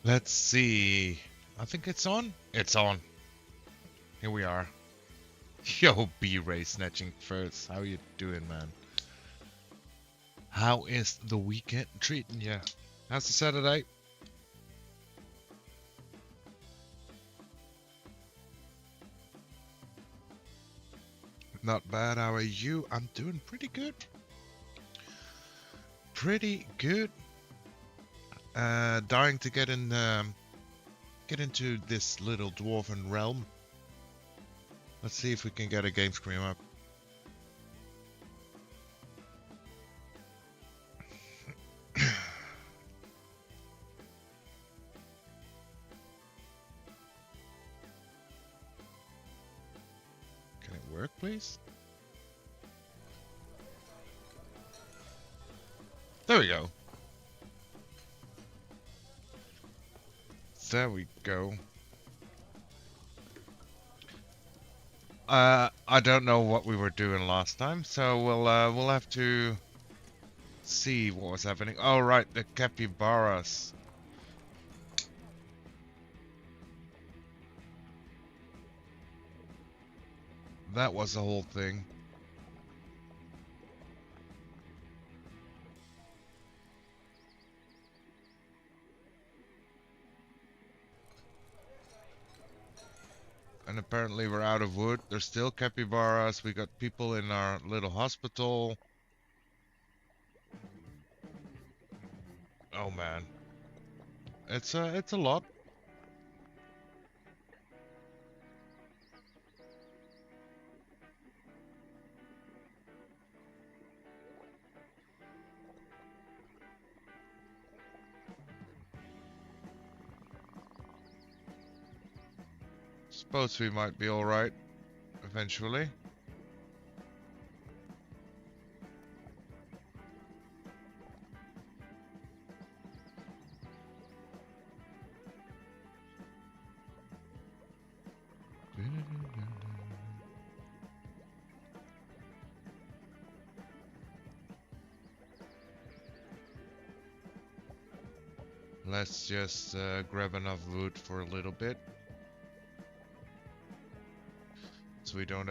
Let's see. I think it's on. It's on. Here we are. Yo, B-Ray snatching first. How you doing, man? How is the weekend treating you? How's the Saturday? Not bad. How are you? I'm doing pretty good. Pretty good. Dying to get into this little dwarven realm. Let's see if we can get a game scream up. Can it work, please? There we go. There we go. I don't know what we were doing last time, so we'll have to see what was happening. Oh right, the capybaras. That was the whole thing. And apparently we're out of wood. There's still capybaras. We got people in our little hospital. Oh man. It's a lot. Suppose we might be alright eventually. Let's just grab enough wood for a little bit. So we don't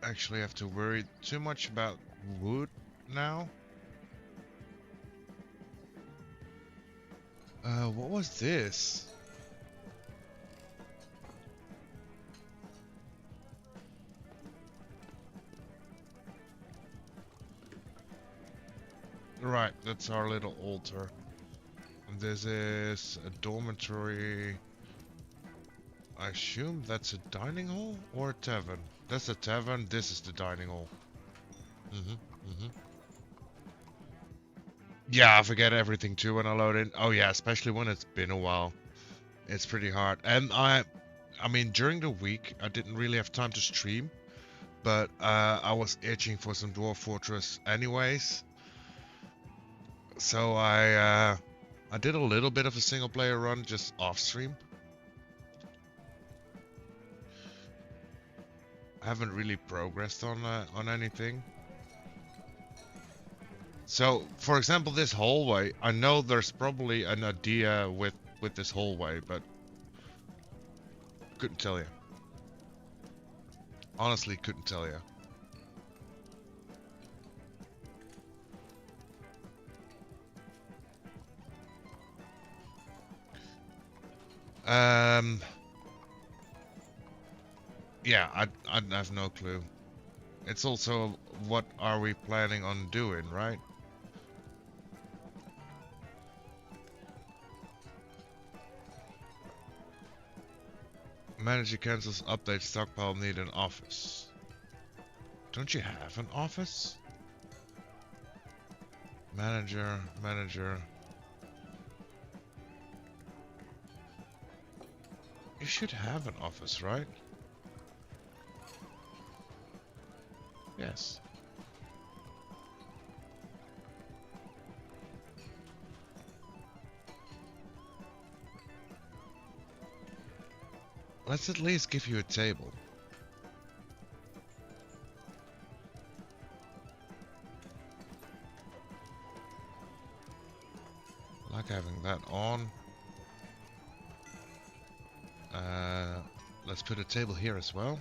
actually have to worry too much about wood now. What was this? Right, that's our little altar. This is a dormitory. I assume that's a dining hall or a tavern. That's a tavern, this is the dining hall. Yeah, I forget everything too when I load in. Oh yeah, especially when it's been a while. It's pretty hard. And I mean, during the week, I didn't really have time to stream. But I was itching for some Dwarf Fortress anyways. So I did a little bit of a single player run just off stream. I haven't really progressed on anything. So, for example, this hallway, I know there's probably an idea with this hallway, but couldn't tell you. Honestly, couldn't tell you. Yeah, I have no clue. It's also what are we planning on doing, right? Manager cancels update stockpile need an office. Don't you have an office? Manager. You should have an office, right? Yes. Let's at least give you a table. Like having that on. Let's put a table here as well.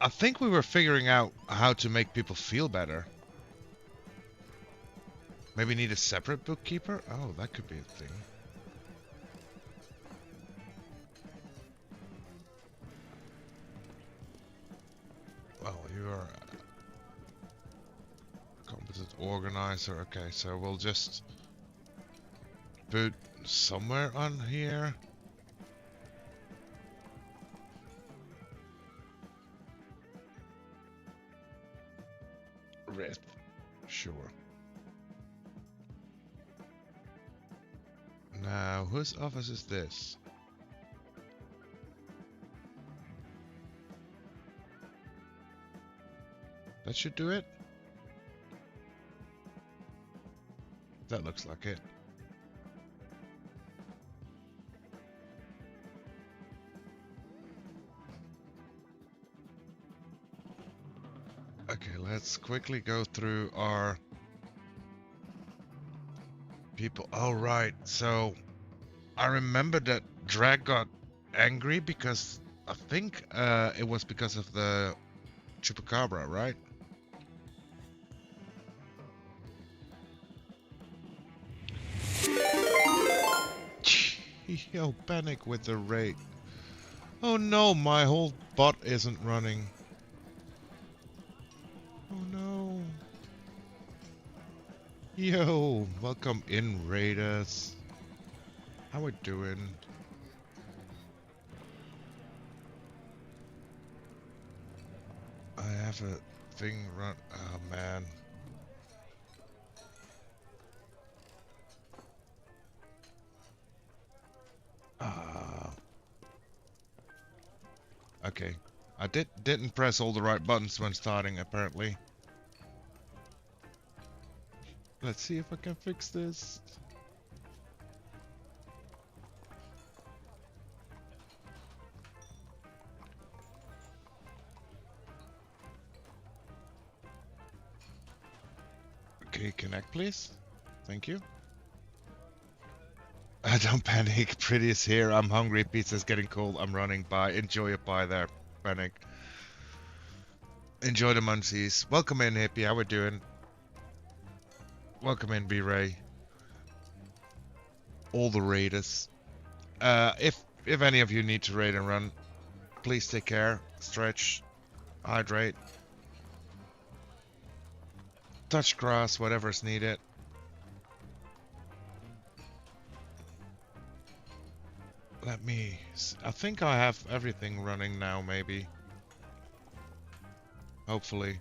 I think we were figuring out how to make people feel better. Maybe need a separate bookkeeper? Oh, that could be a thing. Well, you're a competent organizer. Okay, so we'll just put somewhere on here. Red. Sure. Now, whose office is this? That should do it. That looks like it. Okay, let's quickly go through our people. Oh, right. So I remember that Drag got angry because I think it was because of the Chupacabra, right? Yo, panic with the rate. Oh no, my whole bot isn't running. Oh no. Yo, welcome in, Raiders. How we doing? I have a thing run. Oh man. Okay. I didn't press all the right buttons when starting, apparently. Let's see if I can fix this. Okay, connect please. Thank you. Don't panic, Pretty's here. I'm hungry, pizza's getting cold, I'm running by. Enjoy your pie there, panic. Enjoy the munchies. Welcome in, Hippie, how we doing? Welcome in, B-Ray. All the raiders. If any of you need to raid and run, please take care, stretch, hydrate, touch grass, whatever's needed. Let me... I think I have everything running now, maybe. Hopefully.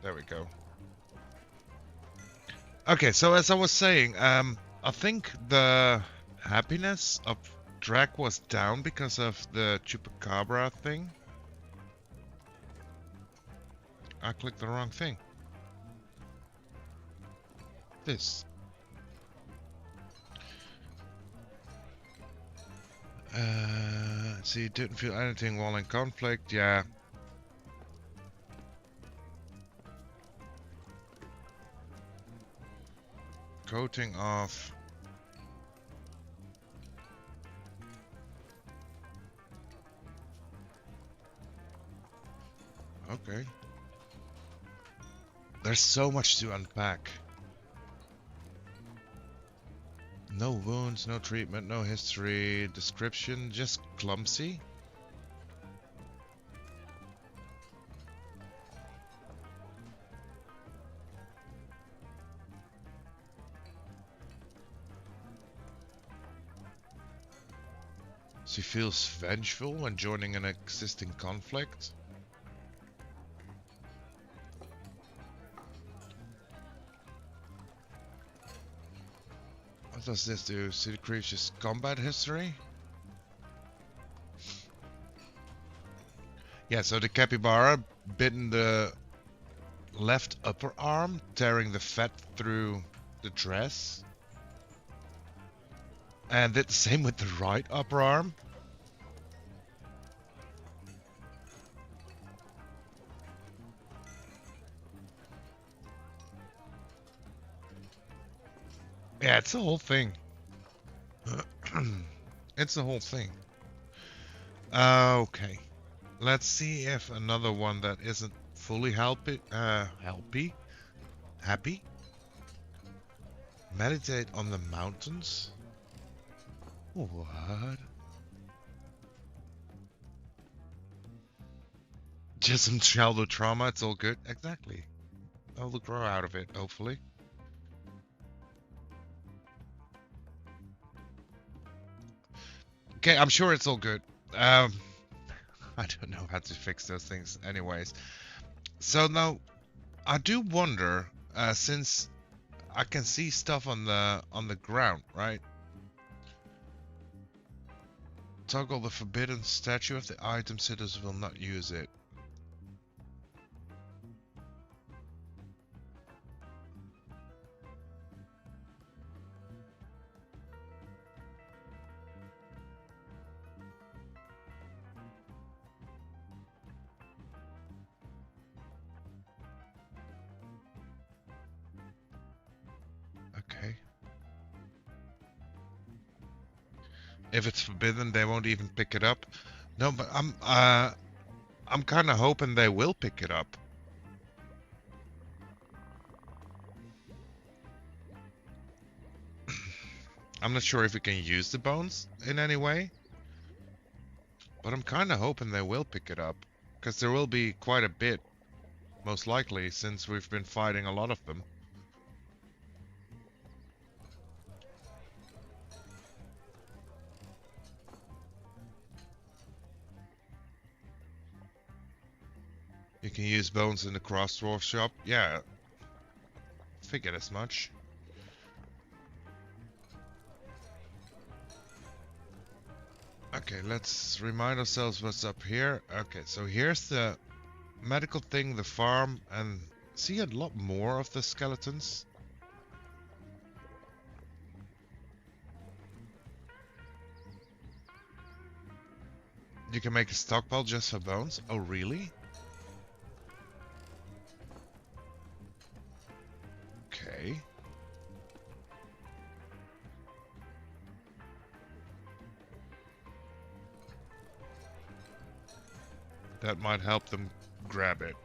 There we go. Okay, so as I was saying, I think the happiness of Drag was down because of the Chupacabra thing. I clicked the wrong thing. This. So you didn't feel anything while in conflict? Yeah. Coating off. Okay. There's so much to unpack. No wounds, no treatment, no history, description, just clumsy. She feels vengeful when joining an existing conflict. What does this do? See the creature's combat history? Yeah, so the capybara bitten the left upper arm, tearing the fat through the dress. And did the same with the right upper arm. Yeah, it's the whole thing. It's the whole thing. Okay. Let's see if another one that isn't fully happy. Meditate on the mountains? What? Just some childhood trauma, it's all good. Exactly. I'll grow out of it, hopefully. Okay, I'm sure it's all good. Um, I don't know how to fix those things anyways. So now, I do wonder, since I can see stuff on the ground, right? Toggle the forbidden statue of the item, citizens will not use it. Okay. If it's forbidden, they won't even pick it up. No, but I'm kind of hoping they will pick it up. I'm not sure if we can use the bones in any way, but I'm kind of hoping they will pick it up, because there will be quite a bit, most likely, since we've been fighting a lot of them. You can use bones in the Dwarf shop. Yeah, figured as much. Okay, let's remind ourselves what's up here. Okay, so here's the medical thing, the farm, and see a lot more of the skeletons. You can make a stockpile just for bones. Oh, really? Okay. That might help them grab it.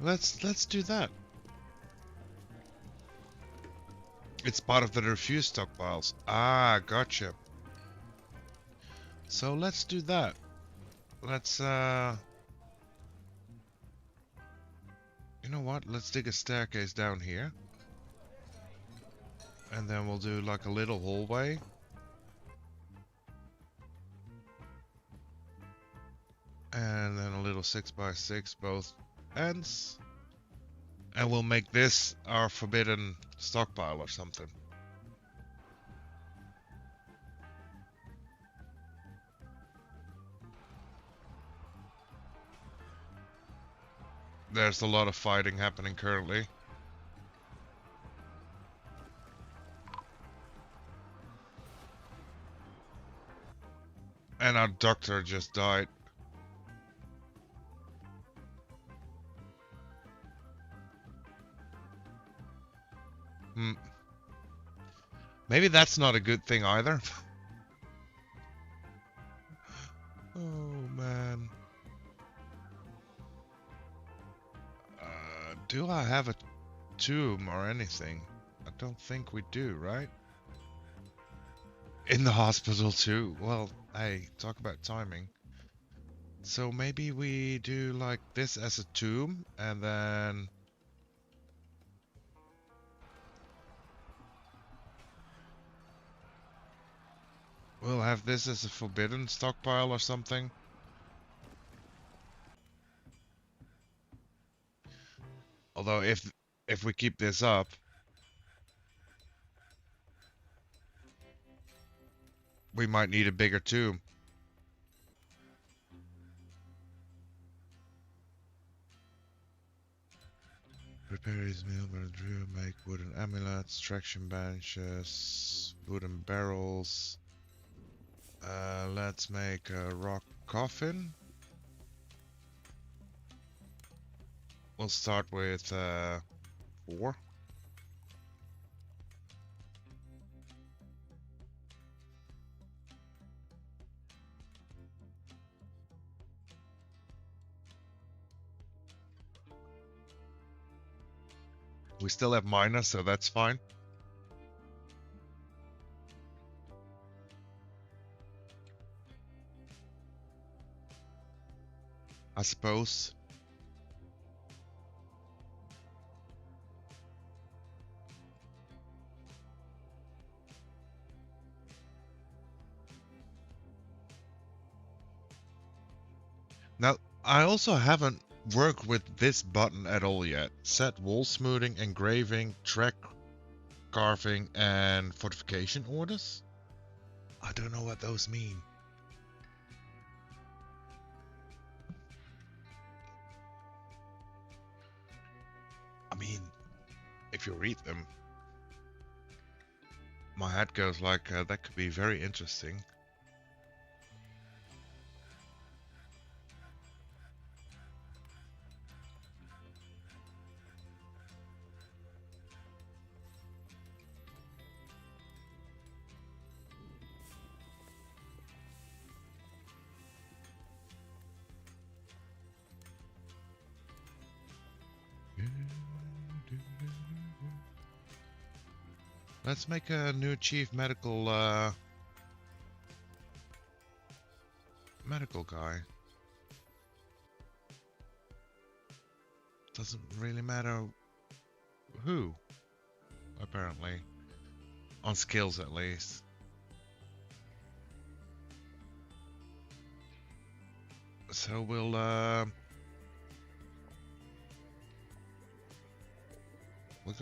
Let's do that. It's part of the refuse stockpiles. Ah, gotcha. So let's do that. Let's you know what? Let's dig a staircase down here. And then we'll do like a little hallway. And then a little 6x6 both ends. And we'll make this our forbidden stockpile or something. There's a lot of fighting happening currently. And our doctor just died. Maybe that's not a good thing either. Oh man. Do I have a tomb or anything? I don't think we do, right? In the hospital too. Well, hey, talk about timing. So maybe we do like this as a tomb and then we'll have this as a forbidden stockpile or something. Although if we keep this up, we might need a bigger tomb. Prepare his meal, burn drew, make wooden amulets, traction benches, wooden barrels. Let's make a rock coffin. We'll start with 4. We still have miners, so that's fine. I suppose. Now, I also haven't worked with this button at all yet. Set wall smoothing, engraving, track carving, and fortification orders? I don't know what those mean. I mean, if you read them, my head goes like, that could be very interesting. Let's make a new chief medical guy. Doesn't really matter who, apparently. On skills at least. So we'll go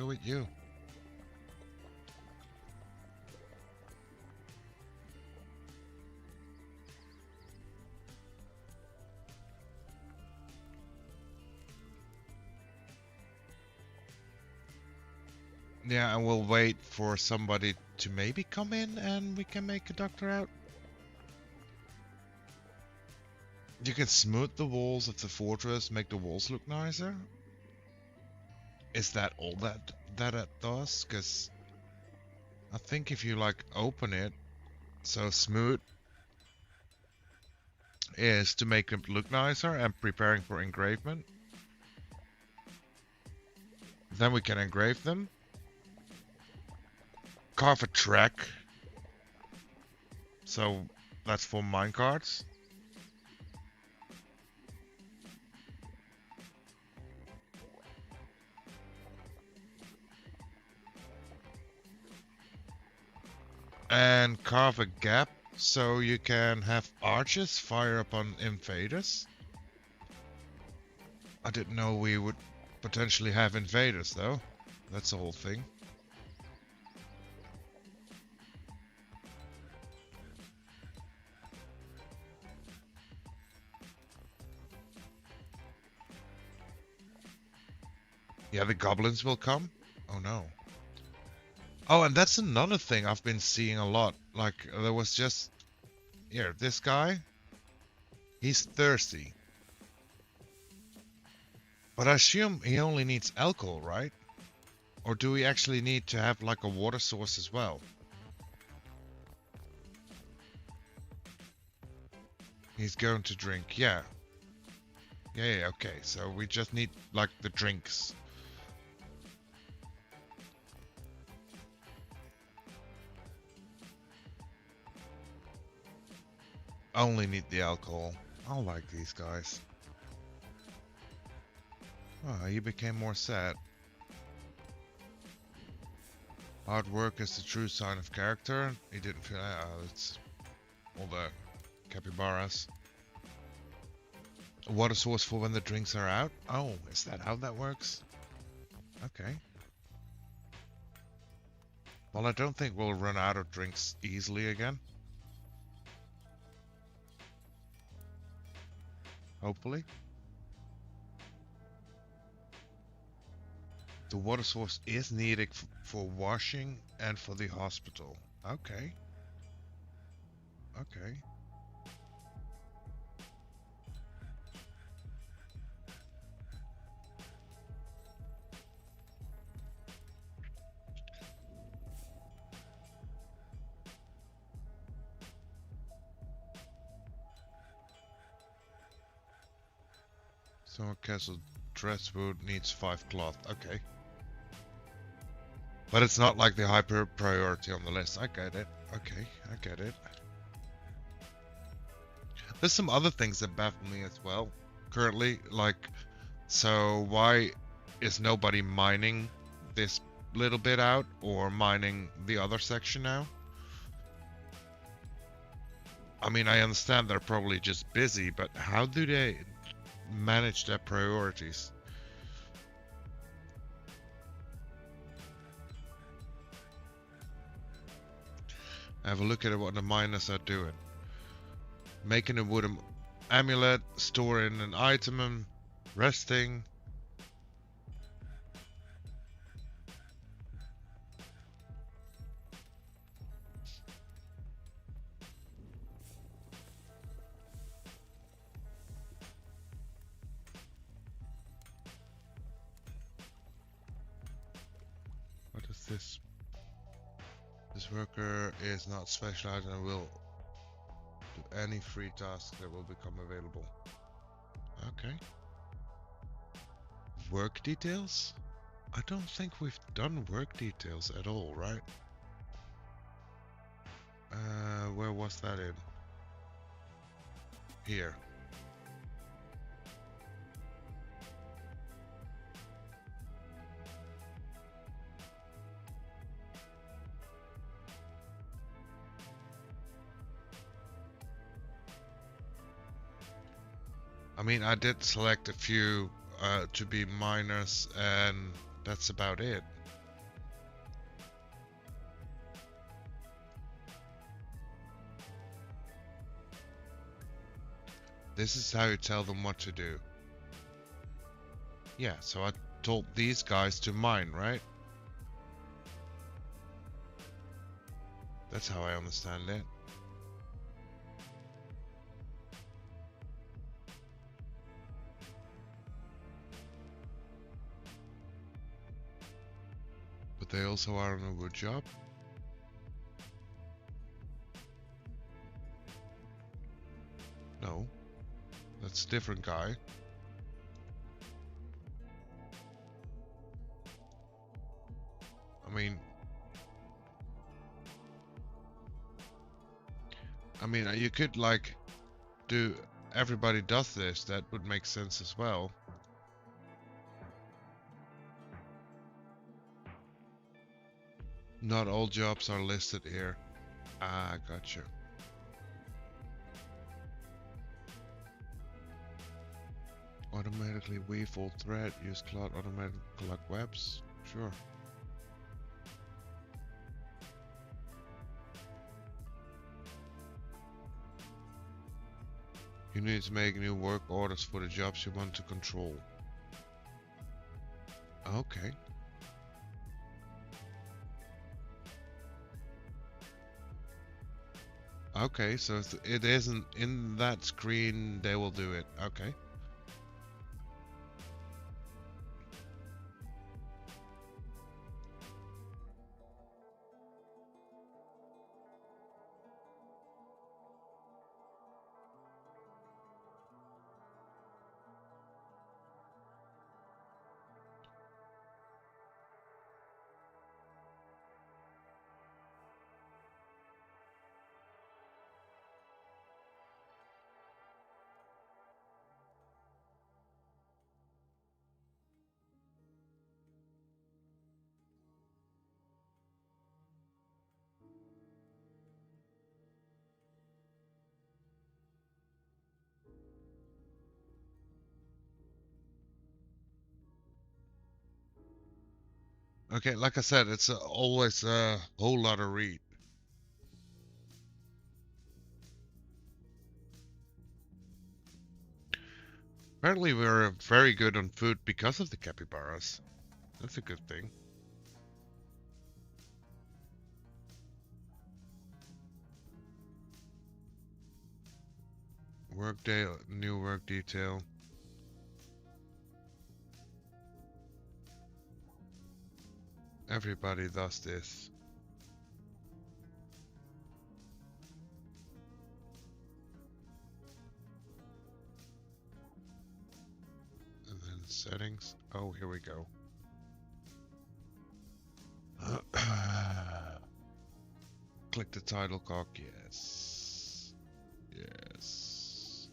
with you. Yeah, and we'll wait for somebody to maybe come in and we can make a doctor out. You can smooth the walls of the fortress, make the walls look nicer. Is that all that it does? Because I think if you like open it, so smooth is to make them look nicer and preparing for engravement. Then we can engrave them. Carve a track. So that's for minecarts. And carve a gap so you can have archers fire upon invaders. I didn't know we would potentially have invaders though. That's the whole thing. Yeah, the goblins will come. Oh no. Oh, and that's another thing I've been seeing a lot. Like, there was just... Here, this guy. He's thirsty. But I assume he only needs alcohol, right? Or do we actually need to have, like, a water source as well? He's going to drink, yeah. Yeah, okay. So we just need, like, the drinks. Only need the alcohol. I like these guys. Oh, you became more sad. Hard work is the true sign of character. He didn't feel that. Oh, it's all the capybaras. A water source for when the drinks are out? Oh, is that how that works? Okay. Well, I don't think we'll run out of drinks easily again. Hopefully. The water source is needed for washing and for the hospital. Okay. Okay. Summer Castle Dresswood needs 5 cloth. Okay. But it's not like the hyper priority on the list. I get it. Okay, I get it. There's some other things that baffle me as well. Currently, like, so why is nobody mining this little bit out or mining the other section now? I mean, I understand they're probably just busy, but how do they manage their priorities? Have a look at what the miners are doing. Making a wooden amulet, storing an item, resting. What is this? This worker is not specialized and will do any free tasks that will become available. Okay. Work details? I don't think we've done work details at all, right? Where was that in? Here. I mean, I did select a few to be minors, and that's about it. This is how you tell them what to do. Yeah, so I told these guys to mine, right? That's how I understand it. But they also are on a wood job. No, that's a different guy. I mean, you could like do everybody does this. That would make sense as well. Not all jobs are listed here. Ah, gotcha. Automatically weave all thread, use cloud, automatically collect webs. Sure. You need to make new work orders for the jobs you want to control. Okay. Okay, so if it isn't in that screen, they will do it. Okay. Okay, like I said, it's always a whole lot of read. Apparently we're very good on food because of the capybaras. That's a good thing. Workday, new work detail. Everybody does this. And then settings. Oh, here we go. Click the title cog, yes. Yes.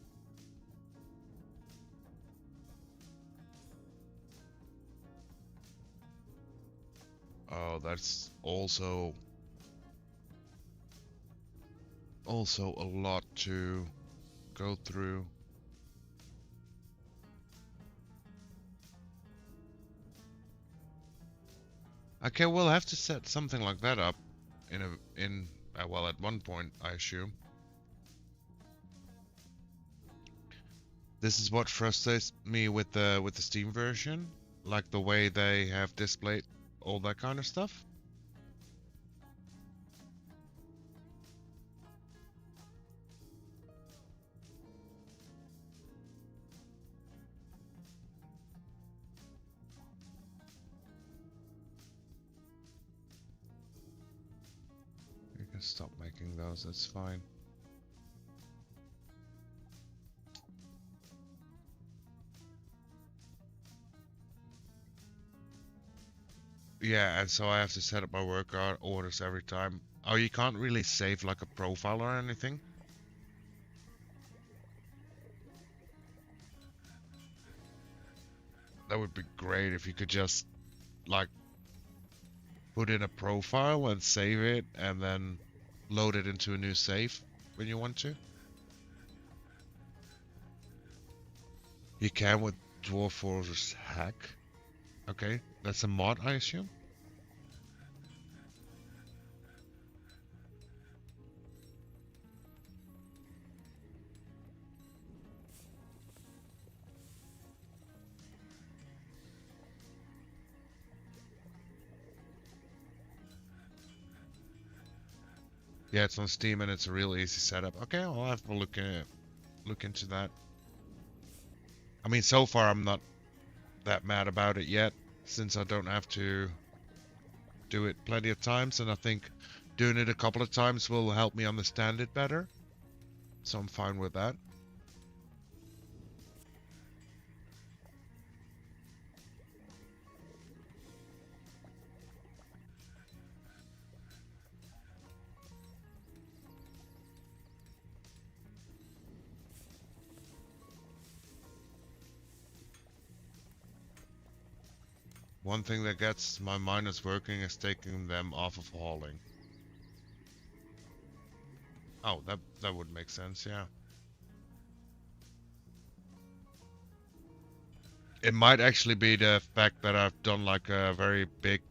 Oh, that's also a lot to go through. Okay, we'll have to set something like that up well, at one point, I assume. This is what frustrates me with the Steam version, like the way they have displayed all that kind of stuff. You can stop making those, that's fine. Yeah, and so I have to set up my work orders every time. Oh, you can't really save like a profile or anything? That would be great if you could just like put in a profile and save it and then load it into a new save when you want to. You can with Dwarf Force Hack. Okay, that's a mod, I assume? Yeah, it's on Steam and it's a real easy setup. Okay, I'll have to look into that. I mean, so far I'm not that mad about it yet, since I don't have to do it plenty of times, and I think doing it a couple of times will help me understand it better. So I'm fine with that. One thing that gets my miners working is taking them off of hauling. Oh, that would make sense, yeah. It might actually be the fact that I've done like a very big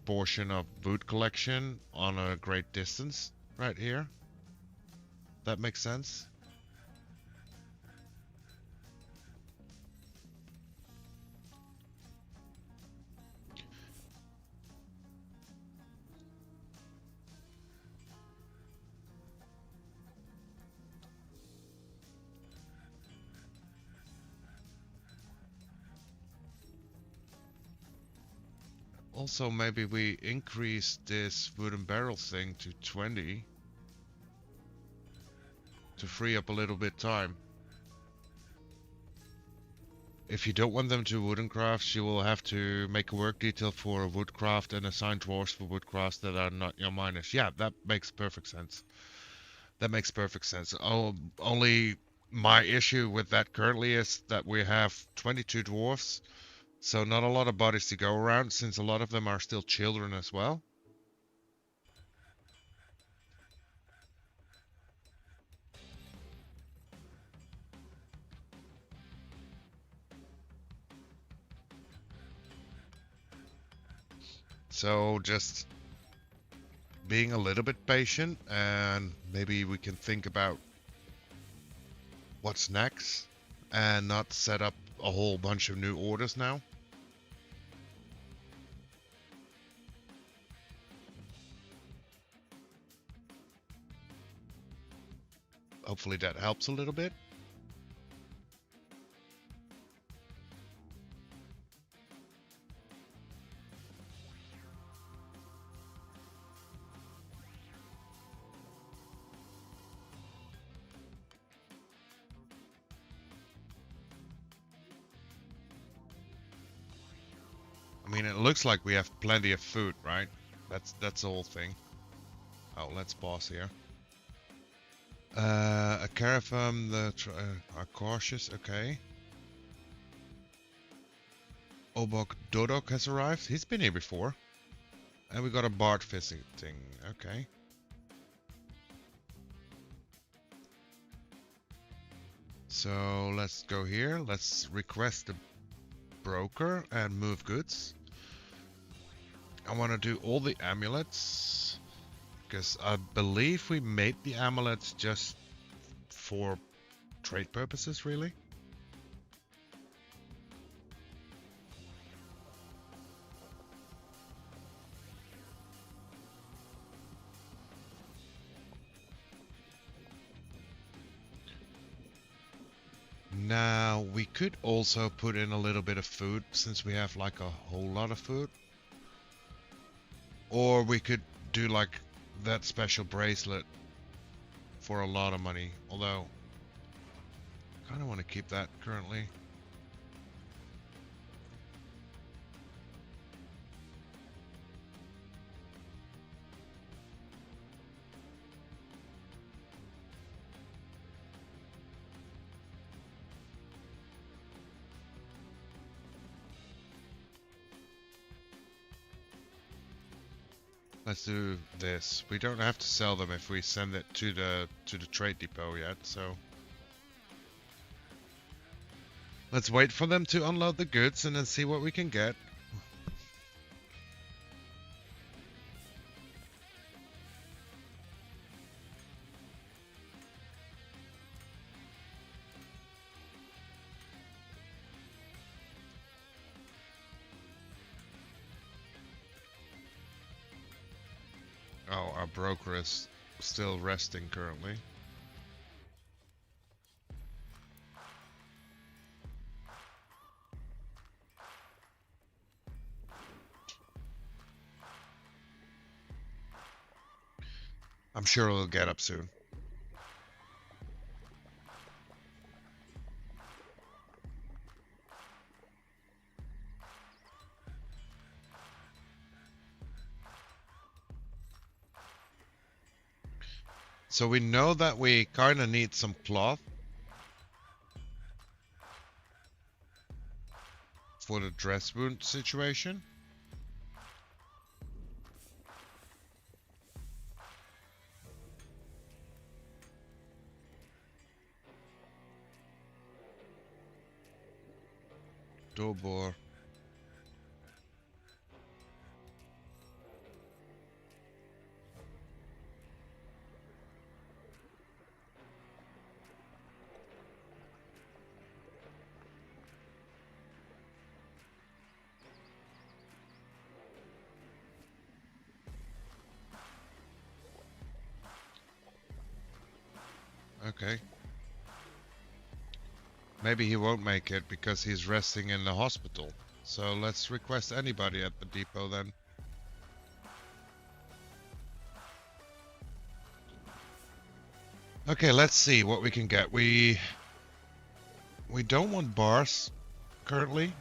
portion of wood collection on a great distance right here. That makes sense. Also, maybe we increase this wooden barrel thing to 20 to free up a little bit time. If you don't want them to wooden crafts, you will have to make a work detail for a woodcraft and assign dwarves for woodcrafts that are not your miners. Yeah, that makes perfect sense. That makes perfect sense. Oh, only my issue with that currently is that we have 22 dwarfs, so not a lot of bodies to go around, since a lot of them are still children as well. So just being a little bit patient, and maybe we can think about what's next and not set up a whole bunch of new orders now. Hopefully that helps a little bit. I mean, it looks like we have plenty of food, right? That's the whole thing. Oh, let's pause here. A caravan are cautious. Okay. Obok Dodok has arrived. He's been here before. And we got a bard visiting. Okay. So let's go here. Let's request the broker and move goods. I want to do all the amulets because I believe we made the amulets just for trade purposes, really. Now, we could also put in a little bit of food since we have like a whole lot of food. Or we could do like that special bracelet for a lot of money. Although, I kind of want to keep that currently. Let's do this. We don't have to sell them if we send it to the trade depot yet, so let's wait for them to unload the goods and then see what we can get. Oh, our broker is still resting currently. I'm sure it'll get up soon. So we know that we kind of need some cloth for the dress wound situation. Dobor. Okay. Maybe he won't make it because he's resting in the hospital. So let's request anybody at the depot then. Okay, let's see what we can get. We don't want bars currently.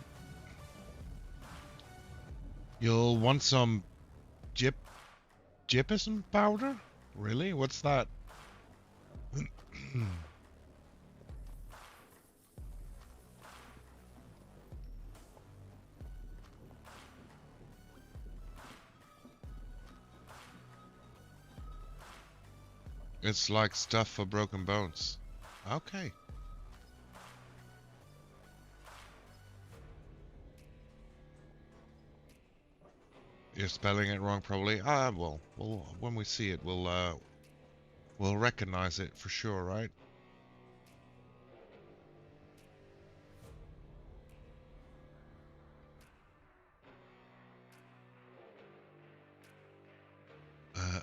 You'll want some gypsum powder? Really? What's that? It's like stuff for broken bones. Okay. You're spelling it wrong probably. Ah, well, when we see it, we'll recognize it for sure, right?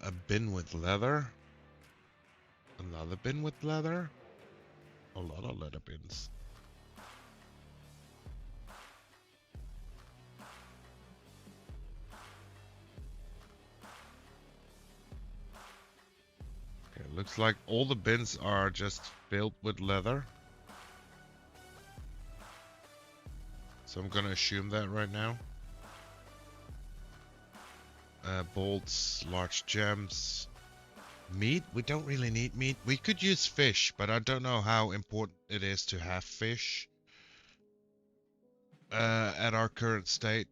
A bin with leather. Another bin with leather. A lot of leather bins. Okay, looks like all the bins are just filled with leather. So I'm gonna assume that right now. Bolts, large gems. Meat? We don't really need meat. We could use fish, but I don't know how important it is to have fish at our current state.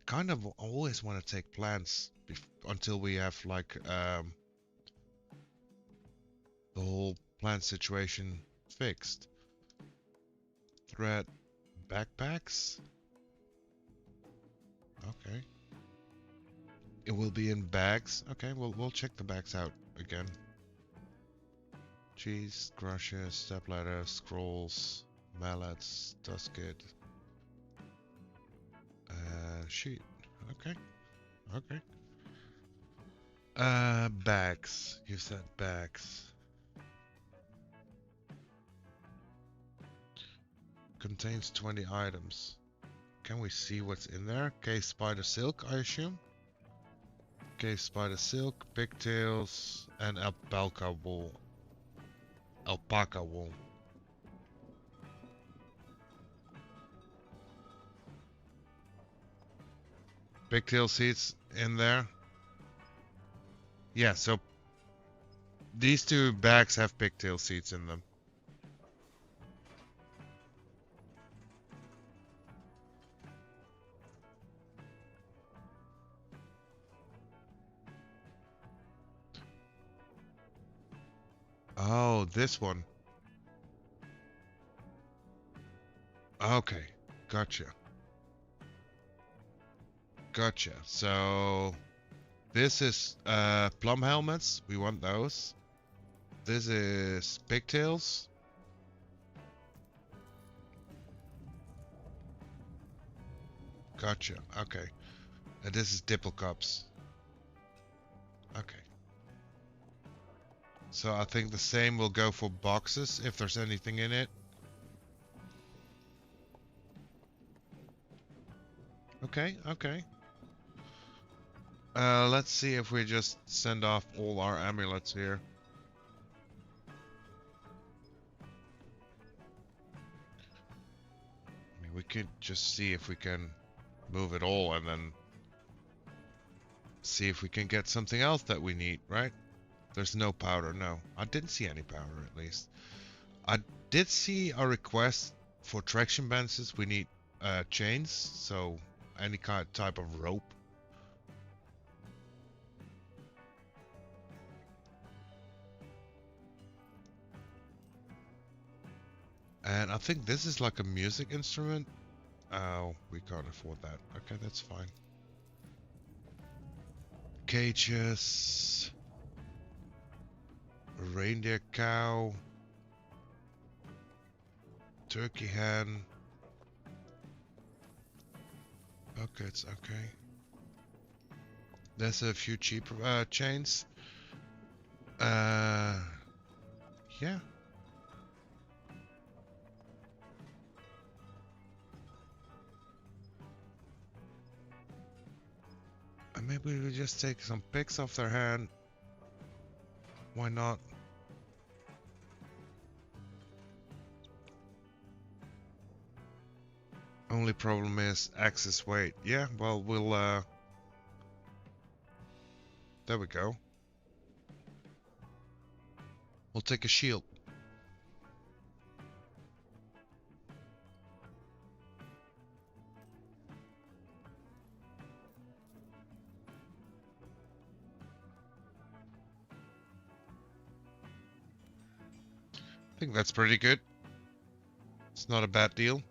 Kind of always want to take plants until we have like the whole plant situation fixed. Thread backpacks? Okay. It will be in bags. Okay, we'll check the bags out again. Cheese, crushes, stepladder, scrolls, mallets, dusket, sheet. Okay, okay. Bags. You said bags. Contains 20 items. Can we see what's in there? Case spider silk, I assume. Case spider silk, pigtails, and alpaca wool. Alpaca wool. Pigtail seeds in there. Yeah, so these two bags have pigtail seeds in them. Oh, this one. Okay, gotcha. Gotcha. So this is plum helmets. We want those. This is pigtails. Gotcha. Okay. And this is dipple cups. Okay. So I think the same will go for boxes if there's anything in it. Okay, okay. Let's see if we just send off all our amulets here. I mean, we could just see if we can move it all and then see if we can get something else that we need, right? There's no powder, no. I didn't see any powder, at least. I did see a request for traction benches. We need chains, so any kind of type of rope. And I think this is like a music instrument. Oh, we can't afford that. Okay, that's fine. Cages. Reindeer cow. Turkey hen. Buckets, okay. There's a few cheap chains. Yeah. And maybe we just take some picks off their hand. Why not? Only problem is axis weight. Yeah, well, we'll, there we go. We'll take a shield. I think that's pretty good. It's not a bad deal.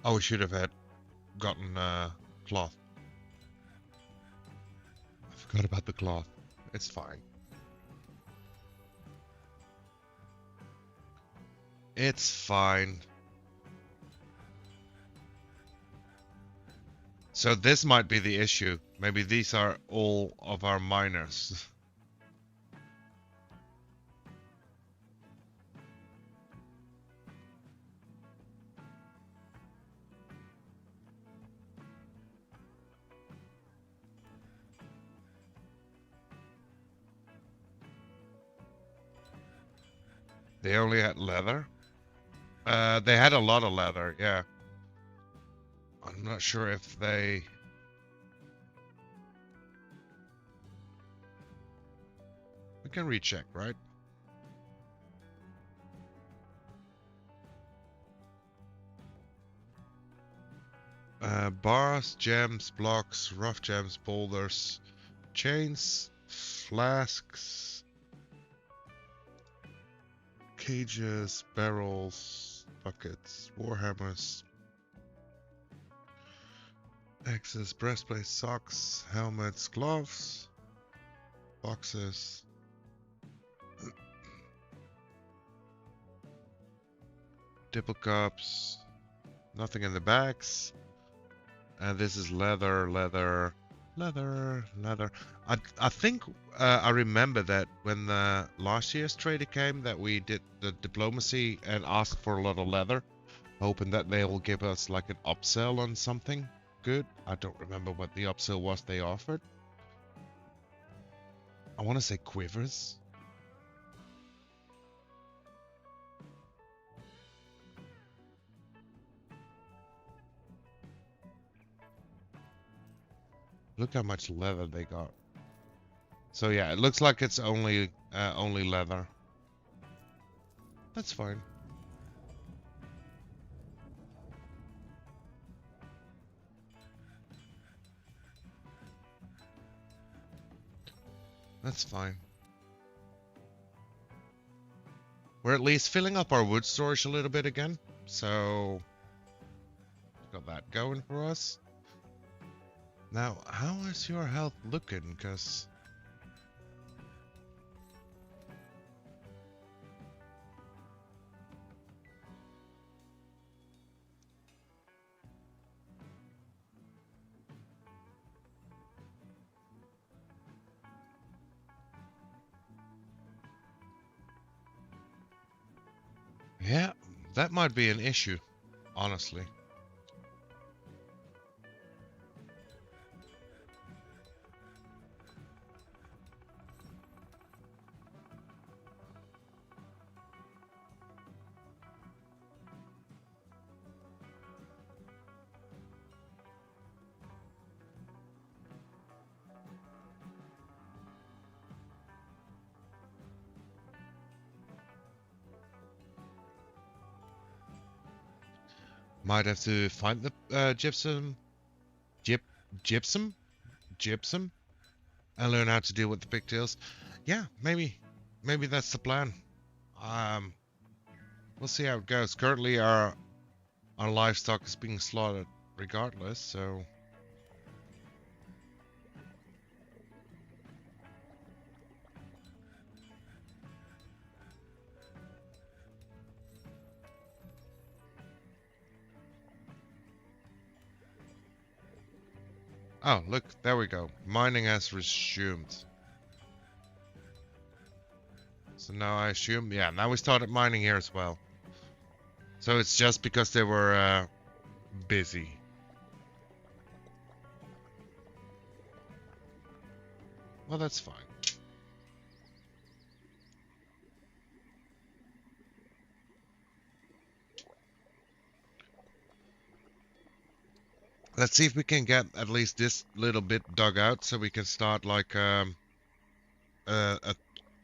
Oh, we should have gotten cloth. I forgot about the cloth. It's fine. It's fine. So this might be the issue. Maybe these are all of our miners. They only had leather? They had a lot of leather, yeah. not sure if they... We can recheck, right? Bars, gems, blocks, rough gems, boulders, chains, flasks, cages, barrels, buckets, warhammers, axes, breastplates, socks, helmets, gloves, boxes, dipple cups, nothing in the bags. And this is leather, leather, leather, leather. I think I remember that when the last year's trader came that we did the diplomacy and asked for a lot of leather, hoping that they will give us like an upsell on something good. I don't remember what the upsell was they offered. I want to say quivers. Look how much leather they got. So yeah, it looks like it's only leather. That's fine. That's fine. We're at least filling up our wood storage a little bit again. So got that going for us. Now, how is your health looking? Because yeah, that might be an issue, honestly. Might have to find the gypsum, gypsum, and learn how to deal with the pigtails. Yeah, maybe that's the plan. We'll see how it goes. Currently, our livestock is being slaughtered regardless, so. Oh, look, there we go. Mining has resumed. So now I assume, yeah, now we started mining here as well. So it's just because they were busy. Well, that's fine. Let's see if we can get at least this little bit dug out so we can start like a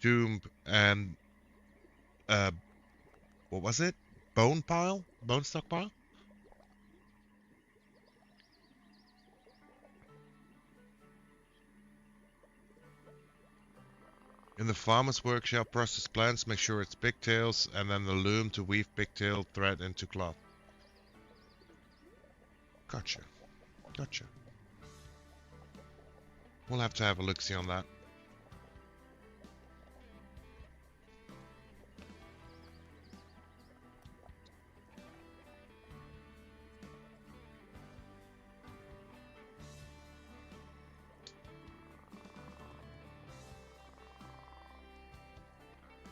tomb and what was it? Bone pile? Bone stockpile? In the farmer's workshop, process plants, make sure it's pigtails, and then the loom to weave pigtail thread into cloth. Gotcha. Gotcha. We'll have to have a look-see on that.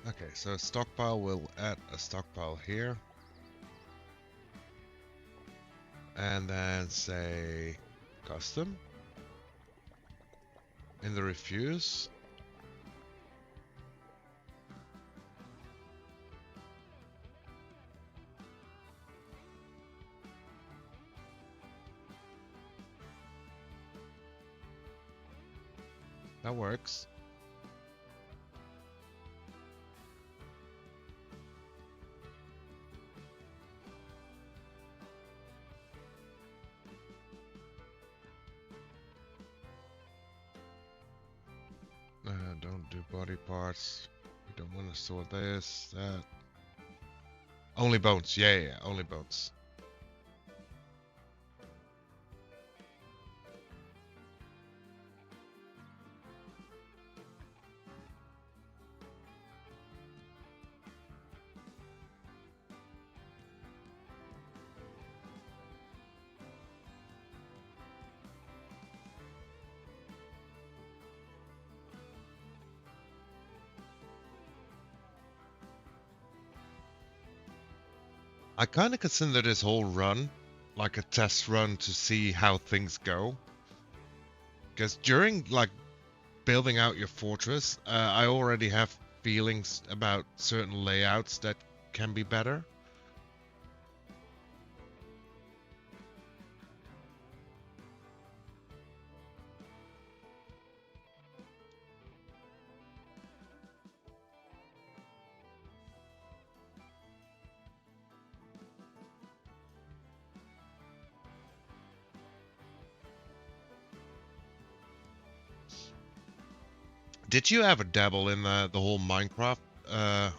Okay, so stockpile, we'll add a stockpile here. And then say custom. In the refuse. That works. Don't do body parts. We don't want to store this, that. Only bones. Yeah, yeah, yeah, only bones. I kind of consider this whole run like a test run to see how things go. Because during like building out your fortress, I already have feelings about certain layouts that can be better. Did you ever dabble in the whole Minecraft,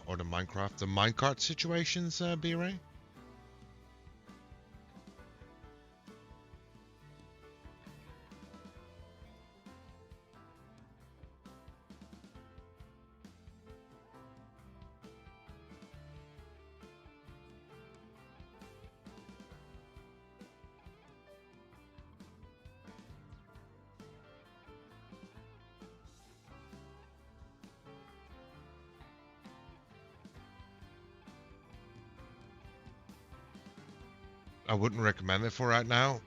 or the minecart situations, B-Ray? I wouldn't recommend it for right now.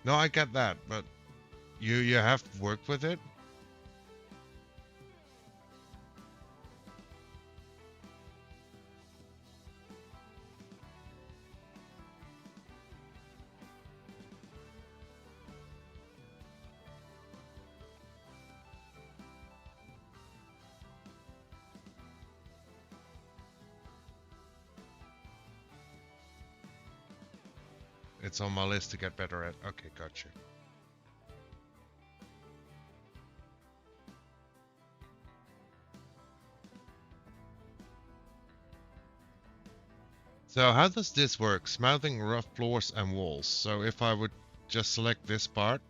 No, I get that, but you have worked with it. It's on my list to get better at. Okay, gotcha. So how does this work? Smoothing rough floors and walls. So if I would just select this part.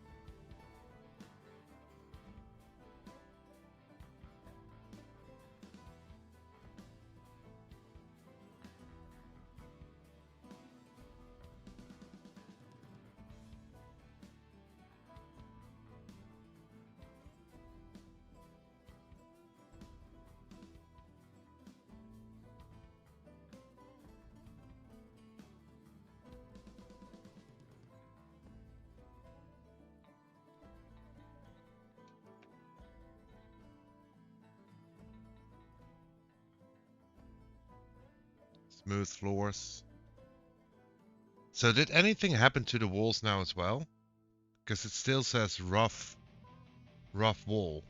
Smooth floors. So did anything happen to the walls now as well? Because it still says rough wall.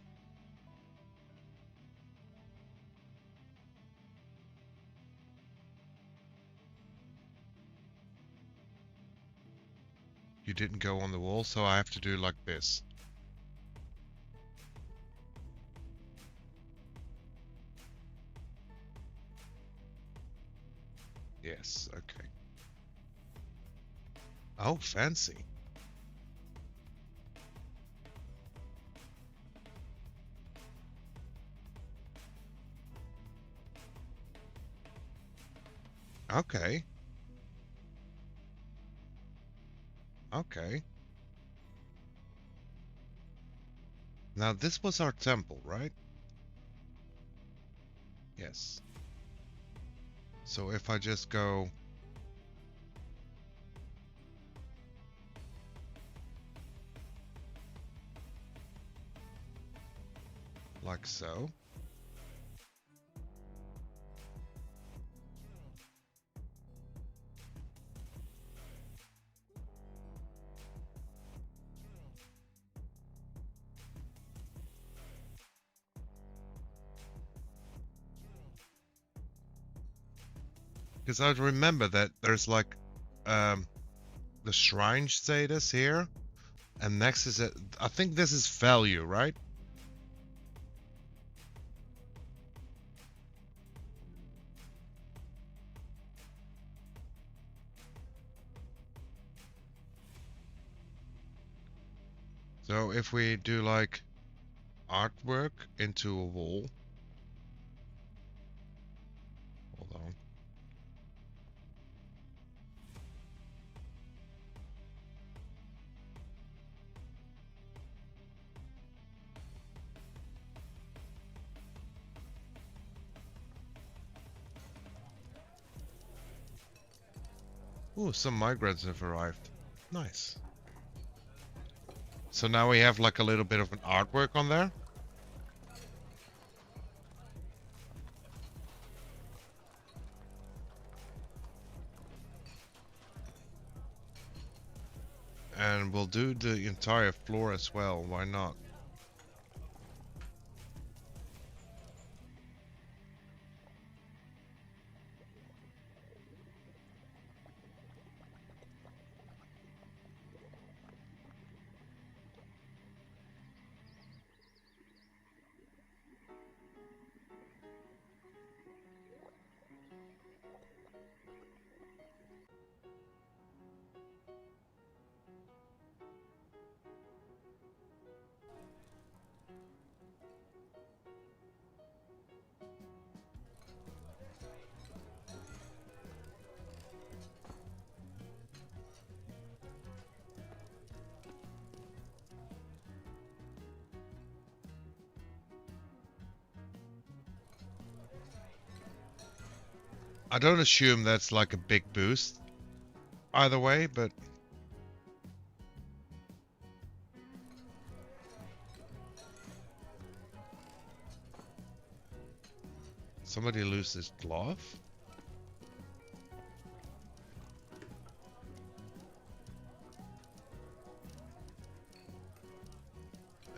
You didn't go on the wall, so I have to do like this. Yes, okay. Oh, fancy. Okay. Okay. Now this was our temple, right? Yes. So if I just go like so. Because I remember that there's like um, the shrine status here, and next is it. I think this is value, right? So if we do like artwork into a wall, hold on. Ooh, some migrants have arrived. Nice. So now we have like a little bit of an artwork on there. And we'll do the entire floor as well, why not? I don't assume that's like a big boost either way, but somebody lose this glove?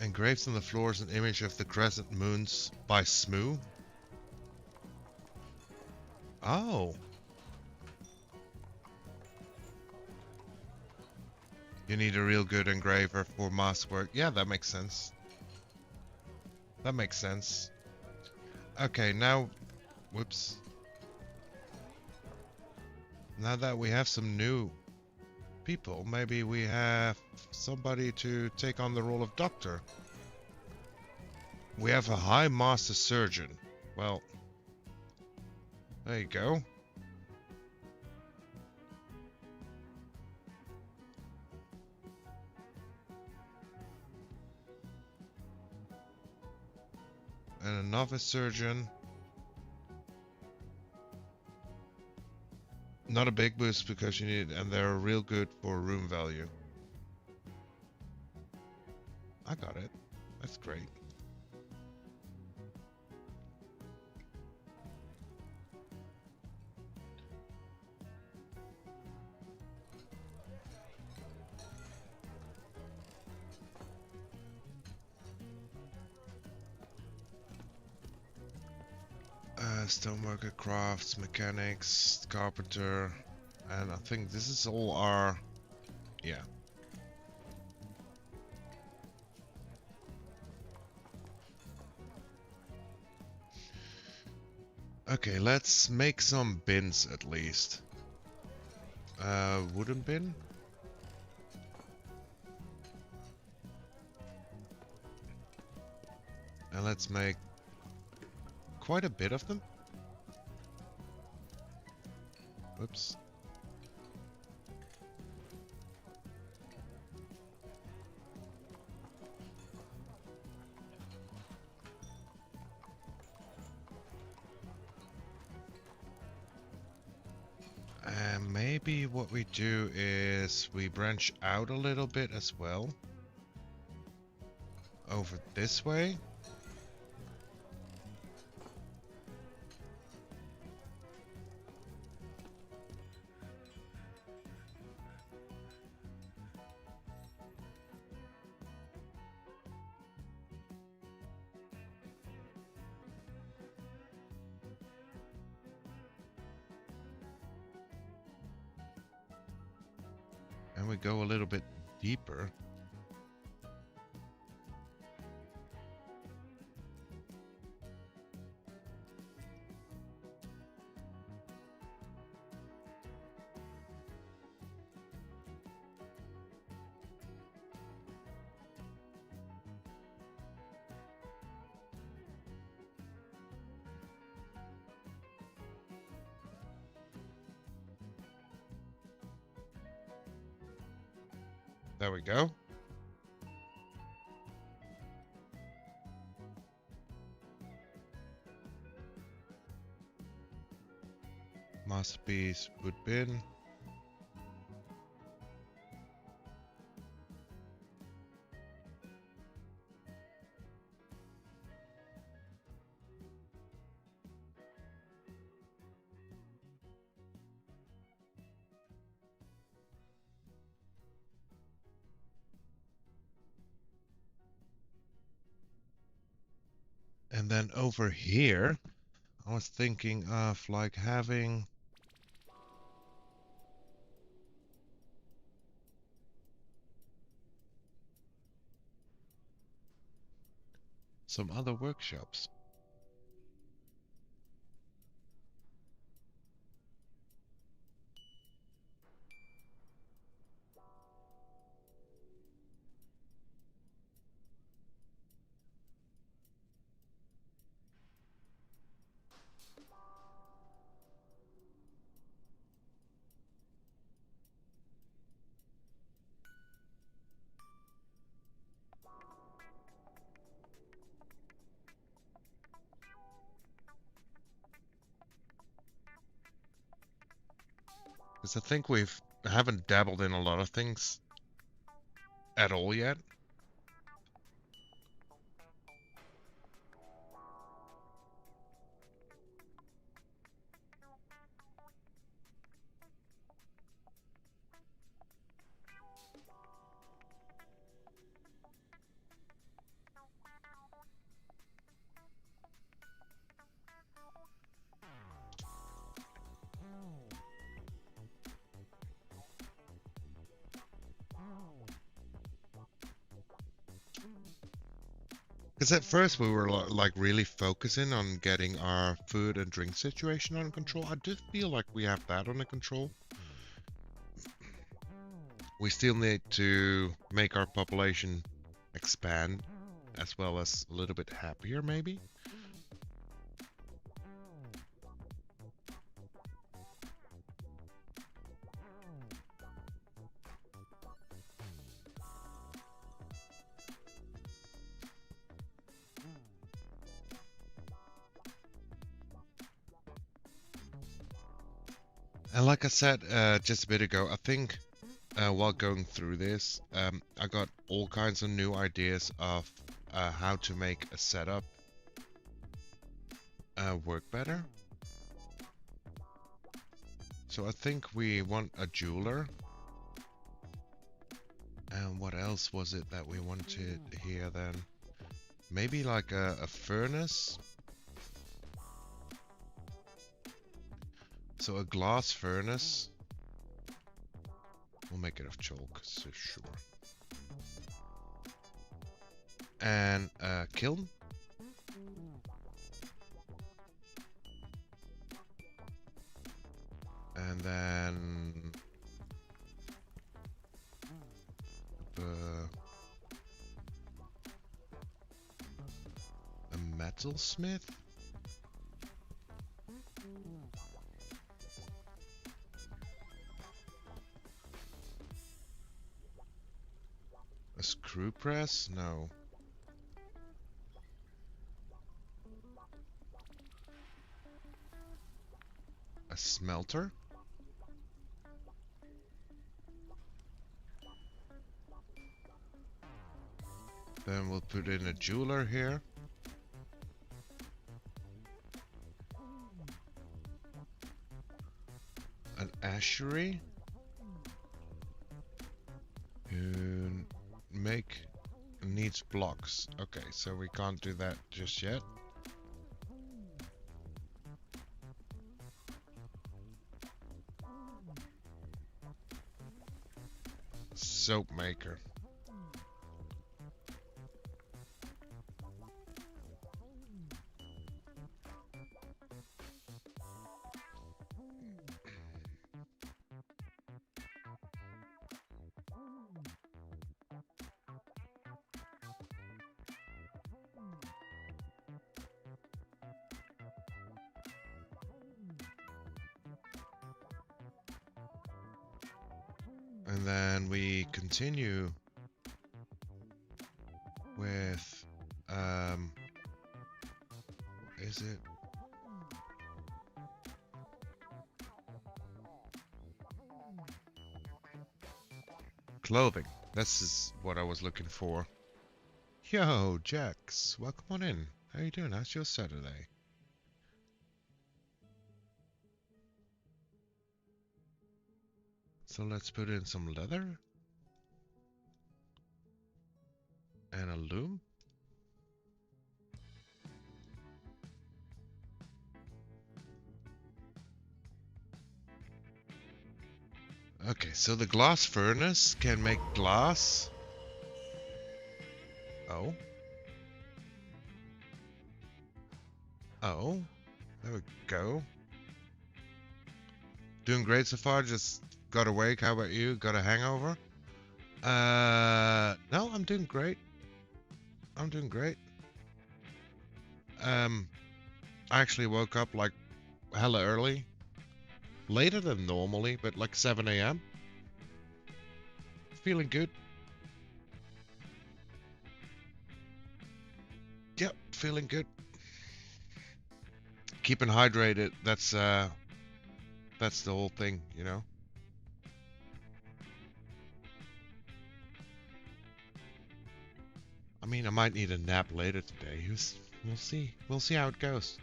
Engraved on the floor is an image of the crescent moons by Smoo. Oh. You need a real good engraver for maskwork. Yeah, that makes sense. That makes sense. Okay, now... Whoops. Now that we have some new people, maybe we have somebody to take on the role of doctor. We have a high master surgeon. Well, there you go. And a novice surgeon. Not a big boost because you need, and they're real good for room value. I got it. That's great. Stoneworker, crafts, mechanics, carpenter, and I think this is all our... Yeah. Okay, let's make some bins at least. Wooden bin? And let's make quite a bit of them. Whoops. And maybe what we do is we branch out a little bit as well. Over this way. And we go a little bit deeper. There we go. Masterpiece, wood bin. And then over here, I was thinking of like having some other workshops. Because I think haven't dabbled in a lot of things at all yet. Because at first we were like really focusing on getting our food and drink situation under control. I do feel like we have that under control. We still need to make our population expand as well as a little bit happier maybe. And like I said just a bit ago, I think while going through this, I got all kinds of new ideas of how to make a setup work better. So I think we want a jeweler. And what else was it that we wanted here then? Maybe like a furnace. So a glass furnace. We'll make it of chalk, so sure. And a kiln. And then a metalsmith. A screw press? No. A smelter? Then we'll put in a jeweler here. An ashery. And needs blocks. Okay, so we can't do that just yet. Soap maker. And then we continue with, what is it? Clothing. This is what I was looking for. Yo, Jax, welcome on in. How you doing? How's your Saturday? So let's put in some leather. And a loom. Okay, so the glass furnace can make glass. Oh. Oh. There we go. Doing great so far, just got awake. How about you? Got a hangover? No, I'm doing great. I'm doing great. I actually woke up like hella early. Later than normally, but like 7 a.m. Feeling good. Yep, feeling good. Keeping hydrated, that's the whole thing, you know? I mean, I might need a nap later today. We'll see. We'll see how it goes.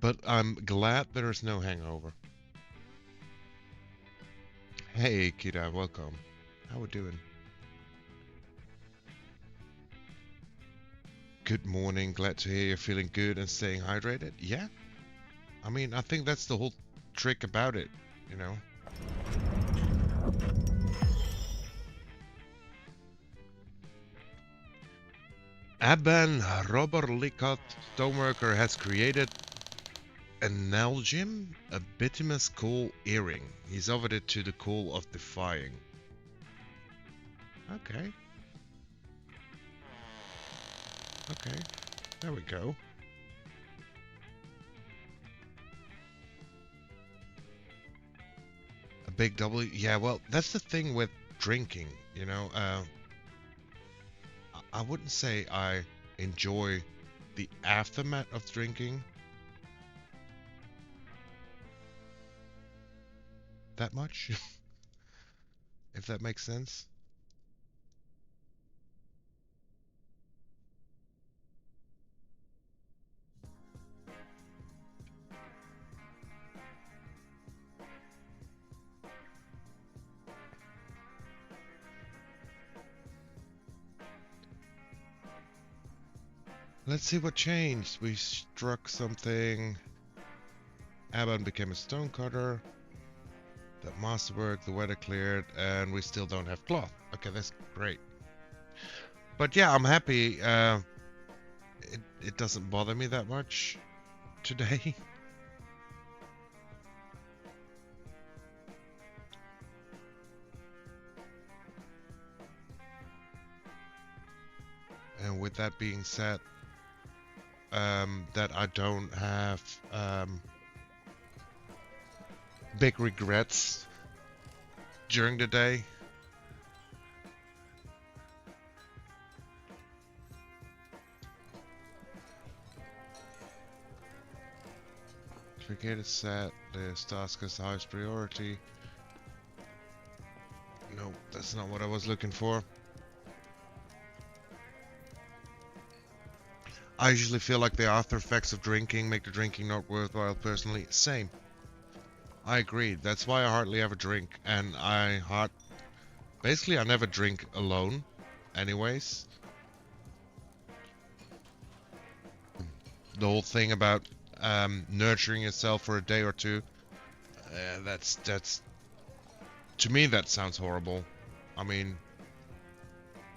But I'm glad there is no hangover. Hey, Kira, welcome. How we doing? Good morning. Glad to hear you're feeling good and staying hydrated. Yeah. I mean, I think that's the whole trick about it, you know? Aban Roberlikot Stoneworker has created an Nalgim, a bituminous coal earring. He's offered it to the call of defying. Okay. Okay. There we go. A big W? Yeah, well, that's the thing with drinking, you know? I wouldn't say I enjoy the aftermath of drinking that much, if that makes sense. Let's see what changed. We struck something. Aban became a stonecutter. That masterwork, the weather cleared, and we still don't have cloth. Okay, that's great. But yeah, I'm happy. It doesn't bother me that much today. And with that being said, that I don't have big regrets during the day. Forget it set. This task is the highest priority. Nope, that's not what I was looking for. I usually feel like the after effects of drinking make the drinking not worthwhile personally. Same. I agree. That's why I hardly ever drink. And basically I never drink alone anyways. The whole thing about nurturing itself for a day or two. That's to me that sounds horrible. I mean,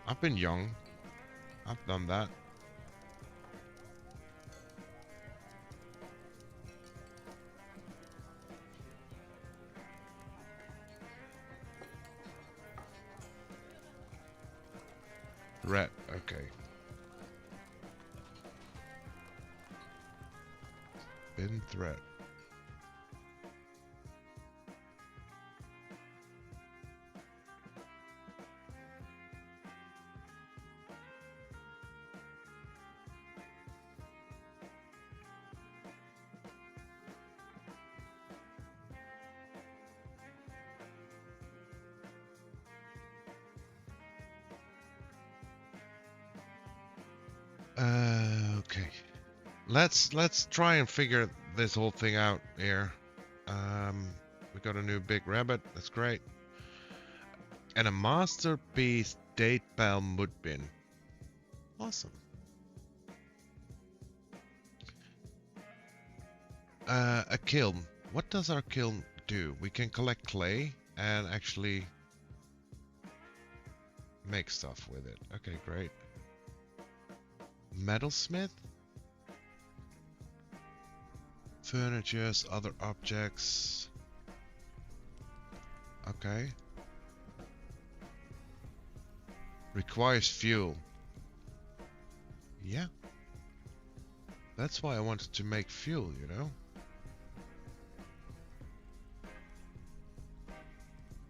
I've been young. I've done that. Red. Okay. Bin threat. Okay. Let's try and figure this whole thing out here. We got a new big rabbit. That's great. And a masterpiece date bell mudbin. Awesome. A kiln. What does our kiln do? We can collect clay and actually make stuff with it. Okay, great. Metalsmith? Furnitures, other objects. Okay. Requires fuel. Yeah. That's why I wanted to make fuel, you know?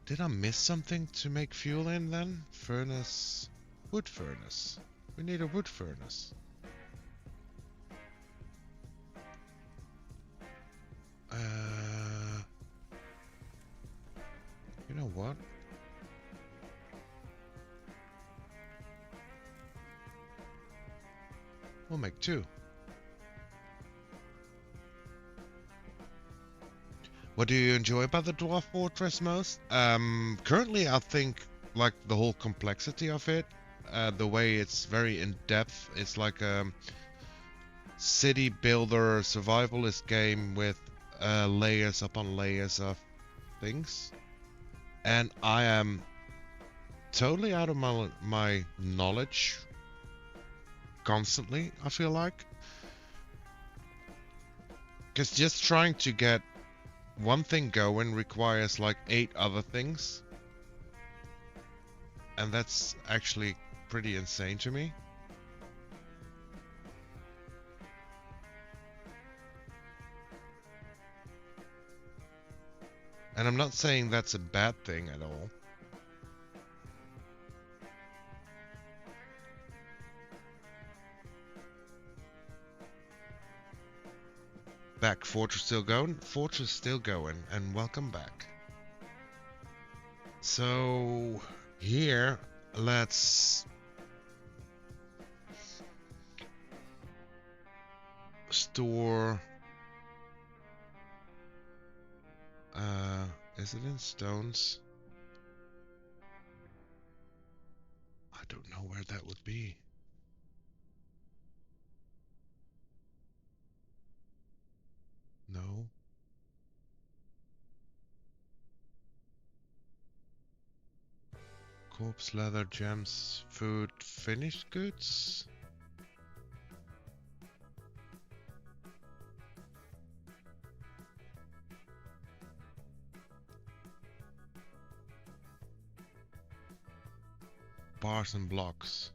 Did I miss something to make fuel in then? Furnace. Wood furnace. We need a wood furnace. You know what? We'll make two. What do you enjoy about the Dwarf Fortress most? Currently I think like the whole complexity of it, the way it's very in-depth. It's like a city builder survivalist game with layers upon layers of things. And I am totally out of my knowledge constantly, I feel like. Because just trying to get one thing going requires like 8 other things. And that's actually pretty insane to me. And I'm not saying that's a bad thing at all. Back, Fortress still going? Fortress still going, and welcome back. So, here, let's store... is it in stones? I don't know where that would be. No. Corpse, leather, gems, food, finished goods? Bars and blocks.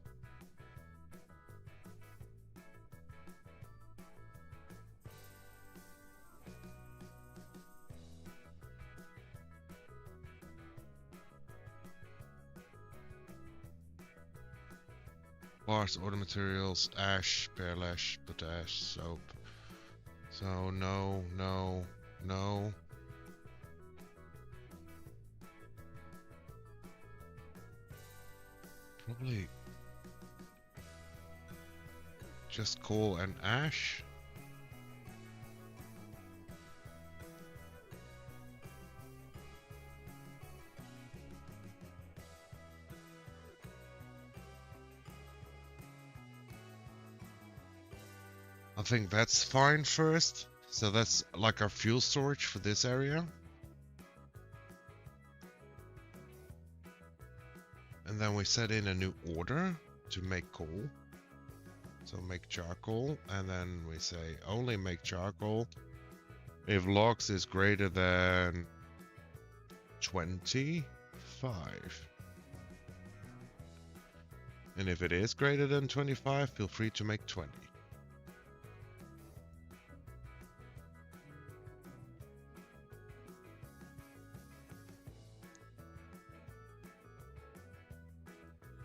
Bars, order materials, ash, pearlash, potash, soap. So no, no, no. Probably just coal and ash. I think that's fine first. So that's like our fuel storage for this area. And then we set in a new order to make coal. So make charcoal, and then we say only make charcoal if logs is greater than 25. And if it is greater than 25, feel free to make 20.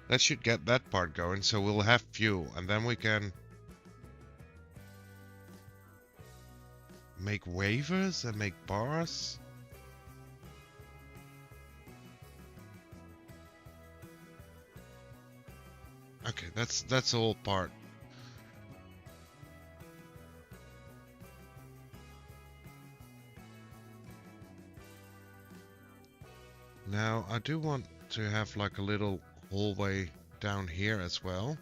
That should get that part going, so we'll have fuel, and then we can make wafers and make bars. Okay, that's all part. Now I do want to have like a little hallway down here as well.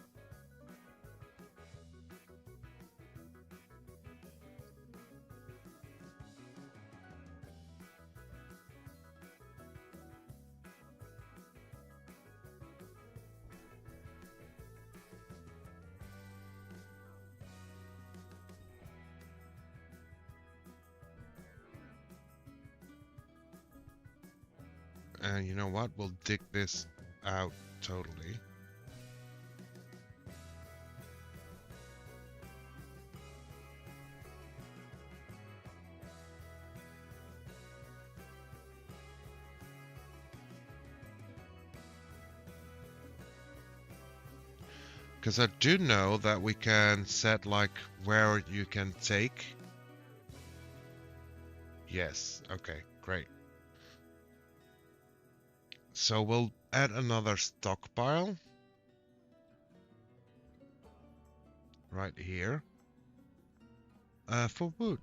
And you know what? We'll dig this out totally. Because I do know that we can set like where you can take. Yes, okay, great. So we'll add another stockpile right here for wood.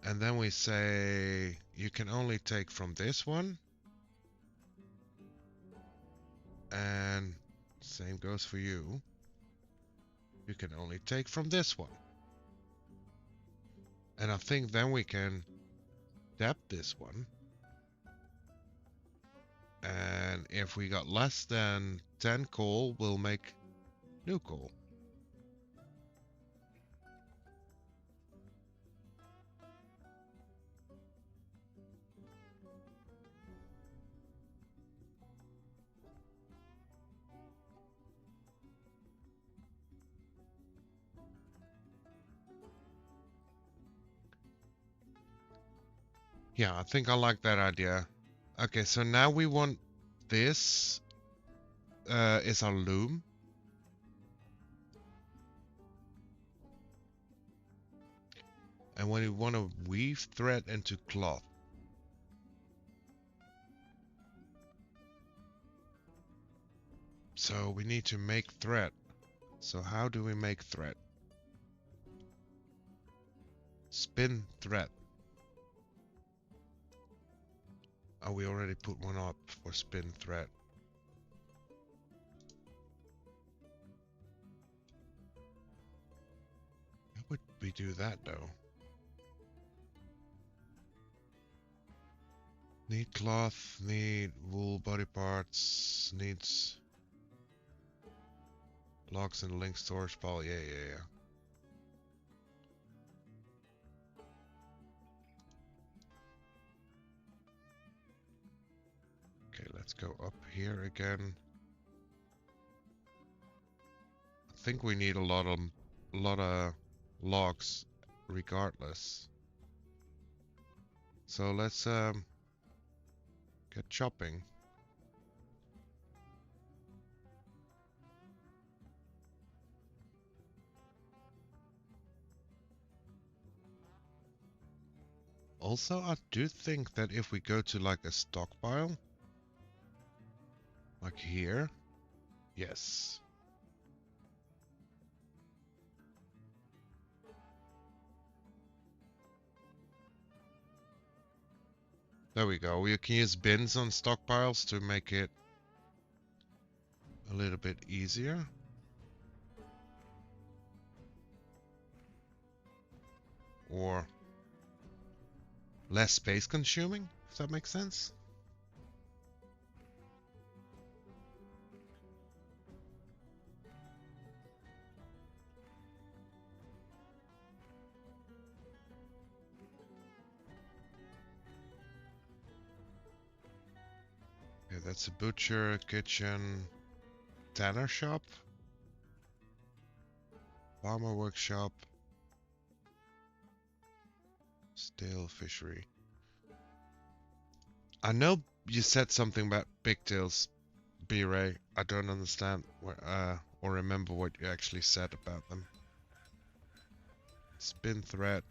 And then we say you can only take from this one. And same goes for you. You can only take from this one. And I think then we can tap this one. And if we got less than 10 coal, we'll make new coal. Yeah, I think I like that idea. Okay, so now we want this is our loom. And when we want to weave thread into cloth. So we need to make thread. So how do we make thread? Spin thread. Oh, we already put one up for spin thread. How would we do that though? Need cloth, need wool body parts, needs logs and link storage pile. Yeah. Okay, let's go up here again. I think we need a lot of logs regardless. So let's get chopping. Also, I do think that if we go to like a stockpile, like here, yes. There we go. We can use bins on stockpiles to make it a little bit easier. or less space consuming, if that makes sense. Okay, that's a butcher, kitchen, tanner shop, farmer workshop, stale fishery. I know you said something about pigtails, B-Ray. I don't understand what, or remember what you actually said about them. Spin thread.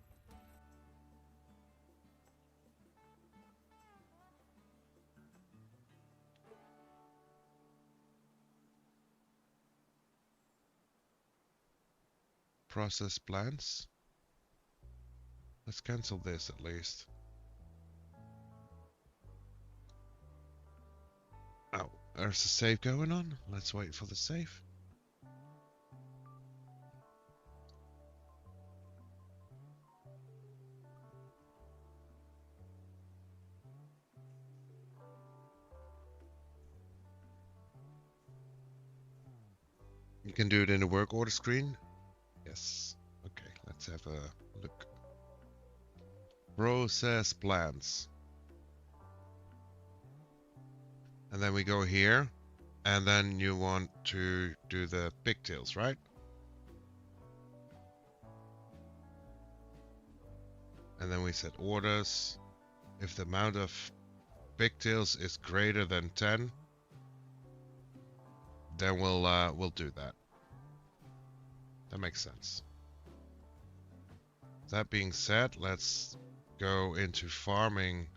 Process plants. Let's cancel this at least. Oh, there's a save going on. Let's wait for the save. You can do it in the work order screen. Yes. Okay, let's have a look. Process plants. And then we go here. And then you want to do the pigtails, right? And then we set orders. If the amount of pigtails is greater than 10, then we'll do that. That makes sense. That being said, let's go into farming.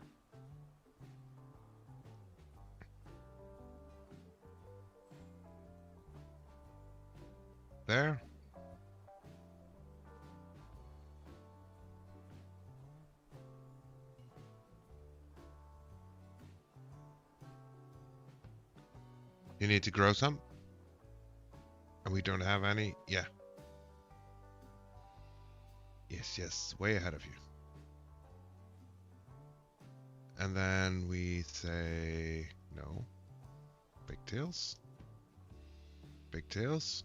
There. You need to grow some? And we don't have any? Yeah. Yes, way ahead of you. And then we say no. Pigtails. Pigtails.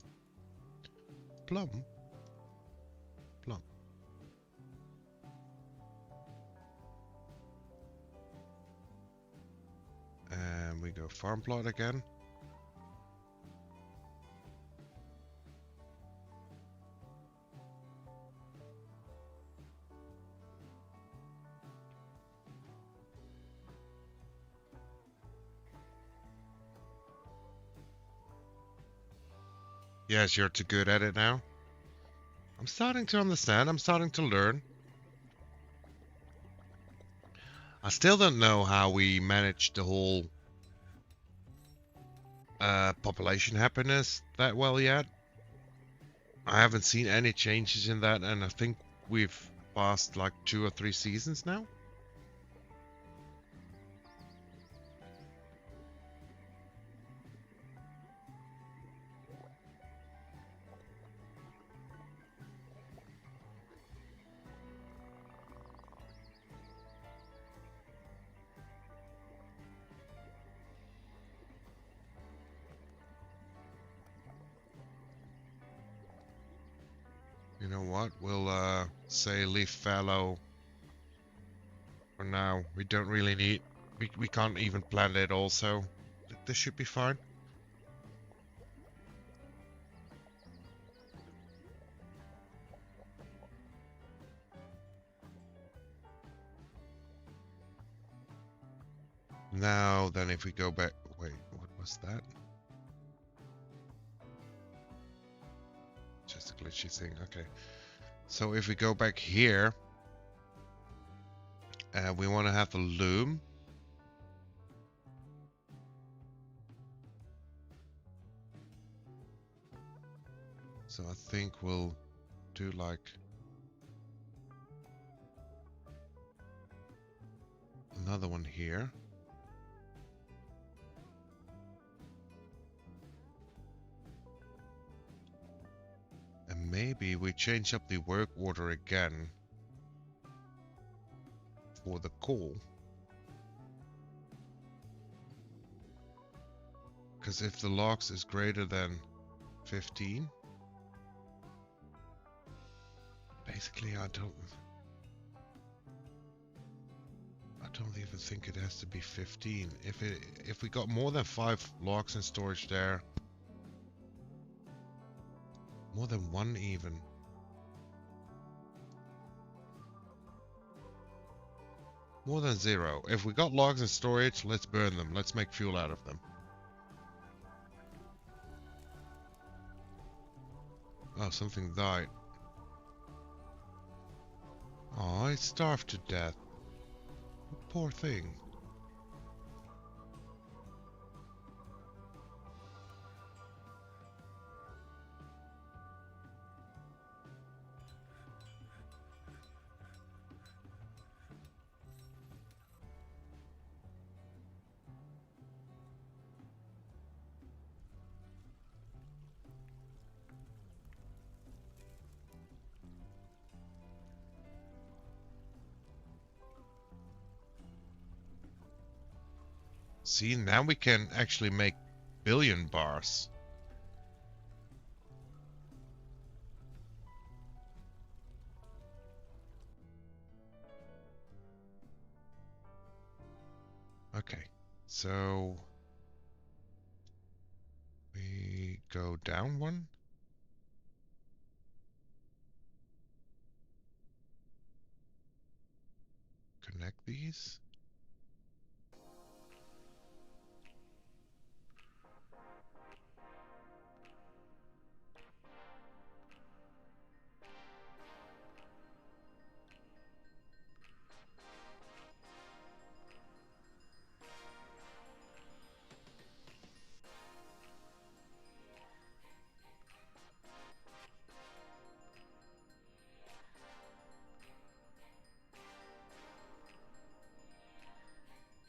Plum. Plum. And we go farm plot again. Yes, you're too good at it now. I'm starting to understand. I'm starting to learn. I still don't know how we manage the whole population happiness that well yet. I haven't seen any changes in that, and I think we've passed like 2 or 3 seasons now. You know what? We'll say leave fallow for now. We don't really need. We can't even plant it also. This should be fine. Now then, if we go back. Wait, what was that? Just a glitchy thing. Okay. So if we go back here, we want to have the loom. So I think we'll do like another one here. And maybe we change up the work order again. for the call. Because if the logs is greater than 15, basically I don't even think it has to be 15. If we got more than 5 logs in storage there, more than 1 even. More than 0. If we got logs in storage, let's burn them. Let's make fuel out of them. Oh, something died. Oh, it starved to death. Poor thing. See, now we can actually make billion bars. Okay, so we go down 1. Connect these.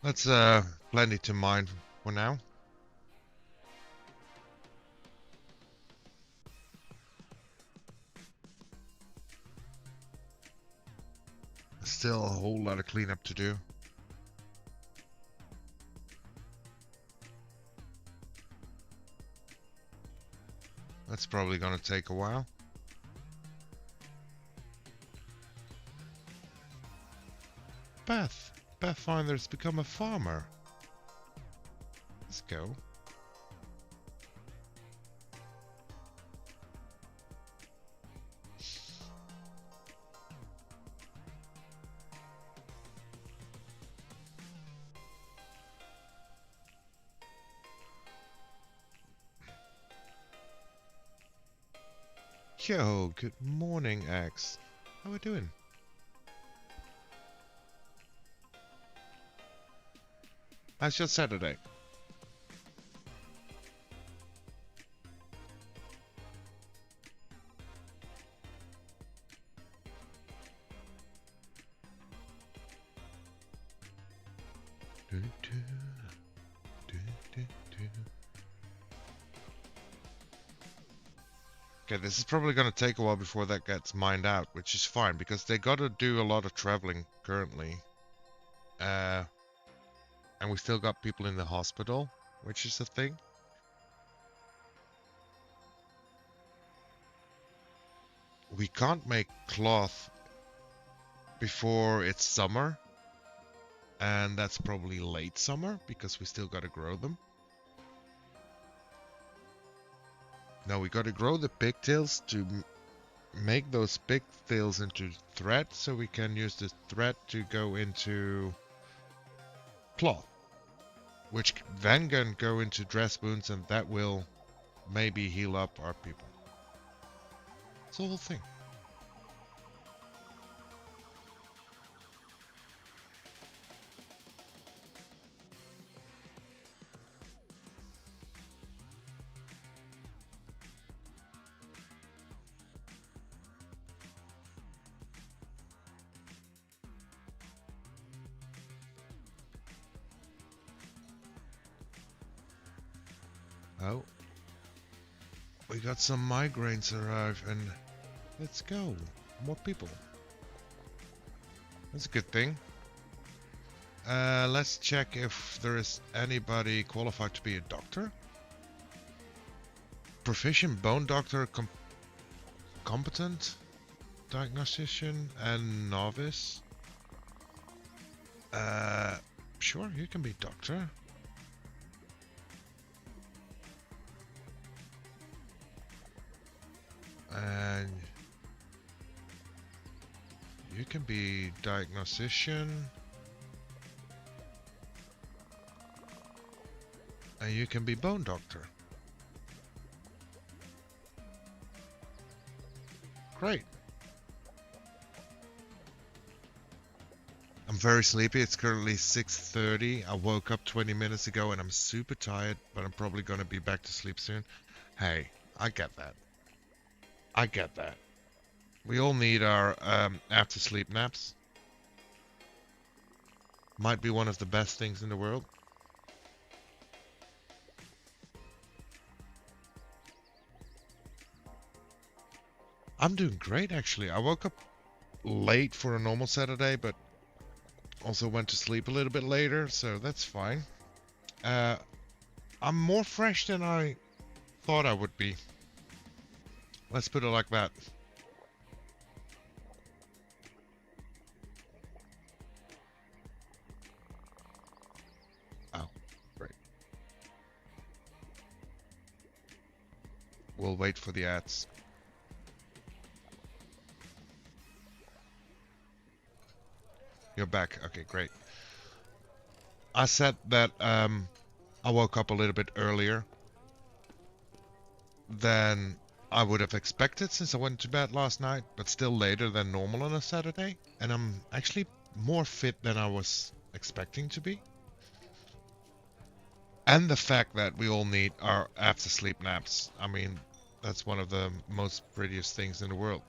That's plenty to mine for now. Still a whole lot of cleanup to do. That's probably gonna take a while. Pathfinder's become a farmer. Let's go. Yo, good morning, Axe. How we doing? How's your Saturday? Okay, this is probably going to take a while before that gets mined out, which is fine, because they got to do a lot of traveling currently. And we still got people in the hospital, which is a thing. We can't make cloth before it's summer, and that's probably late summer, because we still got to grow them. Now we got to grow the pigtails to make those pigtails into thread, so we can use the thread to go into cloth, which then can go into dress wounds, and that will maybe heal up our people. It's a whole thing. Oh, we got some migraines arrive, and let's go. More people. That's a good thing. Let's check if there is anybody qualified to be a doctor. Proficient bone doctor, competent diagnostician, and novice. Sure, you can be doctor. And you can be diagnostician. And you can be bone doctor. Great. I'm very sleepy. It's currently 6:30. I woke up 20 minutes ago and I'm super tired, but I'm probably going to be back to sleep soon. Hey, I get that. I get that. We all need our after sleep naps. Might be one of the best things in the world. I'm doing great actually. I woke up late for a normal Saturday, but also went to sleep a little bit later, so that's fine. I'm more fresh than I thought I would be. Let's put it like that. Oh, great. We'll wait for the ads. You're back. Okay, great. I said that I woke up a little bit earlier than I would have expected since I went to bed last night, but still later than normal on a Saturday. And I'm actually more fit than I was expecting to be. And the fact that we all need our after sleep naps. I mean, that's one of the most prettiest things in the world.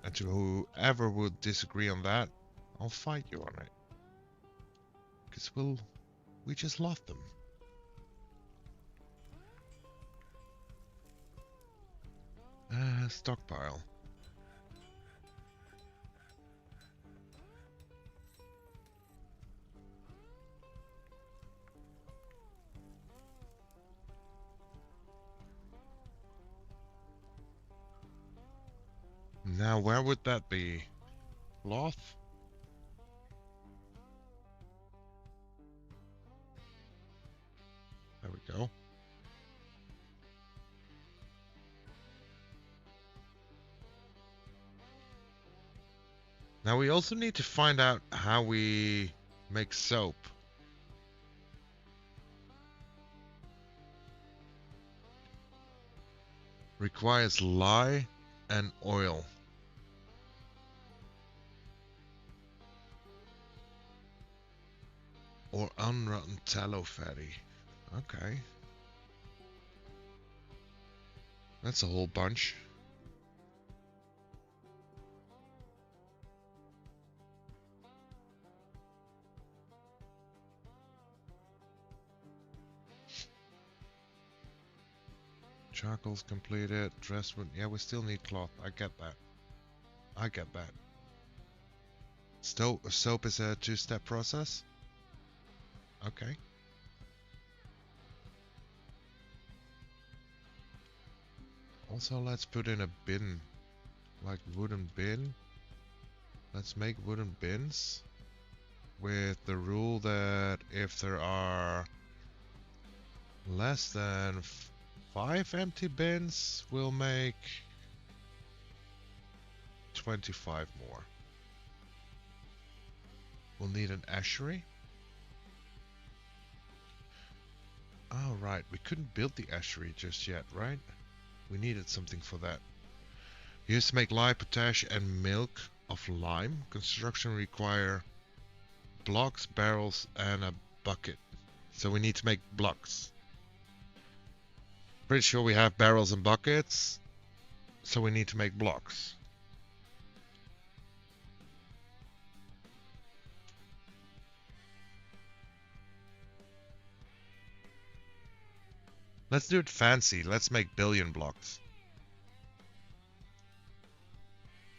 And to whoever would disagree on that, I'll fight you on it. Because we just love them. Stockpile. Now, where would that be? Cloth? There we go. Now we also need to find out how we make soap. Requires lye and oil. Or unrotten tallow fatty. Okay. That's a whole bunch. Charcoal's completed. Dresswood. Yeah, we still need cloth. I get that. I get that. Soap is a two-step process? Okay. Also, let's put in a bin. Like wooden bin. Let's make wooden bins. With the rule that if there are less than 5 empty bins, we'll make 25 more. We'll need an ashery. Oh, right. We couldn't build the ashery just yet, right? We needed something for that. Used to make lye, potash, and milk of lime. Construction require blocks, barrels, and a bucket. So we need to make blocks. Pretty sure we have barrels and buckets. So we need to make blocks. Let's do it fancy. Let's make billion blocks.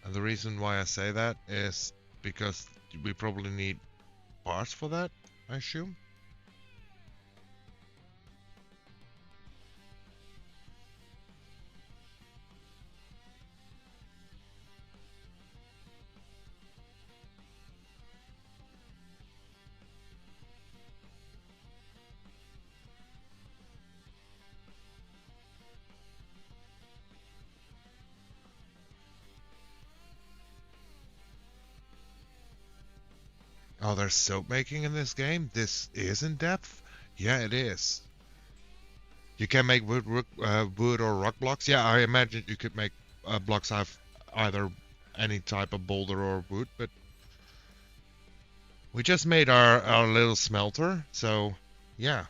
And the reason why I say that is because we probably need parts for that, I assume. Oh, there's soap making in this game? This is in depth? Yeah, it is. You can make wood or rock blocks. Yeah, I imagine you could make blocks out of either any type of boulder or wood, but we just made our little smelter, so yeah.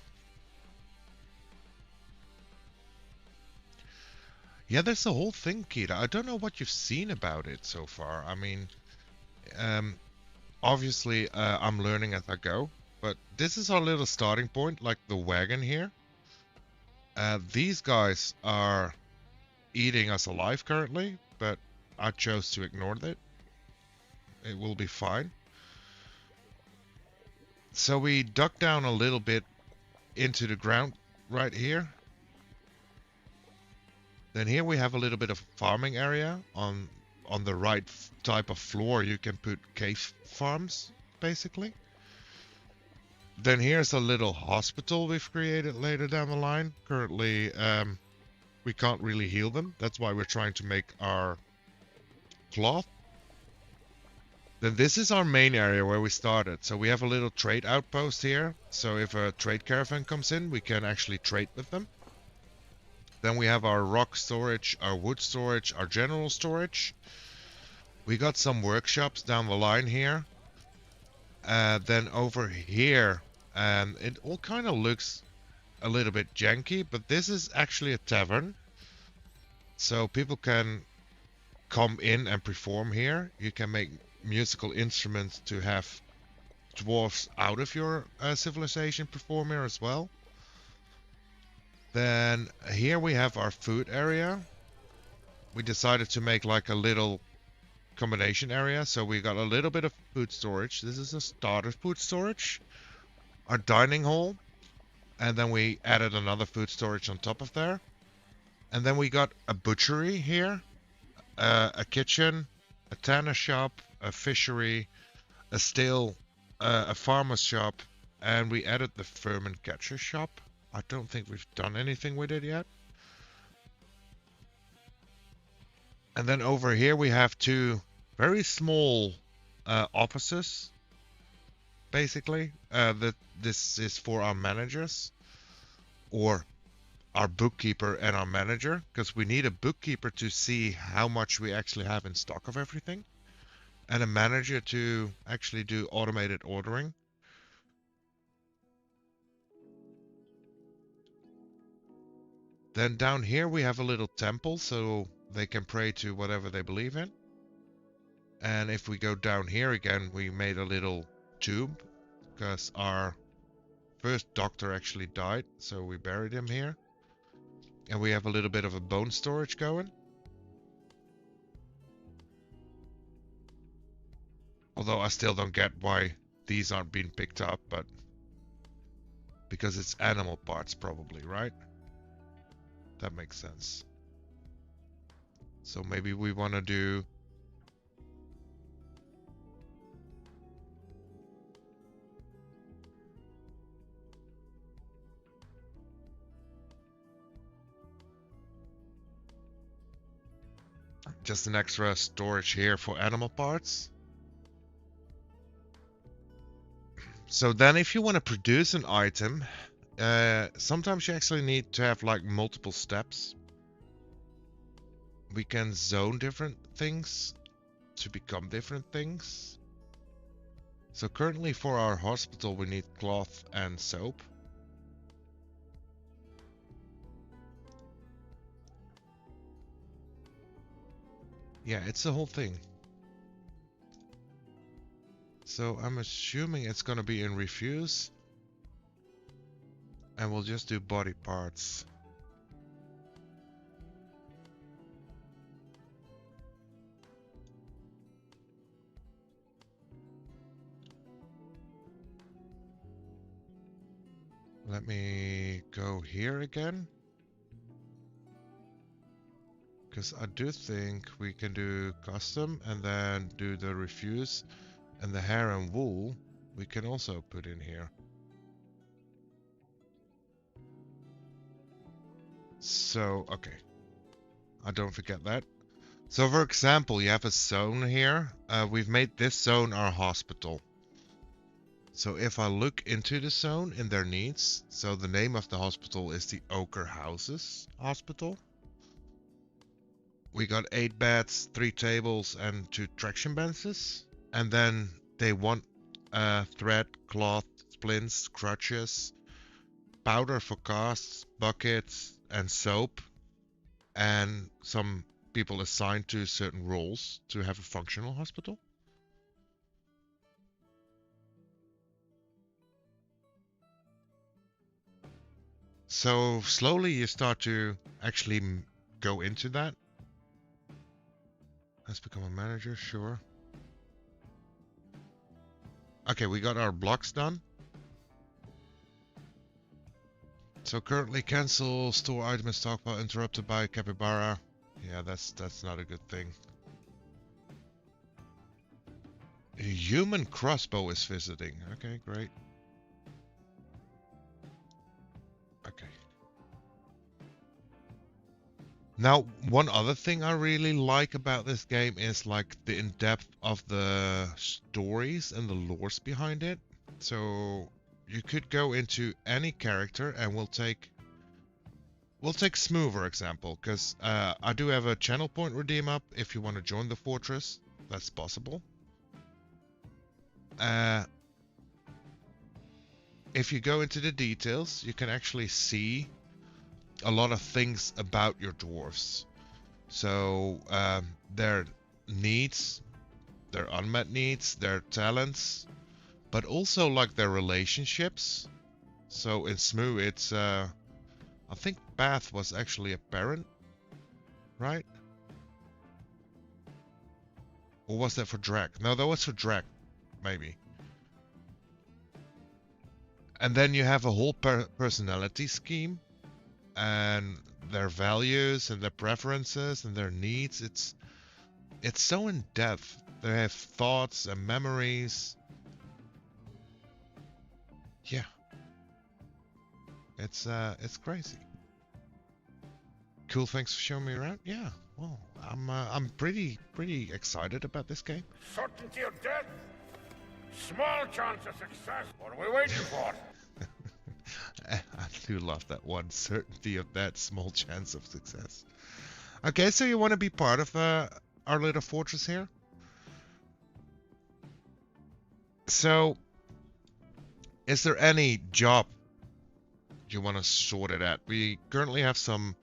Yeah, there's a whole thing, Kita. I don't know what you've seen about it so far. I mean, um, obviously, I'm learning as I go, but this is our little starting point, like the wagon here. These guys are eating us alive currently, but I chose to ignore that. It will be fine. So we dug down a little bit into the ground right here. Then here we have a little bit of farming area. On the right type of floor you can put cave farms, basically. Then here's a little hospital we've created later down the line. Currently, we can't really heal them. That's why we're trying to make our cloth. Then this is our main area where we started. So we have a little trade outpost here. So if a trade caravan comes in, we can actually trade with them. Then we have our rock storage, our wood storage, our general storage. We got some workshops down the line here. Then over here, it all kind of looks a little bit janky, but this is actually a tavern. So people can come in and perform here. You can make musical instruments to have dwarfs out of your civilization perform here as well. Then here we have our food area. We decided to make like a little combination area, so we got a little bit of food storage. This is a starter food storage, our dining hall, and then we added another food storage on top of there. And then we got a butchery here, a kitchen, a tanner shop, a fishery, a still, a farmer's shop, and we added the vermin catcher shop. I don't think we've done anything with it yet. And then over here we have two very small offices, basically. This is for our managers, or our bookkeeper and our manager, because we need a bookkeeper to see how much we actually have in stock of everything, and a manager to actually do automated ordering. Then down here we have a little temple, so they can pray to whatever they believe in. And if we go down here again, we made a little tomb, because our first doctor actually died, so we buried him here. And we have a little bit of a bone storage going. Although I still don't get why these aren't being picked up, but because it's animal parts probably, right? That makes sense. So maybe we want to do just an extra storage here for animal parts. So then if you want to produce an item, sometimes you actually need to have like multiple steps. We can zone different things to become different things. So currently for our hospital we need cloth and soap. Yeah, it's the whole thing. So I'm assuming it's gonna be in refuse. And we'll just do body parts. Let me go here again. Because I do think we can do custom and then do the refuse, and the hair and wool we can also put in here. So, okay. I don't forget that. So for example, you have a zone here. We've made this zone our hospital. So if I look into the zone in their needs, so the name of the hospital is the Ochre Houses Hospital. We got 8 beds, 3 tables, and 2 traction benches. And then they want thread, cloth, splints, crutches, powder for casts, buckets, and soap. And some people assigned to certain roles to have a functional hospital. So slowly you start to actually go into that. Let's become a manager, sure. Okay, we got our blocks done. So currently cancel store item in stockpile interrupted by capybara. Yeah, that's not a good thing. A human crossbow is visiting. Okay, great. Okay. Now, one other thing I really like about this game is like the in-depth of the stories and the lores behind it. So you could go into any character, and we'll take Smooth for example, because I do have a channel point redeem up if you want to join the fortress. That's possible. If you go into the details, you can actually see a lot of things about your dwarves. So their needs, their unmet needs, their talents, but also like their relationships. So in Smooth, it's I think Bath was actually a parent, right? Or was that for Drac? No, that was for Drac, maybe. And then you have a whole personality scheme, and their values and their preferences and their needs. It's so in depth. They have thoughts and memories. Yeah, it's crazy. Cool. Thanks for showing me around. Yeah. Well, I'm pretty excited about this game. Certainty of death? Small chance of success. What are we waiting for? I do love that one. Certainty of that, small chance of success. Okay, so you want to be part of our little fortress here? So, is there any job you want to sort it at? We currently have some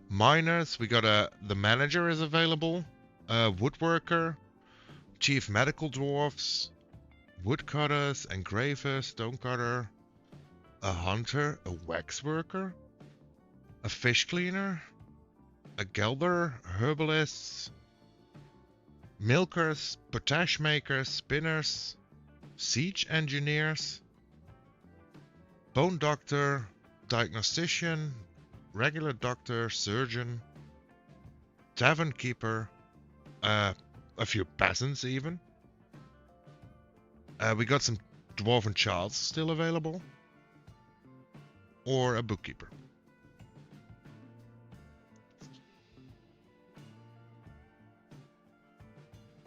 miners. We got the manager is available, woodworker, chief medical dwarfs, woodcutters, engraver, stonecutter, a hunter, a wax worker, a fish cleaner, a gelder, herbalists, milkers, potash makers, spinners, siege engineers, bone doctor, diagnostician, regular doctor, surgeon, tavern keeper, a few peasants even. We got some dwarven childs still available, or a bookkeeper.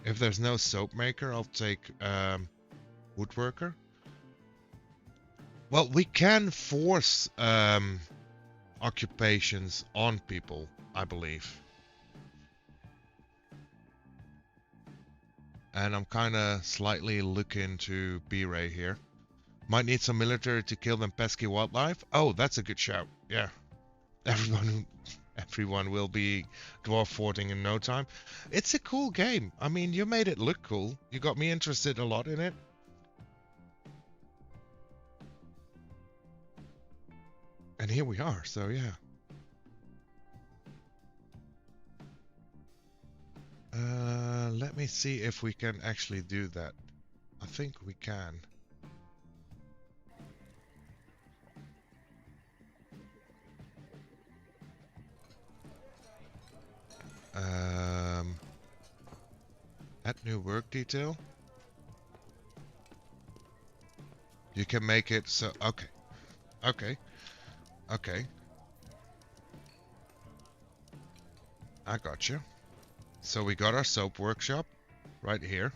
If there's no soap maker, I'll take woodworker. Well, we can force occupations on people, I believe. And I'm kind of slightly looking to B-Ray here. Might need some military to kill them pesky wildlife. Oh, that's a good shout. Yeah. Everyone will be dwarf forting in no time. It's a cool game. I mean, you made it look cool. You got me interested a lot in it. And here we are, so yeah. Let me see if we can actually do that. I think we can. detail. You can make it so... Okay. Okay. Okay. I got you. So we got our soap workshop right here.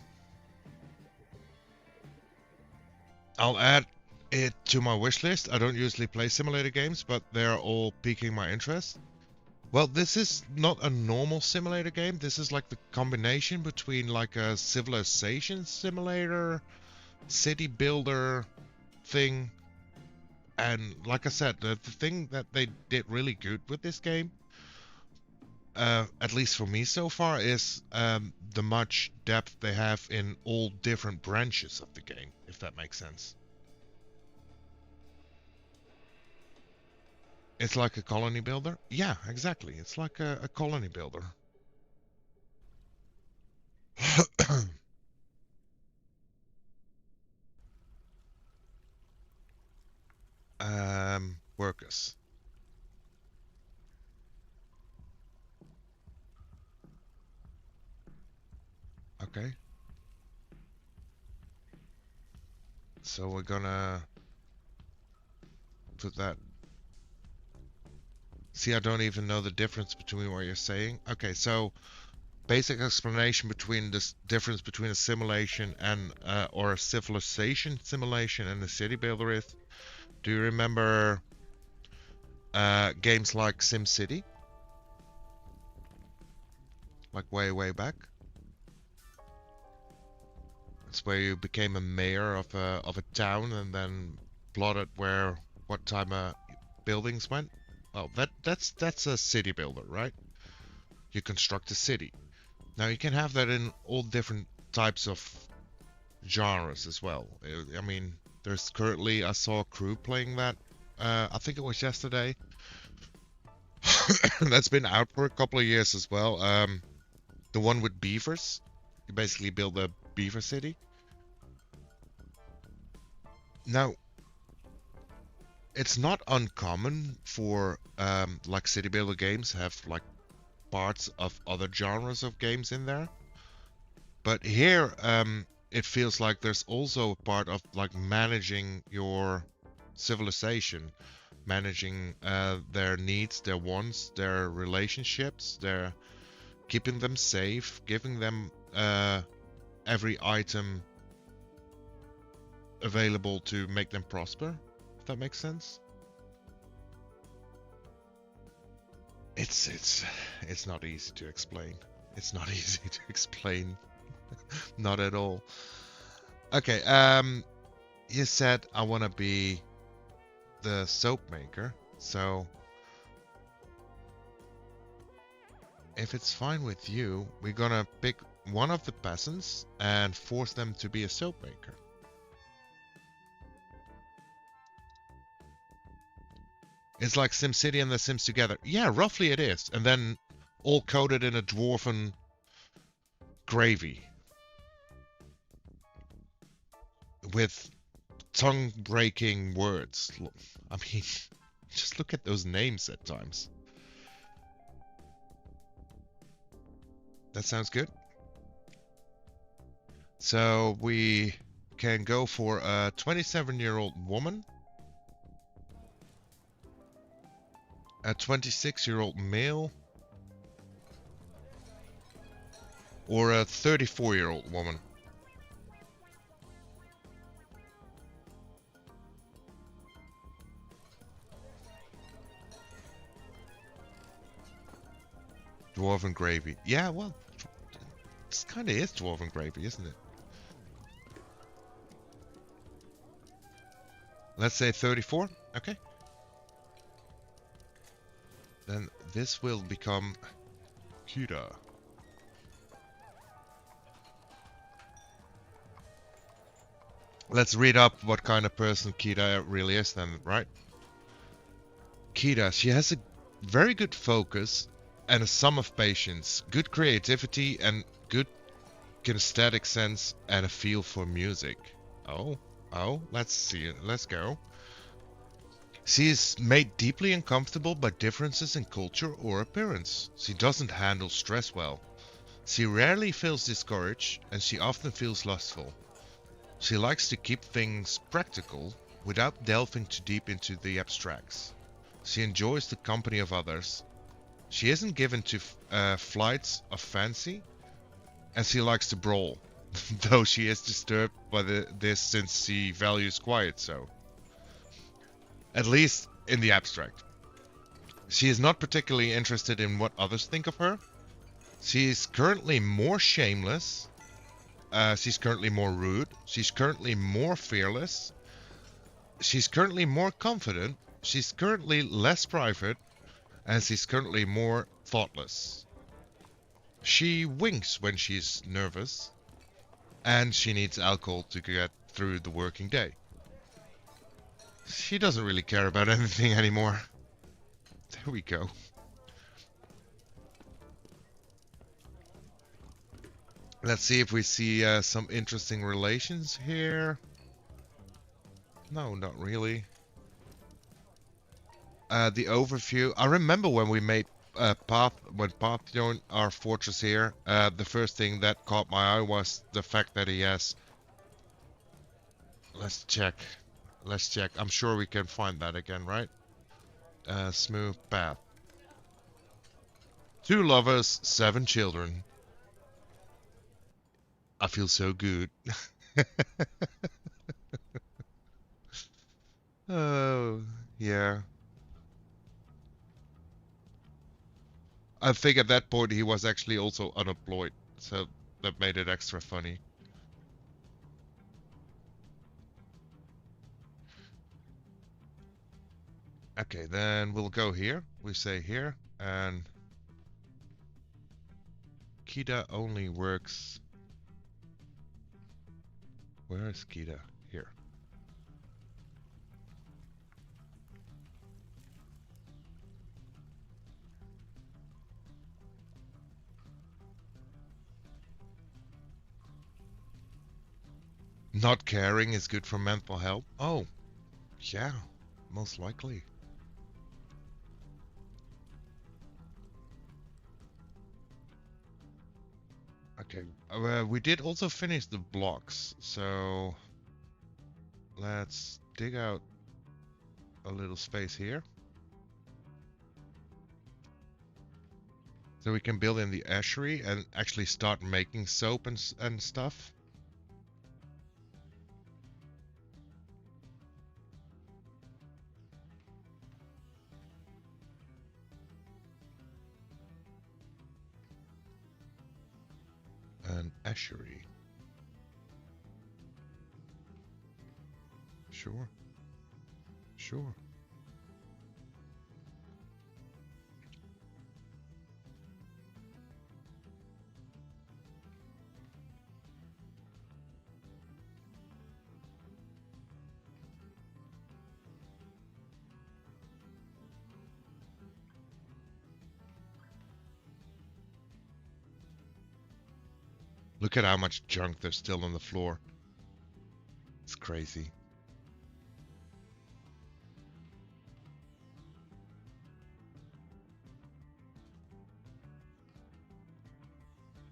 I'll add it to my wish list. I don't usually play simulator games, but they're all piquing my interest. Well, this is not a normal simulator game. This is like the combination between like a civilization simulator, city builder thing. And like I said, the thing that they did really good with this game, at least for me so far, is the much depth they have in all different branches of the game, if that makes sense. It's like a colony builder? Yeah, exactly. It's like a colony builder. Workers. Okay. So we're gonna put that. See, I don't even know the difference between what you're saying. Okay, so basic explanation between this difference between a simulation and or a civilization simulation and a city builder is, do you remember games like SimCity? Like way back? It's where you became a mayor of a town and then plotted where what time buildings went. Well, that's a city builder, right? You construct a city. Now you can have that in all different types of genres as well. I mean, there's currently, I saw a crew playing that. I think it was yesterday. That's been out for a couple of years as well. The one with beavers. You basically build a beaver city. Now, it's not uncommon for like city builder games have like parts of other genres of games in there. But here, it feels like there's also a part of like managing your civilization, managing their needs, their wants, their relationships, their keeping them safe, giving them every item available to make them prosper, if that makes sense. It's not easy to explain. It's not easy to explain. Not at all. Okay, you said I want to be the soap maker, so if it's fine with you, we're gonna pick one of the peasants and force them to be a soap maker. It's like SimCity and The Sims together. Yeah, roughly it is. And then all coated in a dwarven gravy. With tongue-breaking words. I mean, just look at those names at times. That sounds good. So we can go for a 27-year-old woman. A 26-year-old male. Or a 34-year-old woman. Dwarven gravy. Yeah, well, this kind of is dwarven gravy, isn't it? Let's say 34. Okay. Then this will become Kira. Let's read up what kind of person Kira really is then, right? Kira, she has a very good focus and a sum of patience, good creativity and good kinesthetic sense and a feel for music. Oh, let's see it. Let's go. She is made deeply uncomfortable by differences in culture or appearance. She doesn't handle stress well. She rarely feels discouraged, and she often feels lustful. She likes to keep things practical without delving too deep into the abstracts. She enjoys the company of others. She isn't given to flights of fancy, and she likes to brawl, though she is disturbed by this since she values quiet so. At least in the abstract. She is not particularly interested in what others think of her. She is currently more shameless. She's currently more rude. She's currently more fearless. She's currently more confident. She's currently less private. And she's currently more thoughtless. She winks when she's nervous. And she needs alcohol to get through the working day. She doesn't really care about anything anymore. There we go. Let's see if we see some interesting relations here. No, not really. The overview. I remember when we made when Path joined our fortress here. The first thing that caught my eye was the fact that he has. Let's check. Let's check. I'm sure we can find that again, right? Smooth path. 2 lovers, 7 children. I feel so good. Oh, yeah. I think at that point he was actually also unemployed, so that made it extra funny. Okay, then we'll go here. We say here, and Kita only works. Where is Kita? Here. Not caring is good for mental health. Oh, yeah, most likely. Okay, we did also finish the blocks, so let's dig out a little space here. So we can build in the ashery and actually start making soap and stuff. An ashery. Sure. Sure. Look at how much junk there's still on the floor. It's crazy.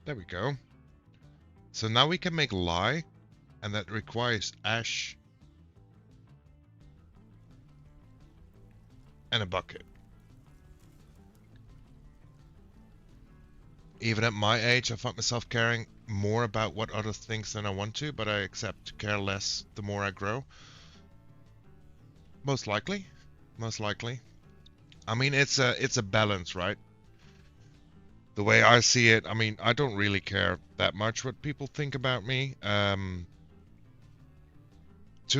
There we go. So now we can make lye, and that requires ash and a bucket. Even at my age, I find myself caring more about what other things than I want to, but I accept to care less the more I grow. Most likely. Most likely. I mean, it's a balance, right? The way I see it, I mean, I don't really care that much what people think about me. To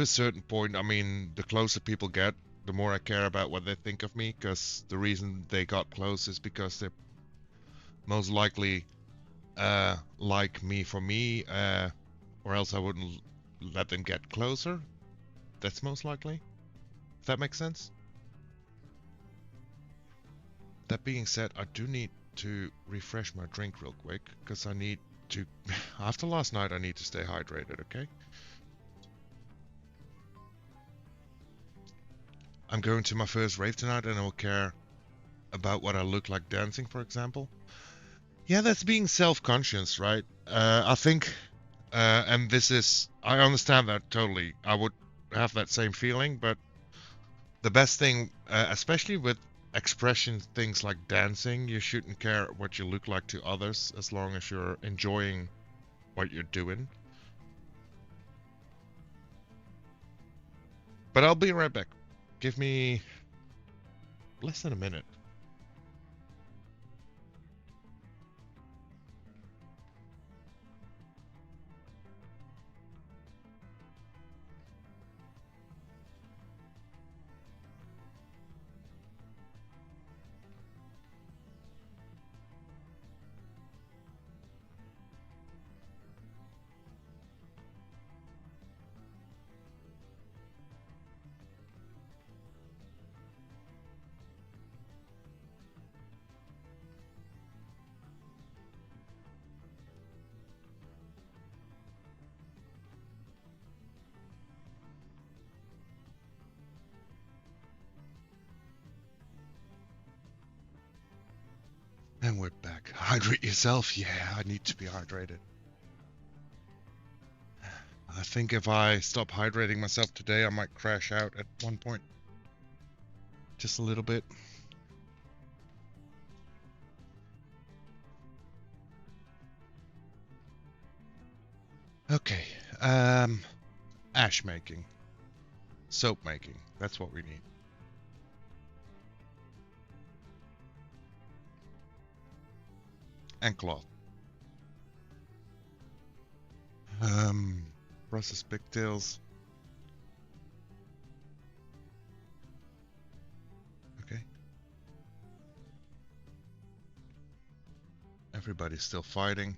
a certain point, I mean, the closer people get, the more I care about what they think of me, because the reason they got close is because they're most likely like me for me, or else I wouldn't let them get closer. That's most likely. If that makes sense. That being said, I do need to refresh my drink real quick, because I need to, after last night, I need to stay hydrated, okay? I'm going to my first rave tonight, and I will care about what I look like dancing, for example. Yeah, that's being self-conscious, right? I think, and this is, I understand that totally. I would have that same feeling, but the best thing, especially with expression things like dancing, you shouldn't care what you look like to others as long as you're enjoying what you're doing. But I'll be right back. Give me less than a minute. And we're back. Hydrate yourself. Yeah, I need to be hydrated. I think if I stop hydrating myself today, I might crash out at one point. Just a little bit. Okay. Ash making. Soap making. That's what we need. And cloth. Process pigtails. Okay. Everybody's still fighting.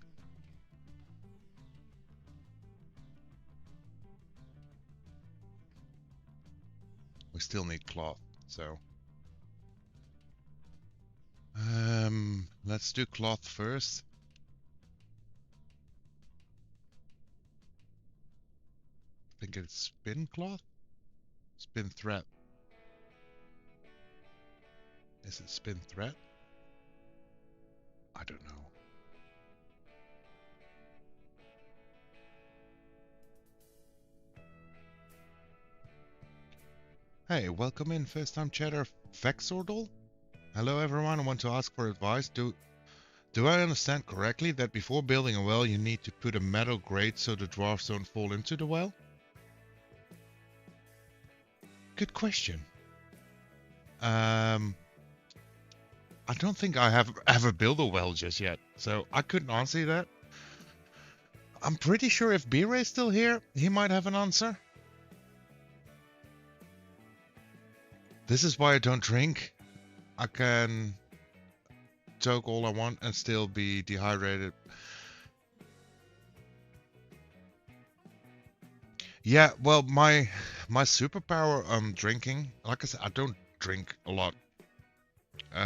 We still need cloth, so. Let's do cloth first. I think it's spin cloth? Spin thread. Is it spin thread? I don't know. Hey, welcome in, first time chatter Vexordal. Hello everyone, I want to ask for advice. Do I understand correctly that before building a well you need to put a metal grate so the dwarfs don't fall into the well? Good question. I don't think I have ever built a well just yet, so I couldn't answer you that. I'm pretty sure if B-Ray's still here, he might have an answer. This is why I don't drink. I can talk all I want and still be dehydrated. Yeah, well, my superpower drinking, like I said, I don't drink a lot.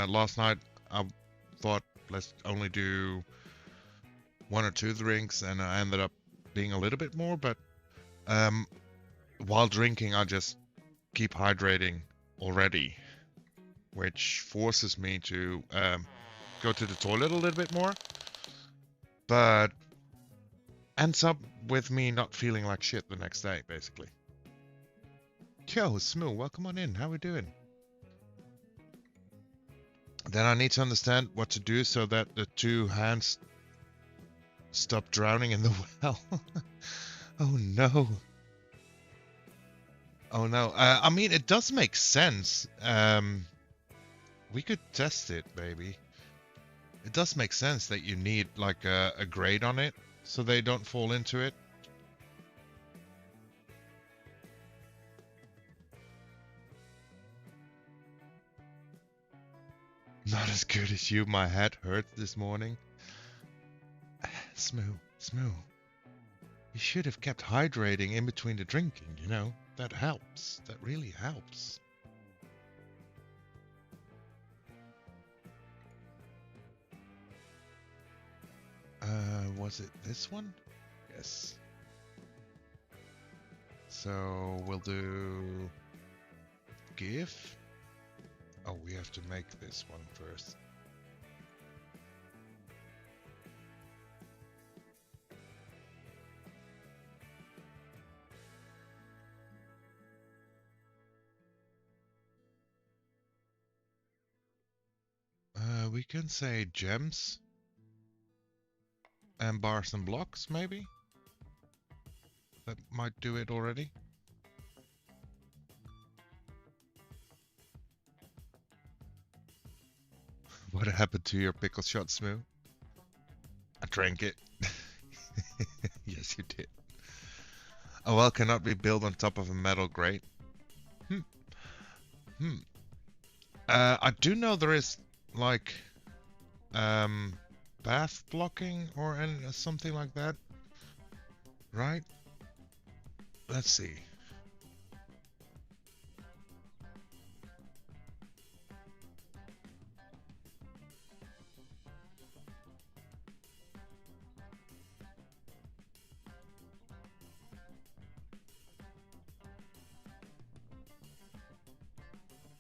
Last night I thought let's only do 1 or 2 drinks, and I ended up being a little bit more. But while drinking, I just keep hydrating already, which forces me to go to the toilet a little bit more, but ends up with me not feeling like shit the next day, basically. Yo, Smoo, welcome on in. How we doing? Then I need to understand what to do so that the 2 hands stop drowning in the well. Oh no. Oh no. I mean, it does make sense. We could test it, maybe. It does make sense that you need like a grade on it so they don't fall into it. Not as good as you. My head hurt this morning. Smoo. You should have kept hydrating in between the drinking, you know? That helps. That really helps. Was it this one? Yes. So we'll do give. Oh, we have to make this one first. We can say gems and bars and blocks, maybe? That might do it already. What happened to your pickle shot, Smoo? I drank it. Yes, you did. A well cannot be built on top of a metal grate. Hmm. Hmm. I do know there is, like, path blocking or something like that. Right? Let's see.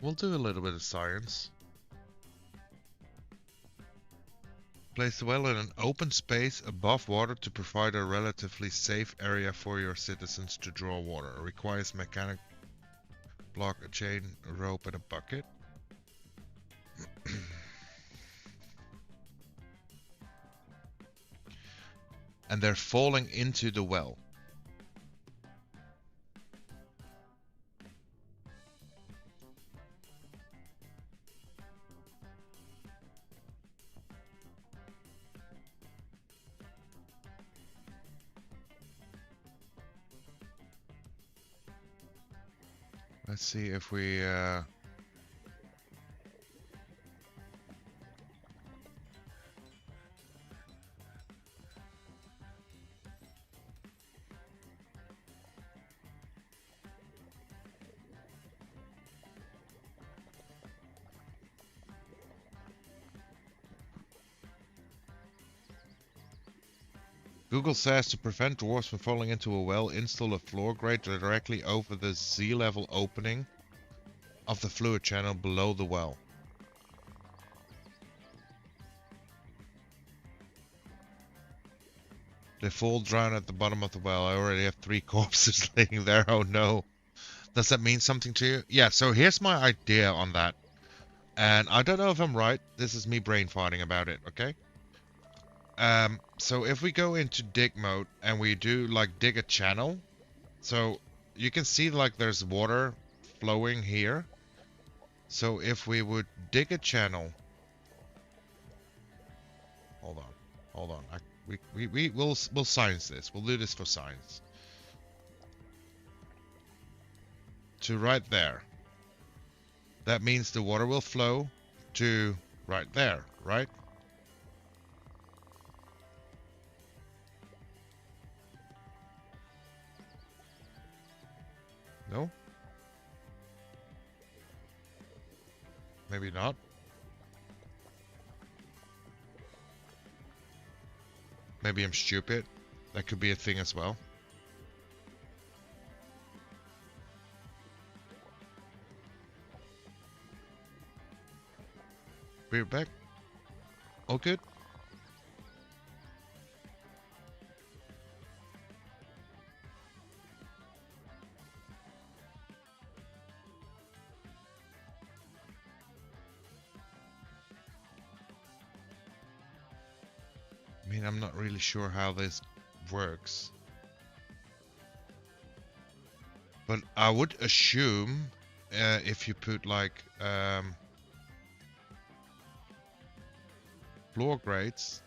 We'll do a little bit of science. Place the well in an open space above water to provide a relatively safe area for your citizens to draw water. It requires mechanic block, a chain, a rope, and a bucket. And they're falling into the well. Let's see if we Google says to prevent dwarves from falling into a well, install a floor grate directly over the sea-level opening of the fluid channel below the well. They fall drown at the bottom of the well. I already have 3 corpses laying there. Oh no. Does that mean something to you? Yeah, so here's my idea on that. And I don't know if I'm right. This is me brain farting about it, okay? So if we go into dig mode and we do like dig a channel, so you can see like there's water flowing here. So if we would dig a channel, hold on, we'll science this. We'll do this for science. To right there. That means the water will flow to right there, right? No? Maybe not. Maybe I'm stupid. That could be a thing as well. We're back. All good? I mean, I'm not really sure how this works. But I would assume if you put like floor grates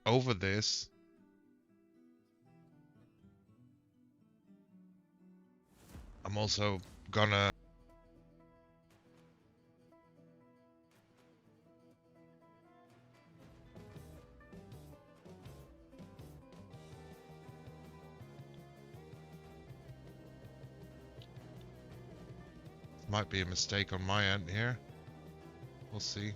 over this, I'm also gonna might be a mistake on my end here. We'll see.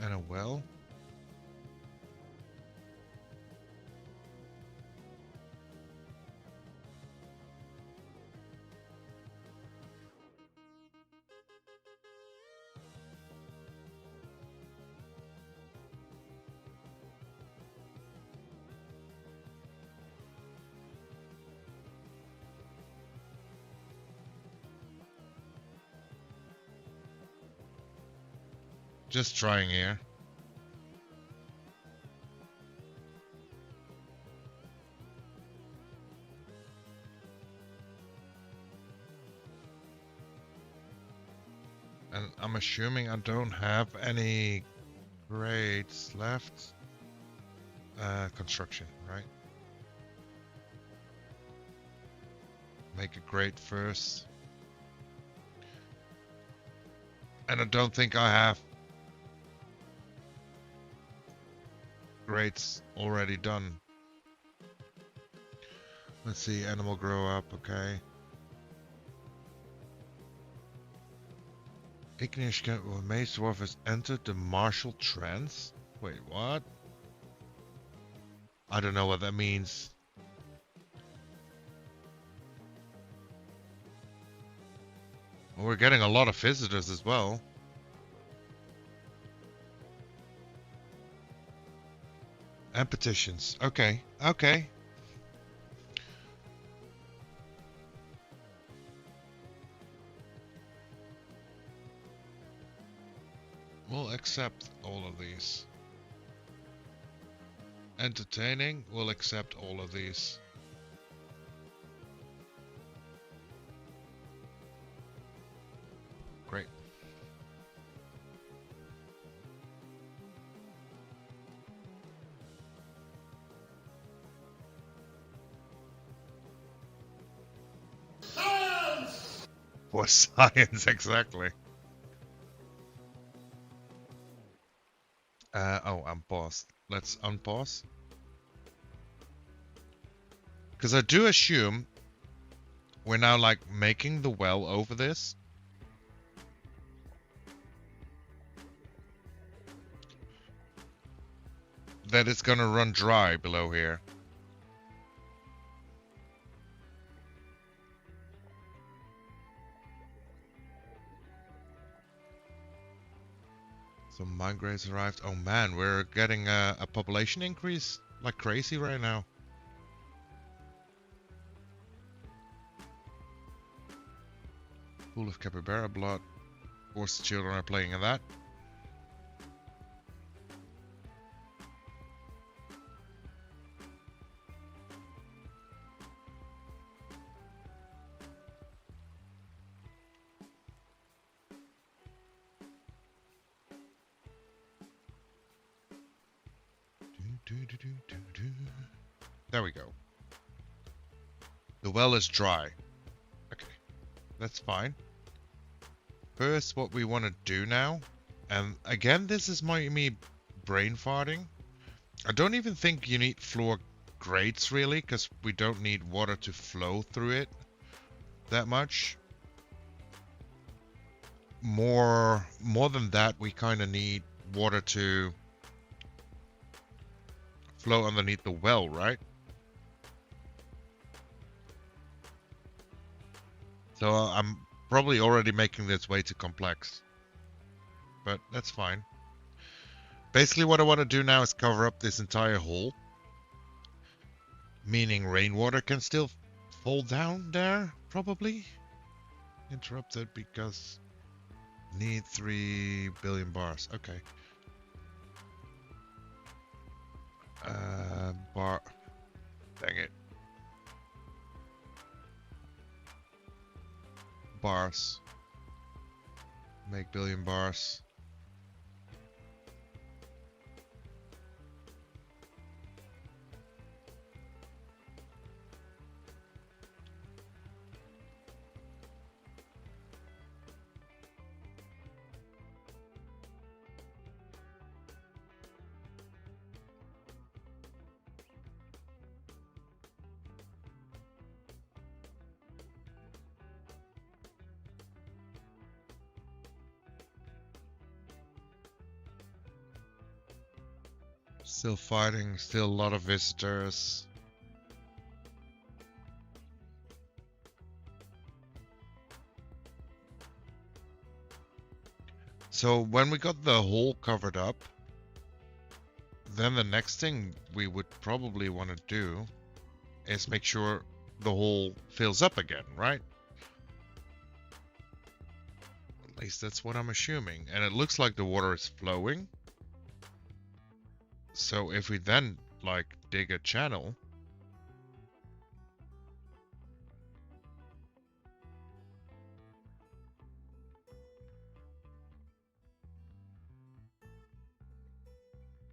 And a well. Just trying here. And I'm assuming I don't have any grades left. Construction, right? Make a grade first. And I don't think I have grades already done. Let's see, animal grow up, okay. Igneous Maze Dwarf has entered the martial trance? Wait, what? I don't know what that means. Well, we're getting a lot of visitors as well. And petitions. Okay, okay. We'll accept all of these. Entertaining, we'll accept all of these. Great. Science! For science, exactly. Oh, I'm paused. Let's unpause. Because I do assume we're now like making the well over this. That it's gonna run dry below here. So migrants arrived. Oh man, we're getting a population increase like crazy right now. Pool of capybara blood. Of course, the children are playing in that. There we go. The well is dry. Okay, that's fine. First, what we want to do now, and again, this is me brain farting. I don't even think you need floor grates really, because we don't need water to flow through it that much. More than that, we kind of need water to flow underneath the well, right? So I'm probably already making this way too complex, but that's fine. Basically what I want to do now is cover up this entire hole, meaning rainwater can still fall down there, probably. Interrupted because need 3 billion bars. Okay. Bar. Dang it. Bars. Make billion bars. Still fighting, still a lot of visitors. So when we got the hole covered up, then the next thing we would probably want to do is make sure the hole fills up again, right? At least that's what I'm assuming. And it looks like the water is flowing. So if we then, like, dig a channel,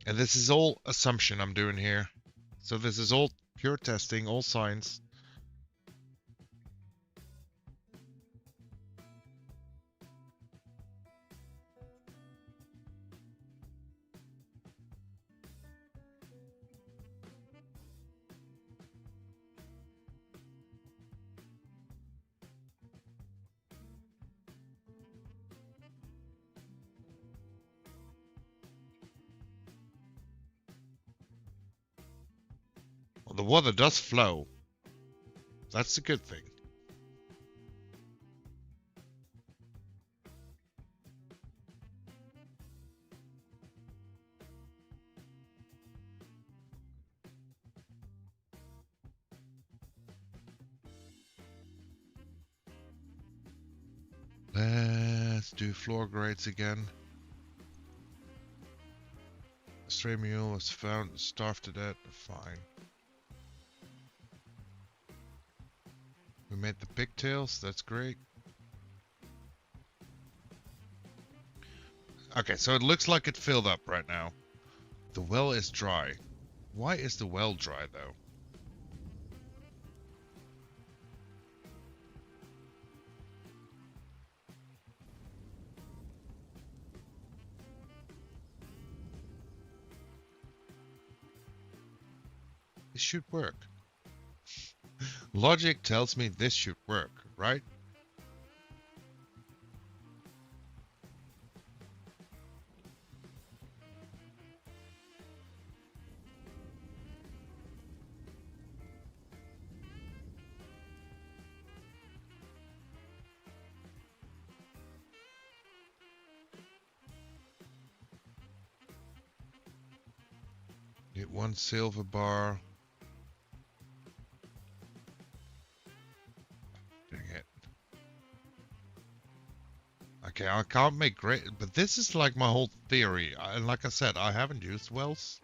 and this is all assumption I'm doing here. So this is all pure testing, all science. Well, the water does flow. That's a good thing. Let's do floor grades again. Stray mule was found starved to death. Fine. We made the pigtails. That's great. Okay, so it looks like it filled up right now. The well is dry. Why is the well dry though? This should work. Logic tells me this should work, right? Need one silver bar. Dang it. Okay, I can't make great, but this is like my whole theory. And like I said, I haven't used wells.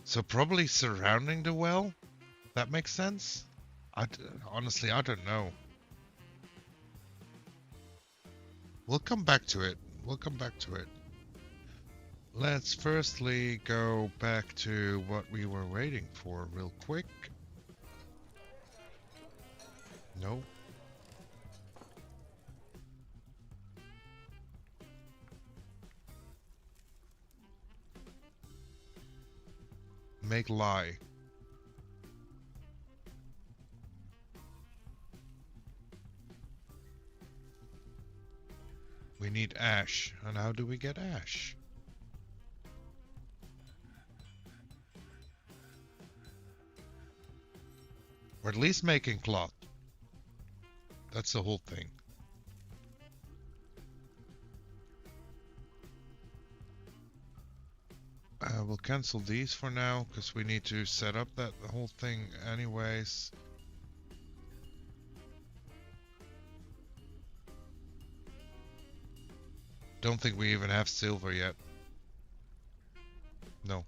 So probably surrounding the well? That makes sense? Honestly, I don't know. We'll come back to it. We'll come back to it. Let's firstly go back to what we were waiting for real quick. No. Make lye. We need ash. And how do we get ash? Or at least making cloth. That's the whole thing. We'll cancel these for now, because we need to set up the whole thing anyways. Don't think we even have silver yet. No.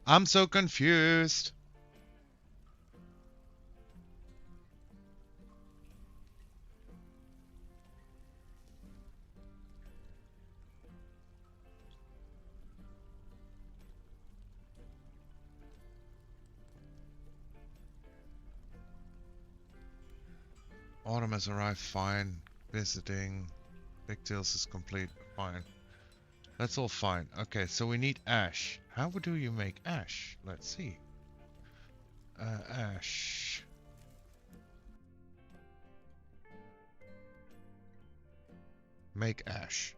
I'm so confused. Autumn has arrived, fine. Visiting. Big Tails is complete, fine. That's all fine. Okay, so we need ash. How do you make ash? Let's see. Ash. Make ash.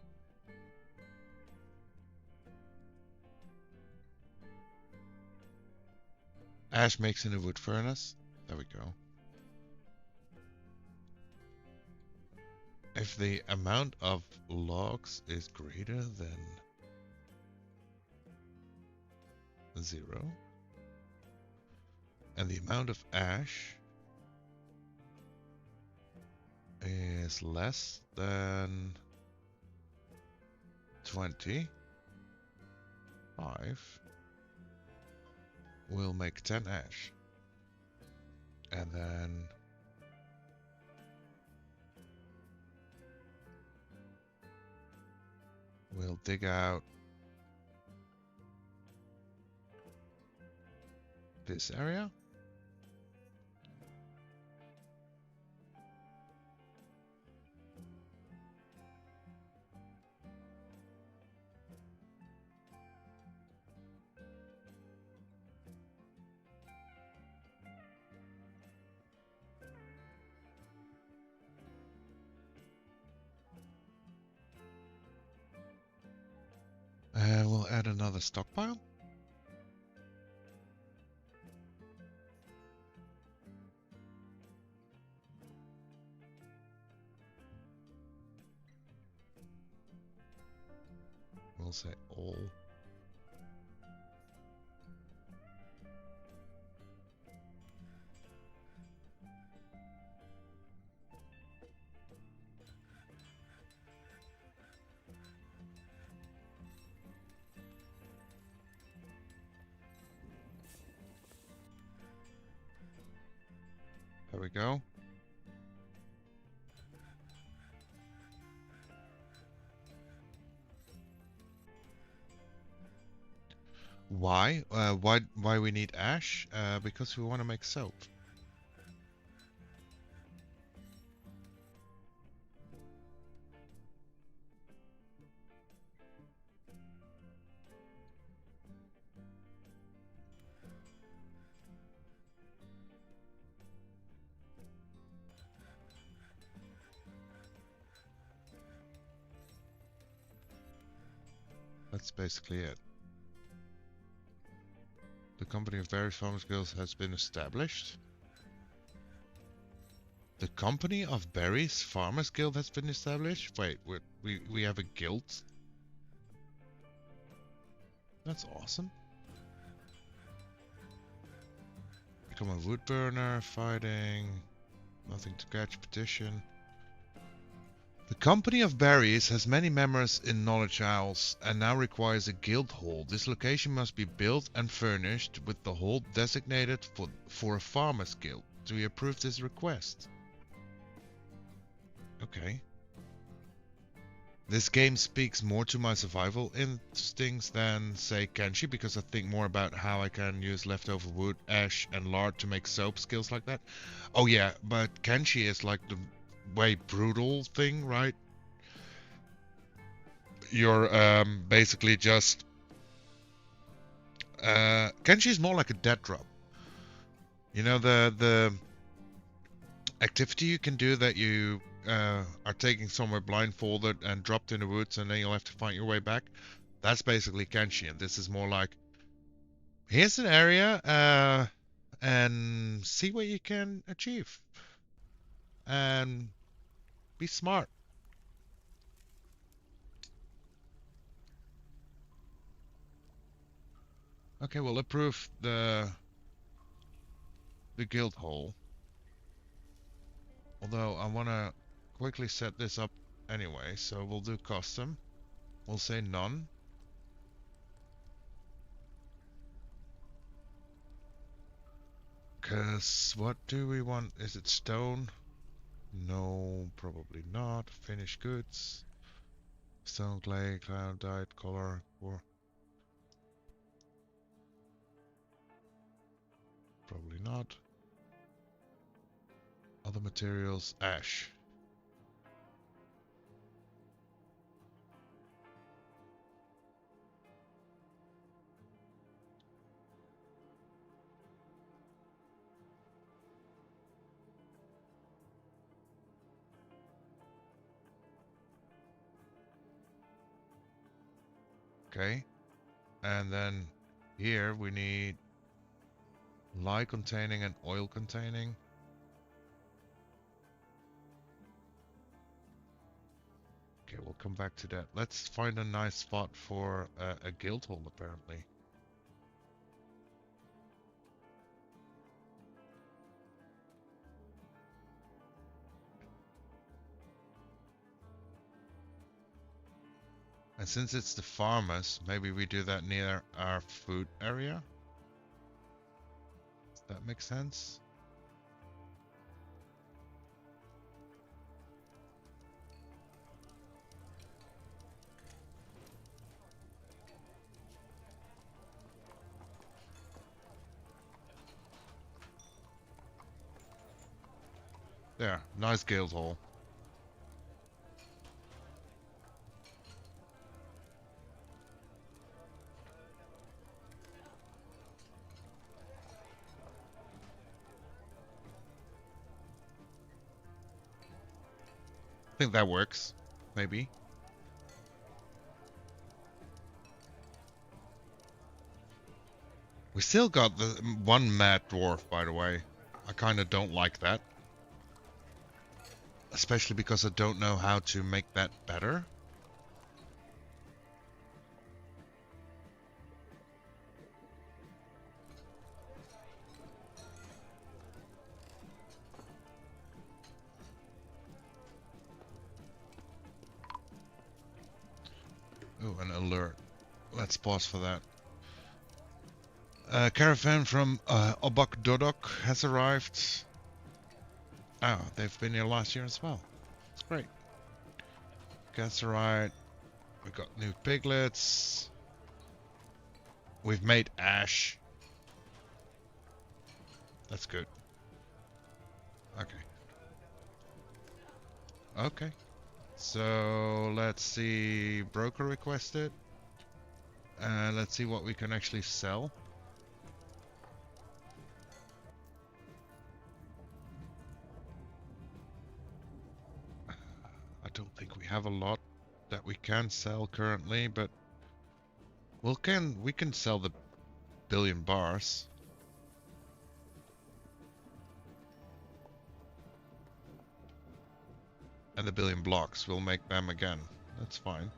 Ash makes in a wood furnace. There we go. If the amount of logs is greater than 0, and the amount of ash is less than 25, we'll make 10 ash. And then we'll dig out this area. And we'll add another stockpile. We'll say all. There we go. Why? Why we need ash? Because we want to make soap. That's basically it. The company of various farmers guilds has been established. The company of Barry's Farmers Guild has been established? Wait, we have a guild? That's awesome. Become a wood burner, fighting, nothing to catch, petition. The company of Barry's has many members in Knowledge Isles and now requires a guild hall. This location must be built and furnished with the hall designated for a farmers guild. Do you approve this request? Okay. This game speaks more to my survival instincts than, say, Kenshi, because I think more about how I can use leftover wood, ash, and lard to make soap, skills like that. Oh yeah, but Kenshi is like the way brutal thing, right? You're basically just... Kenshi is more like a dead drop. You know, the activity you can do that you are taking somewhere blindfolded and dropped in the woods and then you'll have to find your way back. That's basically Kenshi, and this is more like, here's an area and see what you can achieve. And be smart. Okay, we'll approve the guild hall. Although I want to quickly set this up anyway, so we'll do custom. We'll say none. Cause what do we want? Is it stone? No, probably not. Finished goods. Stone, clay, cloud, dyed, color, or probably not. Other materials, ash. Okay. And then here we need lye containing and oil containing. Okay, we'll come back to that. Let's find a nice spot for a guild hall, apparently. And since it's the farmers, maybe we do that near our food area? Does that make sense? There, nice guild hall. I think that works. Maybe. We still got the one mad dwarf, by the way. I kind of don't like that. Especially because I don't know how to make that better. Oh, an alert. Let's pause for that. Caravan from Obak Dodok has arrived. Oh, they've been here last year as well. That's great. That's right. We got new piglets. We've made ash. That's good. Okay. Okay. So let's see. Broker requested. Let's see what we can actually sell. I don't think we have a lot that we can sell currently, but we can sell the billion bars. And the billion blocks, we'll make them again. That's fine.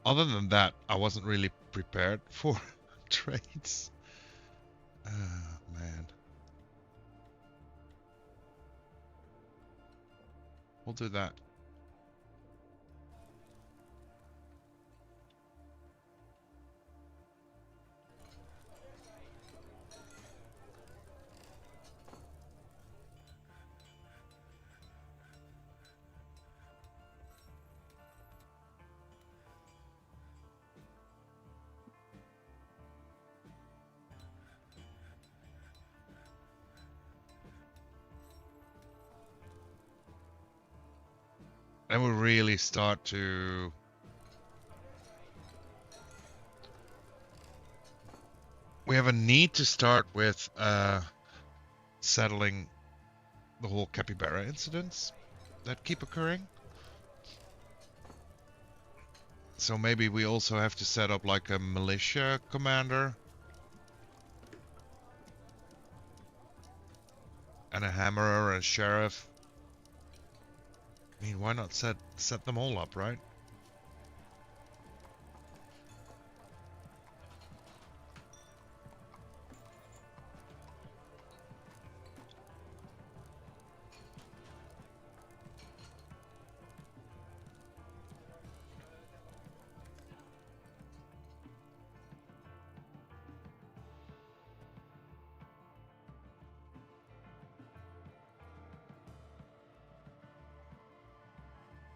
Other than that, I wasn't really prepared for trades. Ah, man. We'll do that. And we really start to... We have a need to start with settling the whole capybara incidents that keep occurring. So maybe we also have to set up like a militia commander. And a hammerer and a sheriff. I mean, why not set them all up, right?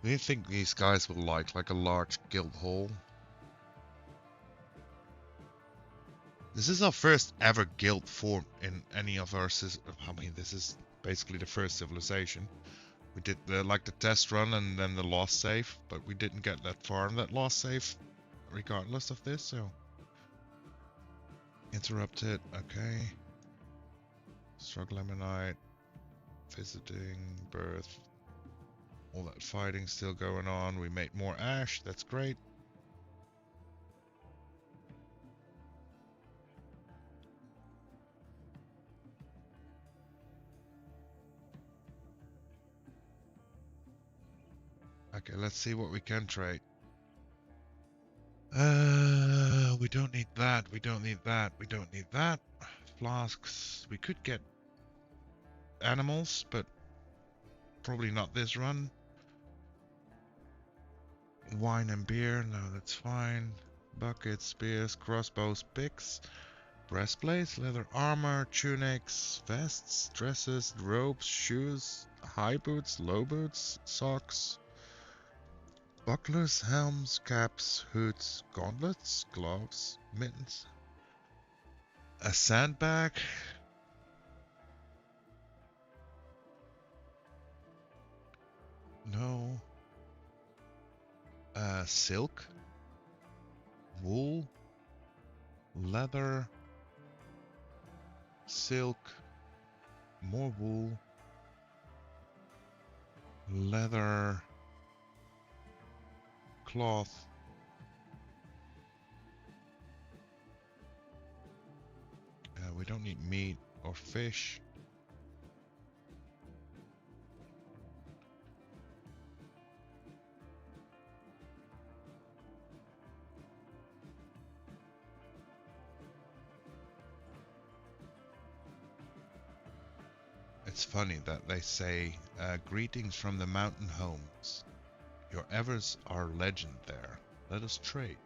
Do you think these guys will like a large guild hall? This is our first ever guild form in any of our I mean, this is basically the first civilization. We did the test run and then the lost save, but we didn't get that far in that lost save regardless of this, so... Interrupted, okay. Struggle Ammonite, visiting, birth. All that fighting still going on. We made more ash, that's great. Okay, let's see what we can trade. We don't need that, we don't need that, we don't need that. Flasks, we could get animals, but probably not this run. Wine and beer, no, that's fine. Buckets, spears, crossbows, picks, breastplates, leather armor, tunics, vests, dresses, robes, shoes, high boots, low boots, socks, bucklers, helms, caps, hoods, gauntlets, gloves, mittens, a sandbag. No. Silk, wool, leather, silk, more wool, leather, cloth. We don't need meat or fish. It's funny that they say, greetings from the mountain homes. Your Evers are legend there. Let us trade.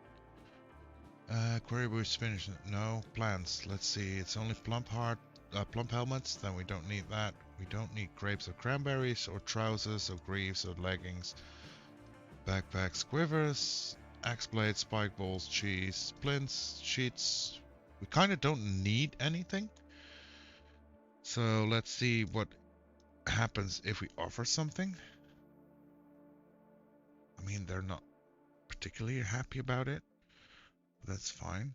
Query boost finish. No, plants. Let's see. It's only plump helmets. Then we don't need that. We don't need grapes or cranberries or trousers or greaves or leggings. Backpacks, quivers, axe blades, spike balls, cheese, splints, sheets. We kind of don't need anything. So let's see what happens if we offer something. I mean, they're not particularly happy about it. That's fine.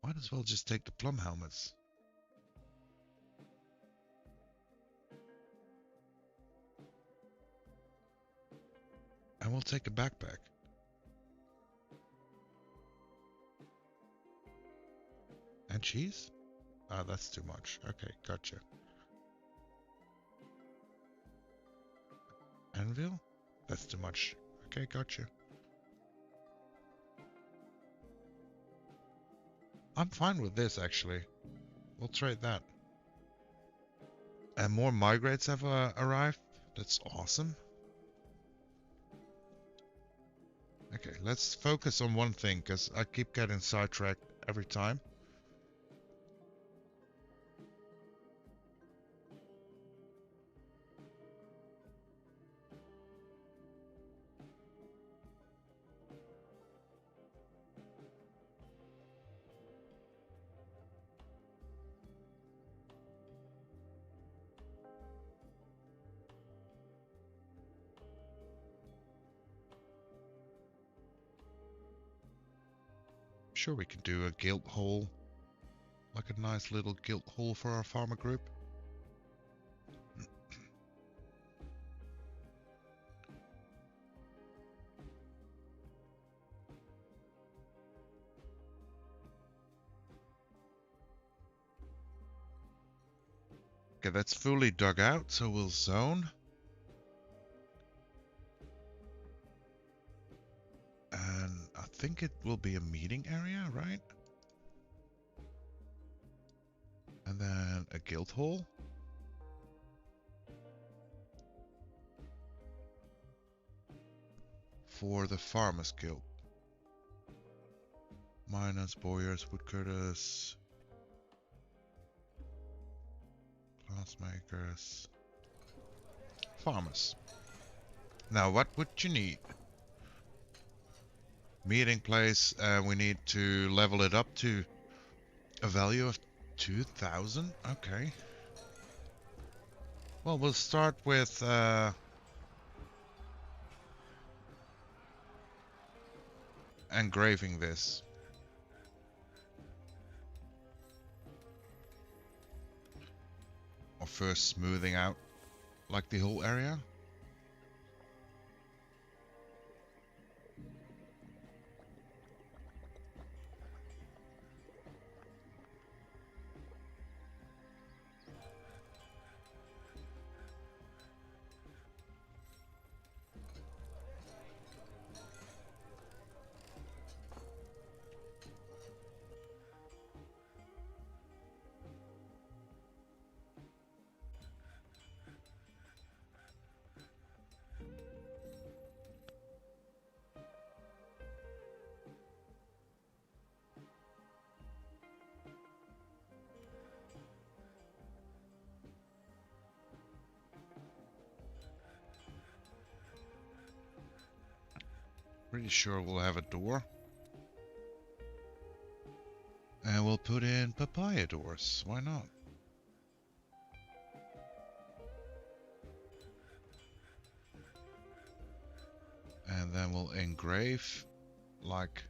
Might as well just take the plum helmets. And we'll take a backpack. And cheese? Ah, that's too much. Okay, gotcha. Anvil? That's too much. Okay, gotcha. I'm fine with this, actually. We'll trade that. And more migrates have arrived. That's awesome. Okay, let's focus on one thing, because I keep getting sidetracked every time. Sure, we can do a guild hall. Like a nice little guild hall for our farmer group. Okay, that's fully dug out, so we'll zone. And I think it will be a meeting area, right? And then a guild hall. For the Farmers Guild. Miners, boyars, woodcutters. Glassmakers. Farmers. Now, what would you need? Meeting place, we need to level it up to a value of 2,000. Okay. Well, we'll start with engraving this. Or first smoothing out like the whole area. Pretty sure we'll have a door. And we'll put in papaya doors. Why not? And then we'll engrave like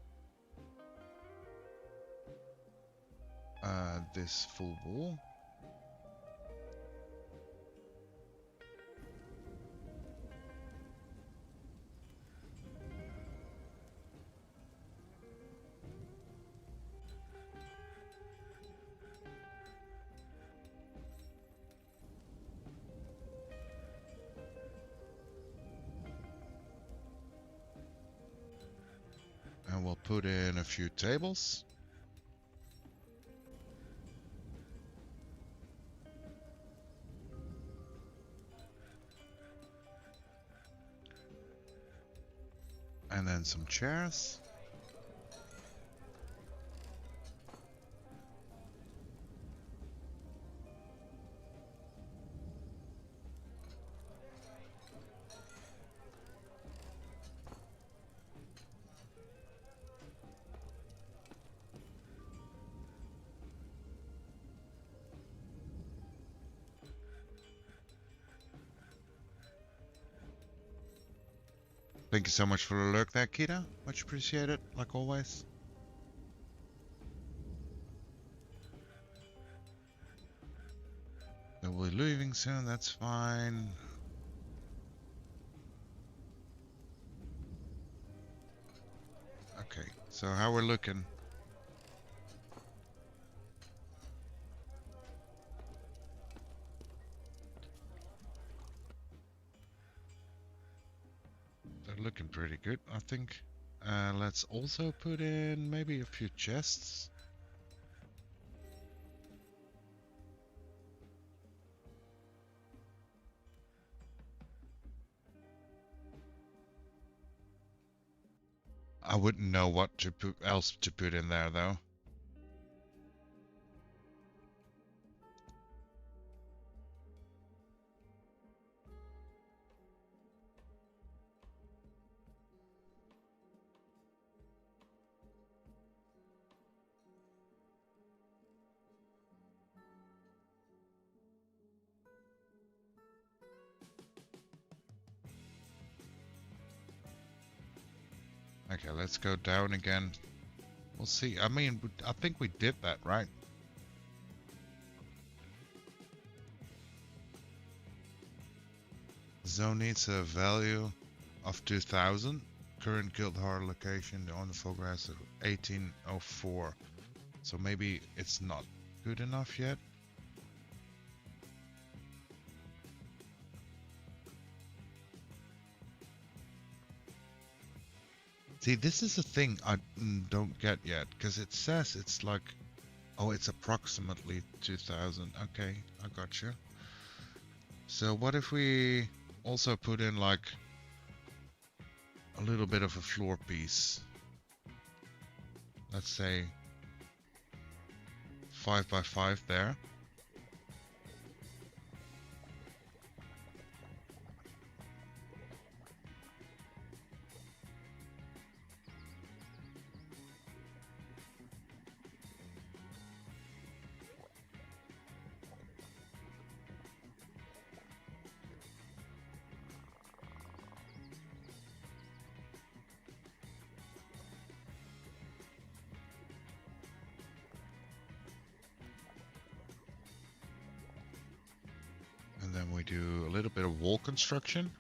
this full wall. And we'll put in a few tables. And then some chairs. Thank you so much for the lurk there, Kita. Much appreciated, like always. So we're leaving soon, that's fine. Okay, so how we're looking? They're looking pretty good, I think. Let's also put in maybe a few chests. I wouldn't know what to put else to put in there though. Okay, let's go down again. We'll see. I mean, I think we did that, right? Zone needs a value of 2,000. Current guild hard location on the progress of 1804. So maybe it's not good enough yet. See, this is a thing I don't get yet, because it says it's like, oh, it's approximately 2,000. Okay, I got you. So what if we also put in like a little bit of a floor piece? Let's say 5 by 5 there. do a little bit of wall construction.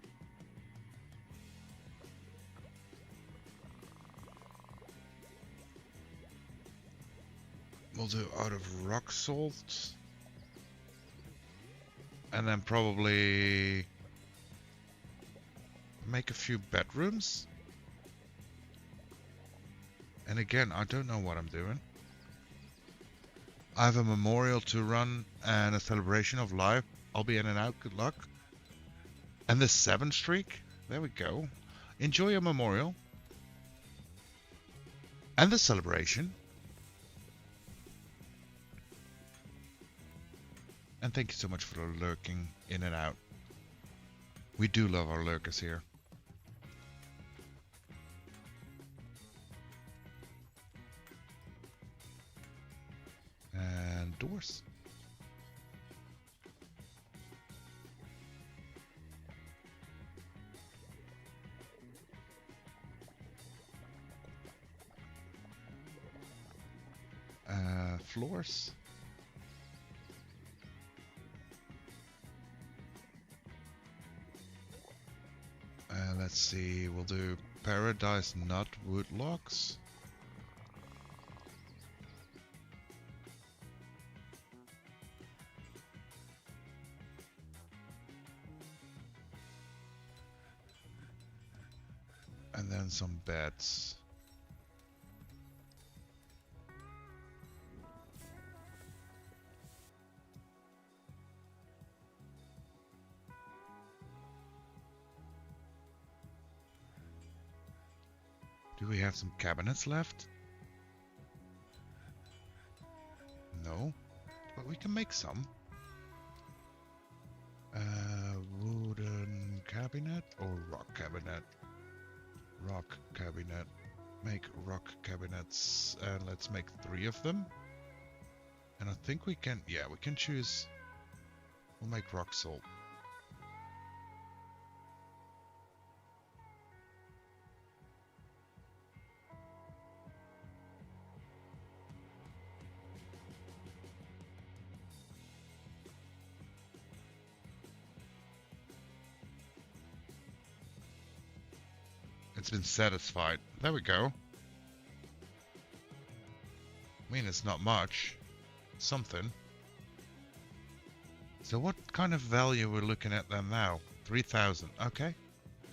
We'll do out of rock salt. And then probably make a few bedrooms. And again, I don't know what I'm doing. I have a memorial to run and a celebration of life. I'll be in and out. Good luck. And the 7 streak. There we go. Enjoy your memorial. And the celebration. And thank you so much for lurking in and out. We do love our lurkers here. And doors. Floors. Let's see, we'll do paradise nut wood logs. And then some beds. Do we have some cabinets left? No, but we can make some. Wooden cabinet or rock cabinet? Rock cabinet. Make rock cabinets, and let's make 3 of them. And I think we can, yeah, we can choose. We'll make rock salt. It's been satisfied. There we go. I mean, it's not much. Something. So what kind of value we're looking at then now? 3,000. Okay.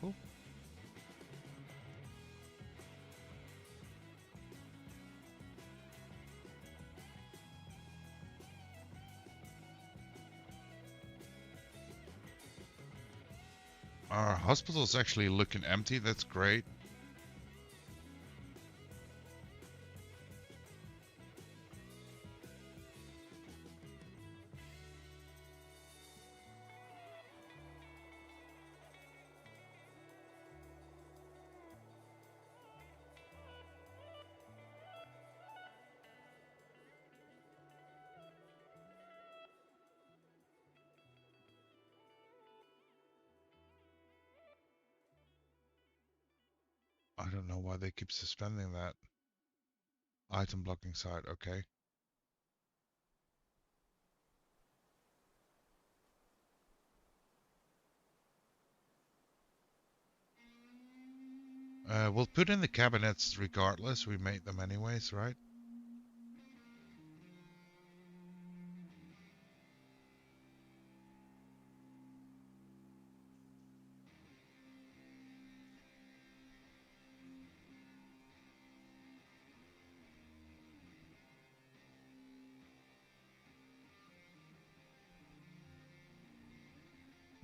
Cool. Our hospital's actually looking empty. That's great. I don't know why they keep suspending that. Item blocking side, okay. We'll put in the cabinets regardless. We made them anyways, right?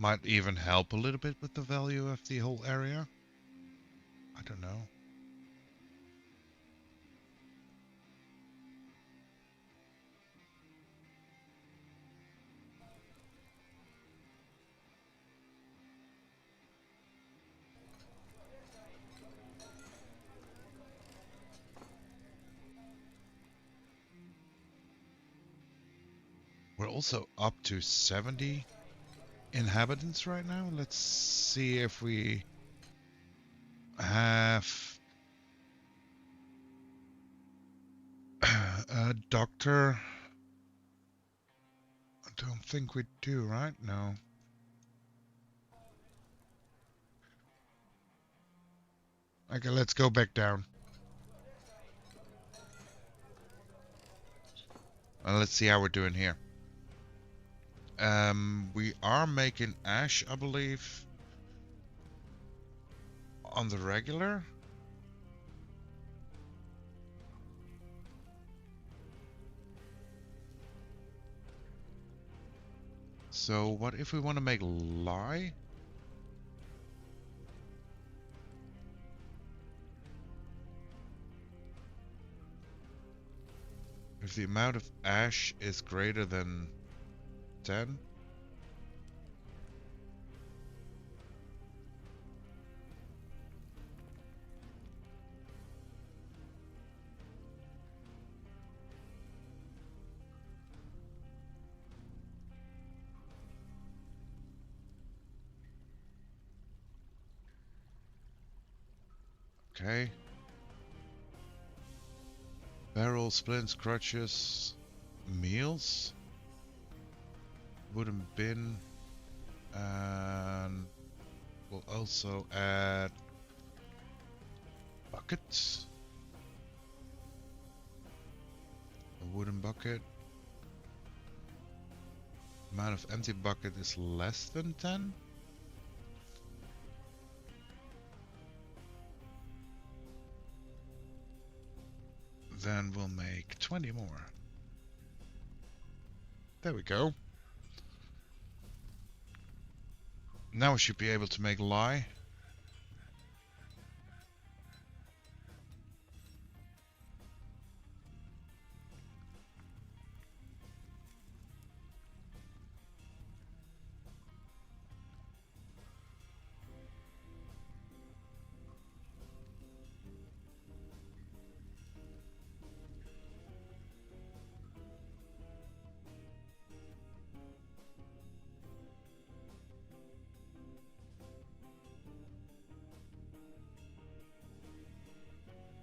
Might even help a little bit with the value of the whole area. I don't know. We're also up to 70 inhabitants right now. Let's see if we have a doctor. I don't think we do, right? No. Okay, let's go back down. And let's see how we're doing here. We are making ash, I believe, on the regular. So what if we want to make lye? If the amount of ash is greater than 10. Okay. Barrel, splints, crutches, meals, wooden bin, and we'll also add buckets. A wooden bucket. Amount of empty bucket is less than 10. Then we'll make 20 more. There we go. Now we should be able to make lye.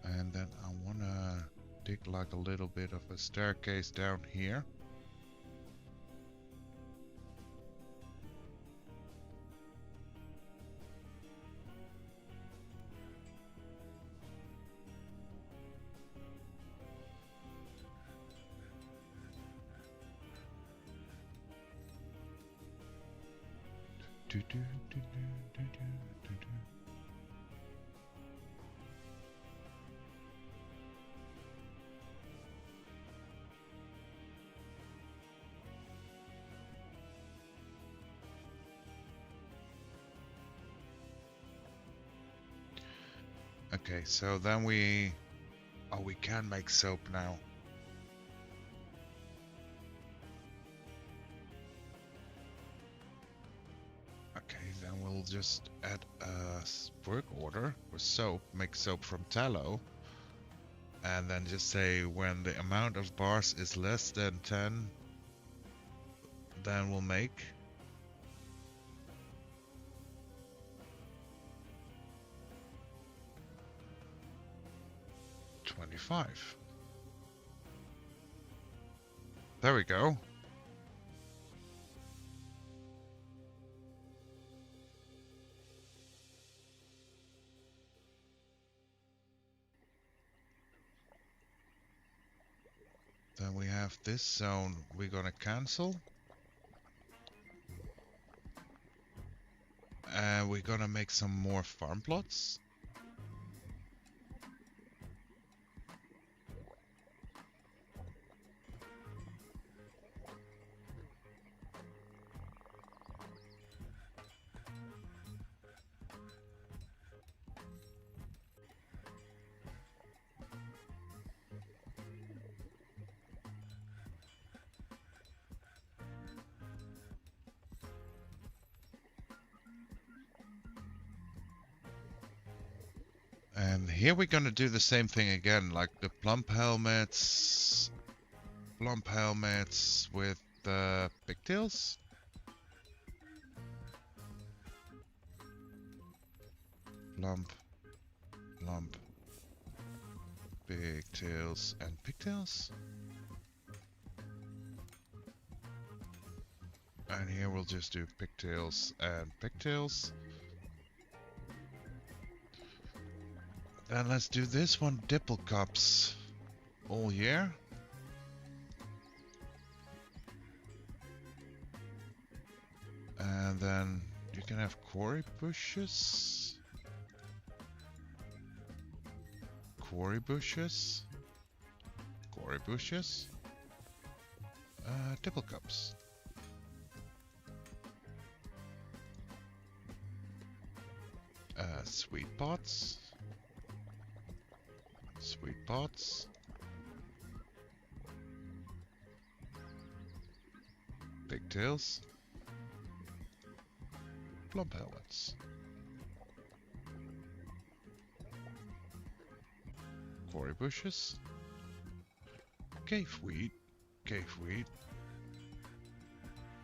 And then I wanna dig like a little bit of a staircase down here. Do, do, do, do, do, do, do. Okay, so then we can make soap now. Okay, then we'll just add a work order for soap, make soap from tallow, and then just say when the amount of bars is less than 10, then we'll make 25. There we go. Then we have this zone we're gonna cancel. And we're gonna make some more farm plots. And here we're gonna do the same thing again, like the plump helmets with the pigtails. Plump, pigtails, and pigtails. And here we'll just do pigtails and pigtails. Then let's do this one, dipple cups. All year. And then you can have quarry bushes. Quarry bushes. Quarry bushes. Dipple cups. Sweet pots. Sweet pots. Pigtails. Plump helmets. Quarry bushes. Cave wheat. Cave wheat.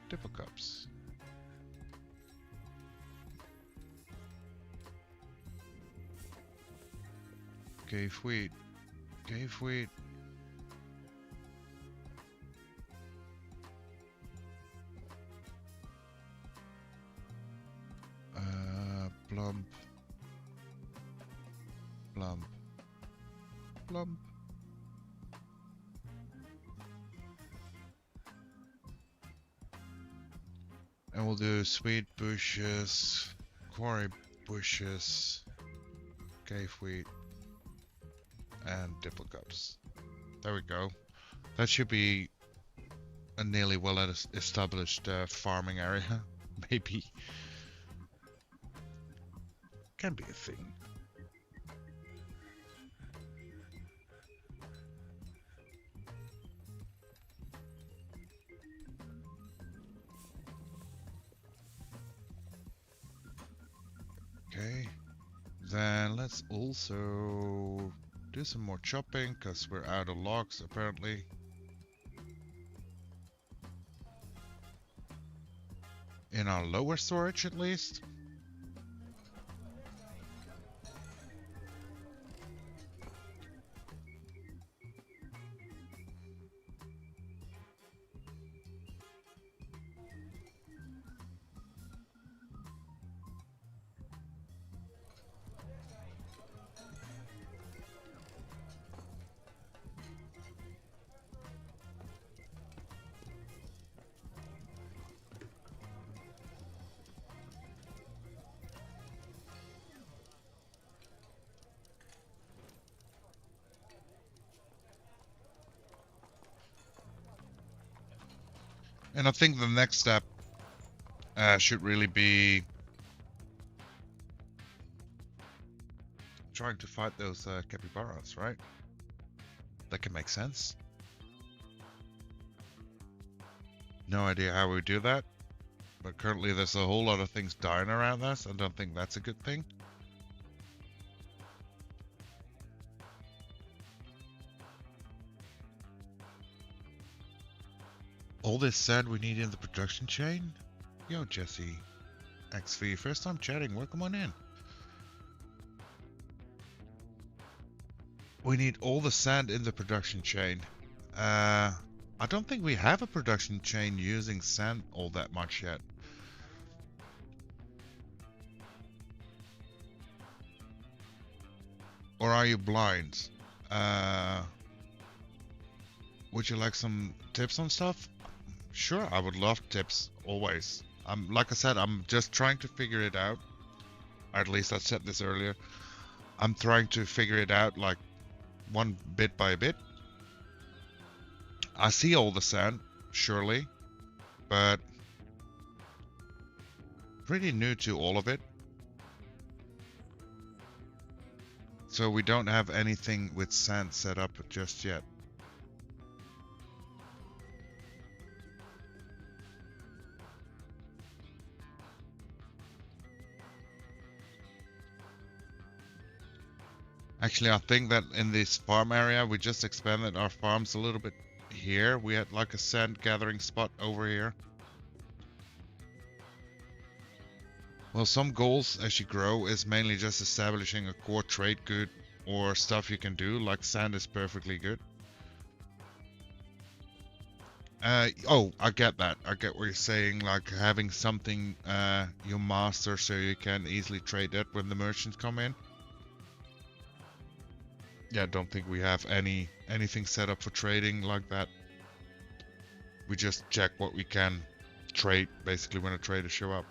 Dipple cups. Cave wheat. Cave wheat. Plump. Plump. Plump. And we'll do sweet bushes, quarry bushes, cave wheat, and dipple cups. There we go. That should be a nearly well established farming area. Maybe. Can be a thing. Okay, then let's also do some more chopping because we're out of logs apparently. In our lower storage at least. And I think the next step should really be trying to fight those capybaras, right? That can make sense. No idea how we do that, but currently there's a whole lot of things dying around us. I don't think that's a good thing. All this said, we need in the production chain. Yo, Jesse, XV, first time chatting. Welcome on in. We need all the sand in the production chain. I don't think we have a production chain using sand all that much yet. Or are you blind? Would you like some tips on stuff? Sure, I would love tips, always. Like I said, I'm just trying to figure it out. Or at least I said this earlier. I'm trying to figure it out like one bit by bit. I see all the sand, surely, but pretty new to all of it. So we don't have anything with sand set up just yet. Actually, I think that in this farm area, we just expanded our farms a little bit here. We had like a sand gathering spot over here. Well, some goals as you grow is mainly just establishing a core trade good or stuff you can do, like sand is perfectly good. Oh, I get that. I get what you're saying, like having something you master so you can easily trade that when the merchants come in. Yeah, I don't think we have anything set up for trading like that. We just check what we can trade basically when a trader show up.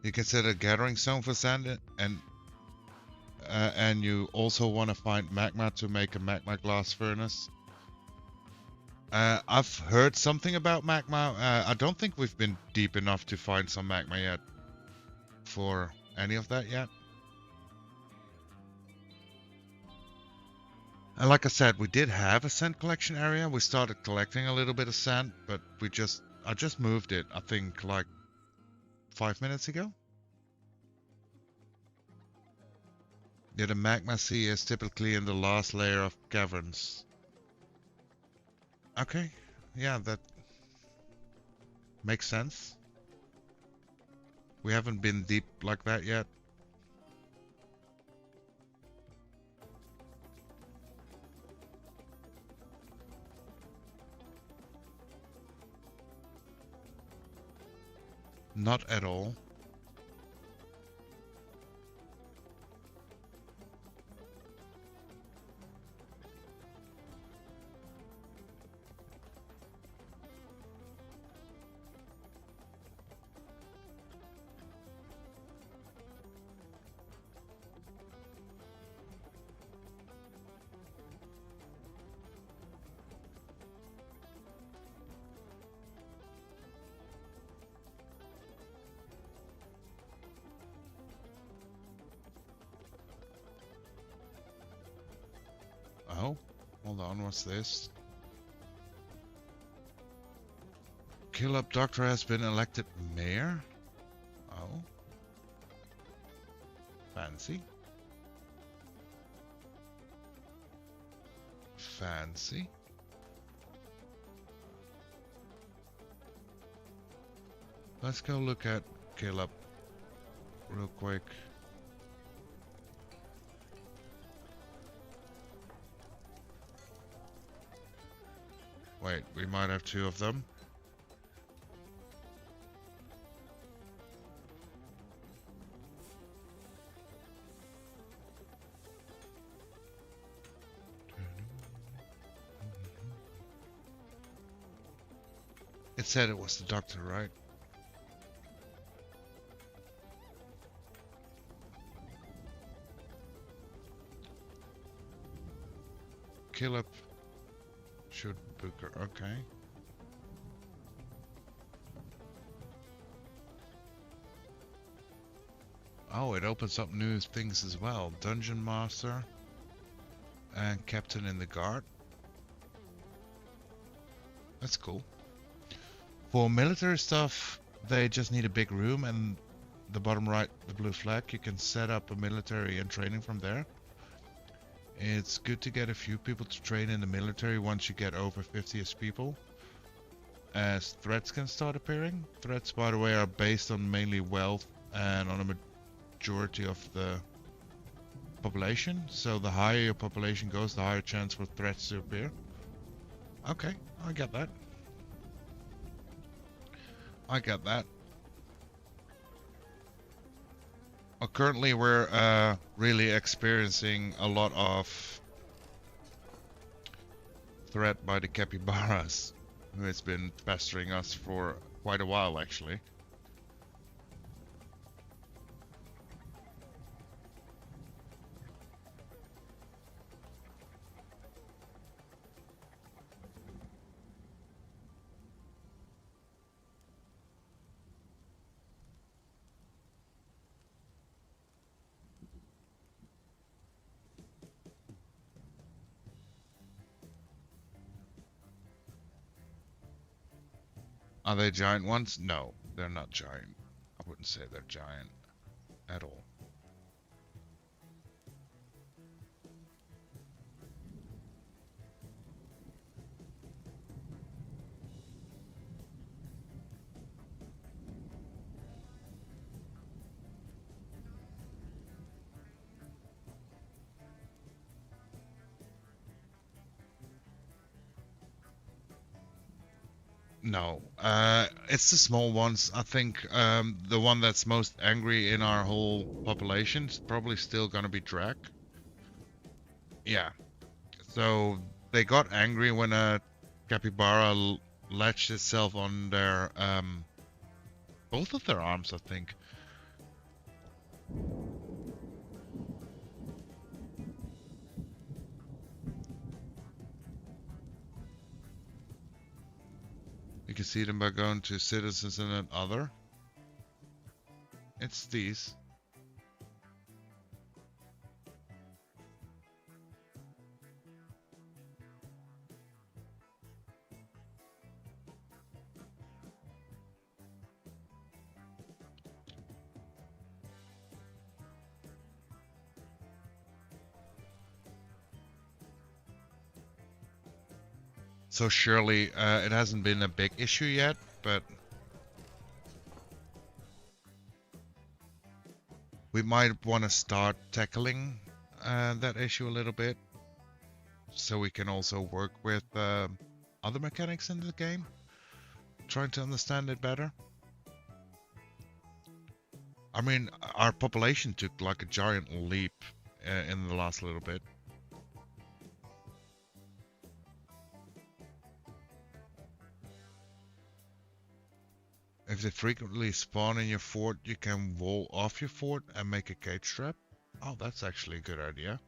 You can set a gathering zone for sand and you also want to find magma to make a magma glass furnace. I've heard something about magma. I don't think we've been deep enough to find some magma yet for any of that yet. And like I said, we did have a sand collection area. We started collecting a little bit of sand, but I just moved it, I think like 5 minutes ago. Yeah, the magma sea is typically in the last layer of caverns. Okay, yeah, that makes sense. We haven't been deep like that yet. Not at all. Oh, hold on, what's this? Kill Up Doctor has been elected mayor? Oh. Fancy. Fancy. Let's go look at Kill Up real quick. Wait, we might have two of them. It said it was the doctor, right? Kill Up. Shoot Booker, okay. Oh, it opens up new things as well. Dungeon Master and Captain in the Guard. That's cool. For military stuff, they just need a big room, and the bottom right, the blue flag, you can set up a military and training from there. It's good to get a few people to train in the military once you get over 50ish people, as threats can start appearing. Threats, by the way, are based on mainly wealth and on a majority of the population. So the higher your population goes, the higher chance for threats to appear. Okay, I get that. I get that. Well, currently we're really experiencing a lot of threat by the capybaras, who has been pestering us for quite a while actually. Are they giant ones? No, they're not giant. I wouldn't say they're giant at all. No, it's the small ones. I think the one that's most angry in our whole population is probably still gonna be Drac. Yeah. So they got angry when a capybara latched itself on their both of their arms, I think. You can see them by going to citizens and then other. It's these. So surely it hasn't been a big issue yet, but we might want to start tackling that issue a little bit, so we can also work with other mechanics in the game, trying to understand it better. I mean, our population took like a giant leap in the last little bit. If they frequently spawn in your fort, you can wall off your fort and make a cage trap. Oh, that's actually a good idea.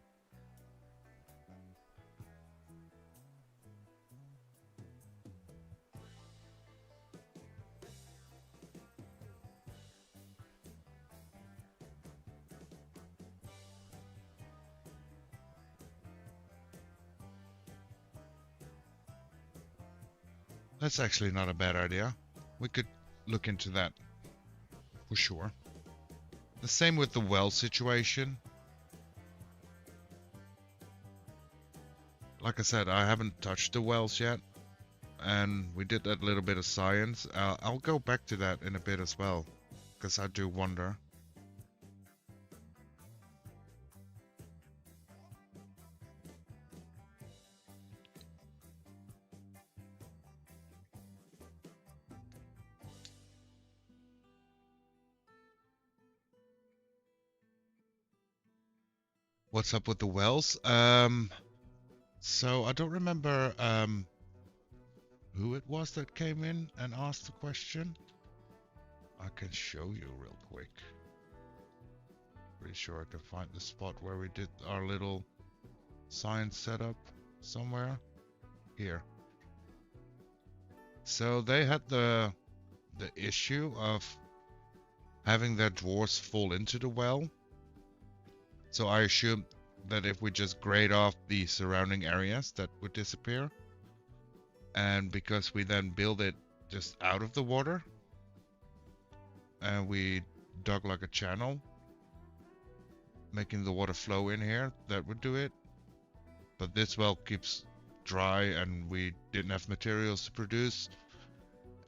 That's actually not a bad idea. We could look into that for sure. The same with the well situation. Like I said, I haven't touched the wells yet, and we did that little bit of science. I'll go back to that in a bit as well, because I do wonder. What's up with the wells? So I don't remember who it was that came in and asked the question. I can show you real quick. Pretty sure I can find the spot where we did our little science setup somewhere. Here. So they had the issue of having their dwarves fall into the well. So I assumed that if we just grade off the surrounding areas, that would disappear. And because we then build it just out of the water, and we dug like a channel, making the water flow in here, that would do it. But this well keeps dry, and we didn't have materials to produce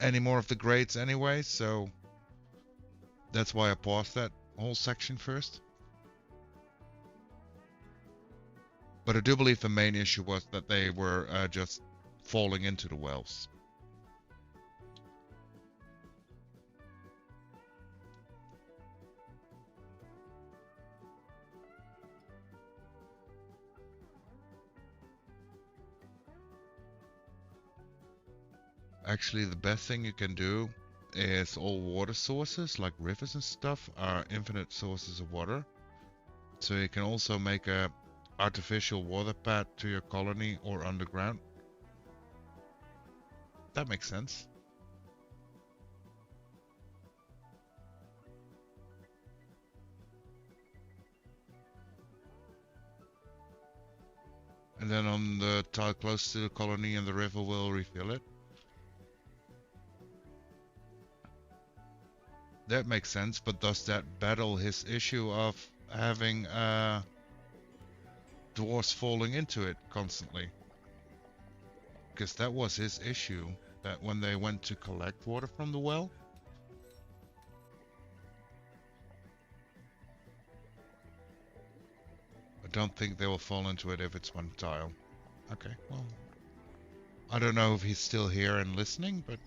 any more of the grades anyway, so that's why I paused that whole section first. But I do believe the main issue was that they were just falling into the wells. Actually, the best thing you can do is all water sources, like rivers and stuff, are infinite sources of water. So you can also make a artificial water pad to your colony or underground. That makes sense. And then on the tile close to the colony and the river will refill it. That makes sense, but does that battle his issue of having dwarves falling into it constantly? Because that was his issue, that when they went to collect water from the well. I don't think they will fall into it if it's one tile. Okay, well, I don't know if he's still here and listening, but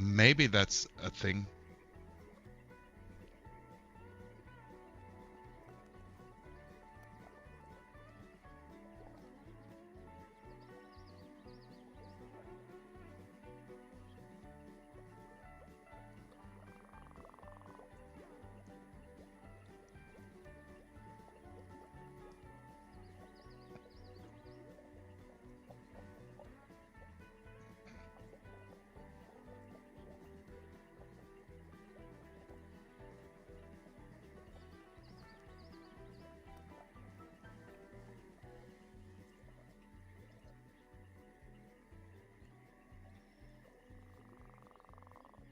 Maybe that's a thing.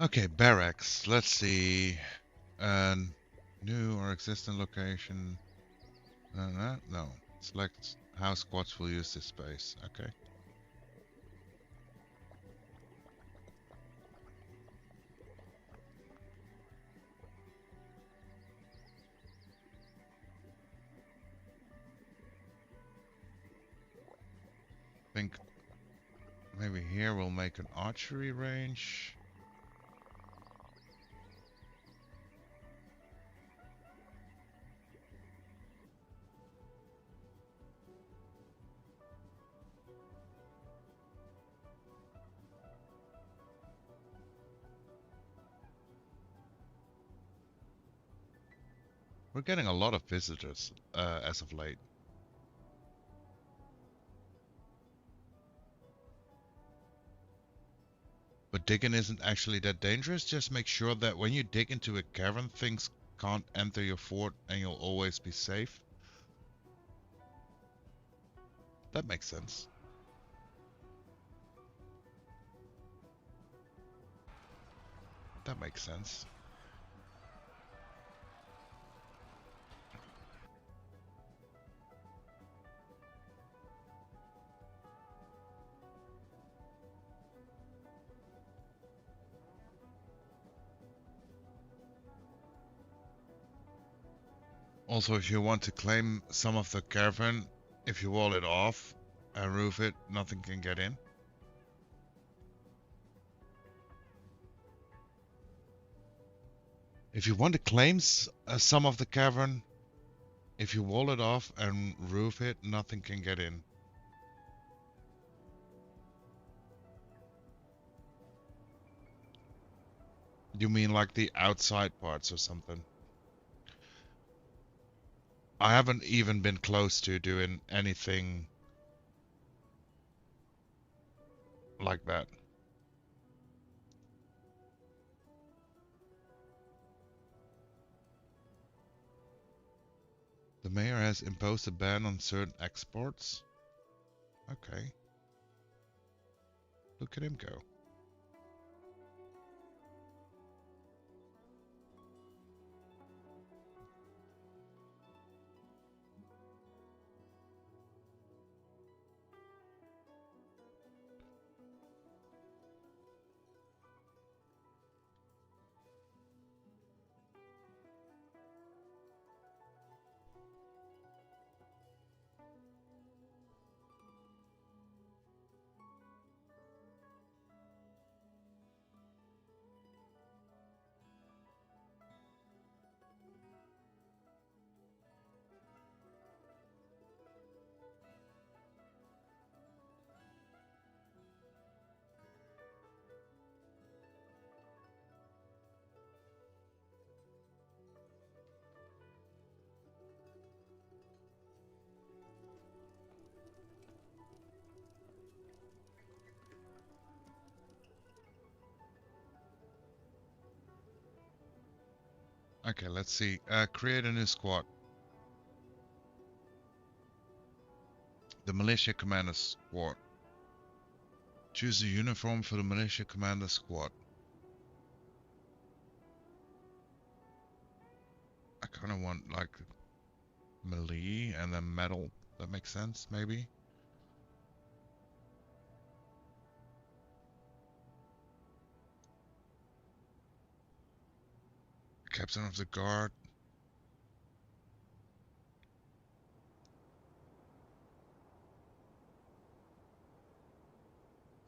Okay, barracks. Let's see. New or existing location. No. Select how squads will use this space. Okay. Think maybe here we'll make an archery range. We're getting a lot of visitors as of late. But digging isn't actually that dangerous. Just make sure that when you dig into a cavern, things can't enter your fort and you'll always be safe. That makes sense. That makes sense. Also, if you want to claim some of the cavern, if you wall it off and roof it, nothing can get in. If you want to claim some of the cavern, if you wall it off and roof it, nothing can get in. You mean like the outside parts or something? I haven't even been close to doing anything like that. The mayor has imposed a ban on certain exports. Okay. Look at him go. Okay, let's see. Create a new squad. The militia commander squad. Choose a uniform for the militia commander squad. I kind of want like melee and then metal. That makes sense, maybe. Captain of the guard.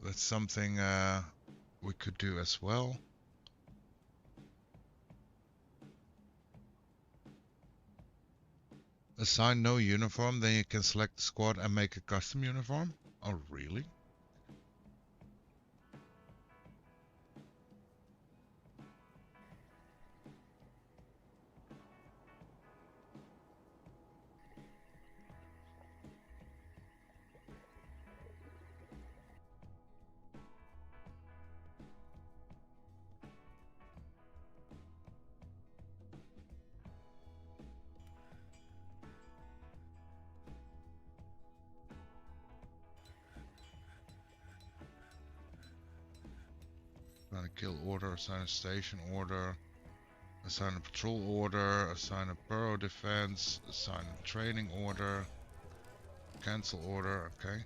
That's something we could do as well. Assign no uniform, then you can select the squad and make a custom uniform. Oh, really? Assign a kill order, assign a station order, assign a patrol order, assign a burrow defense, assign a training order, cancel order, okay.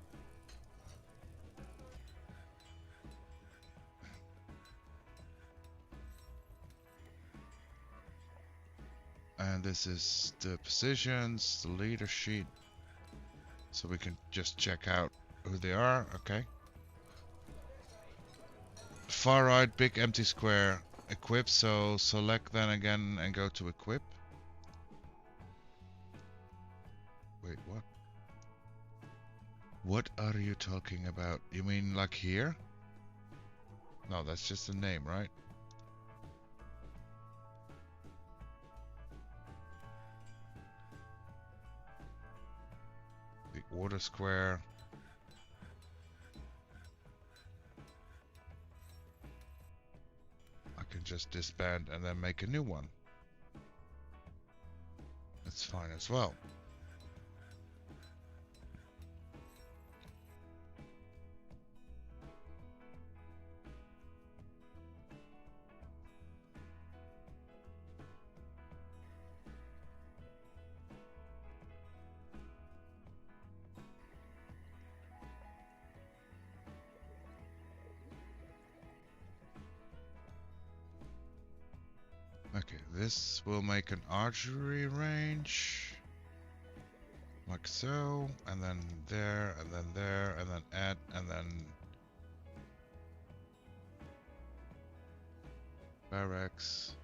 And this is the positions, the leader sheet, so we can just check out who they are, okay. Far right, big empty square, equip, so select then again and go to equip. Wait, what? What are you talking about? You mean like here? No, that's just a name, right? The order square. I can just disband and then make a new one. That's fine as well. Okay, this will make an archery range. Like so, and then there, and then there, and then add, and then barracks.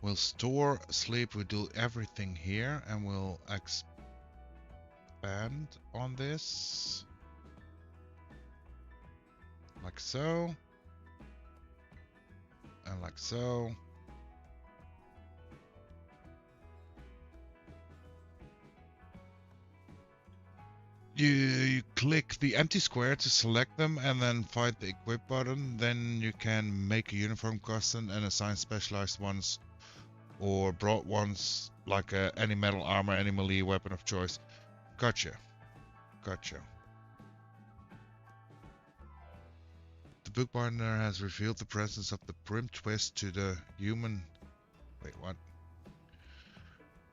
We'll store sleep, we'll do everything here, and we'll expand on this. Like so. And like so. You click the empty square to select them and then find the equip button. Then you can make a uniform custom and assign specialized ones or broad ones like any metal armor, any melee weapon of choice. Gotcha. Gotcha. The bookbinder has revealed the presence of the Prim Twist to the human... Wait, what?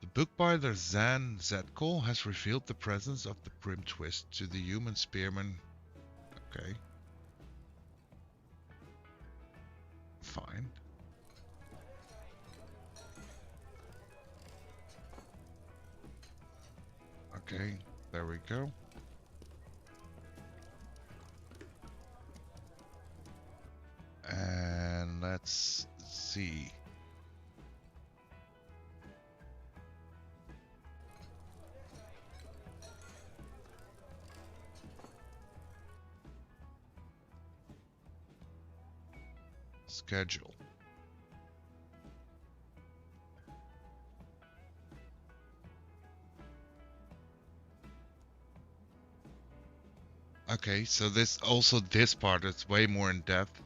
The bookbinder Zan Zetkol has revealed the presence of the Prim Twist to the human spearman. Okay. Fine. Okay, there we go. And let's see. Schedule. Okay, so this part is way more in depth.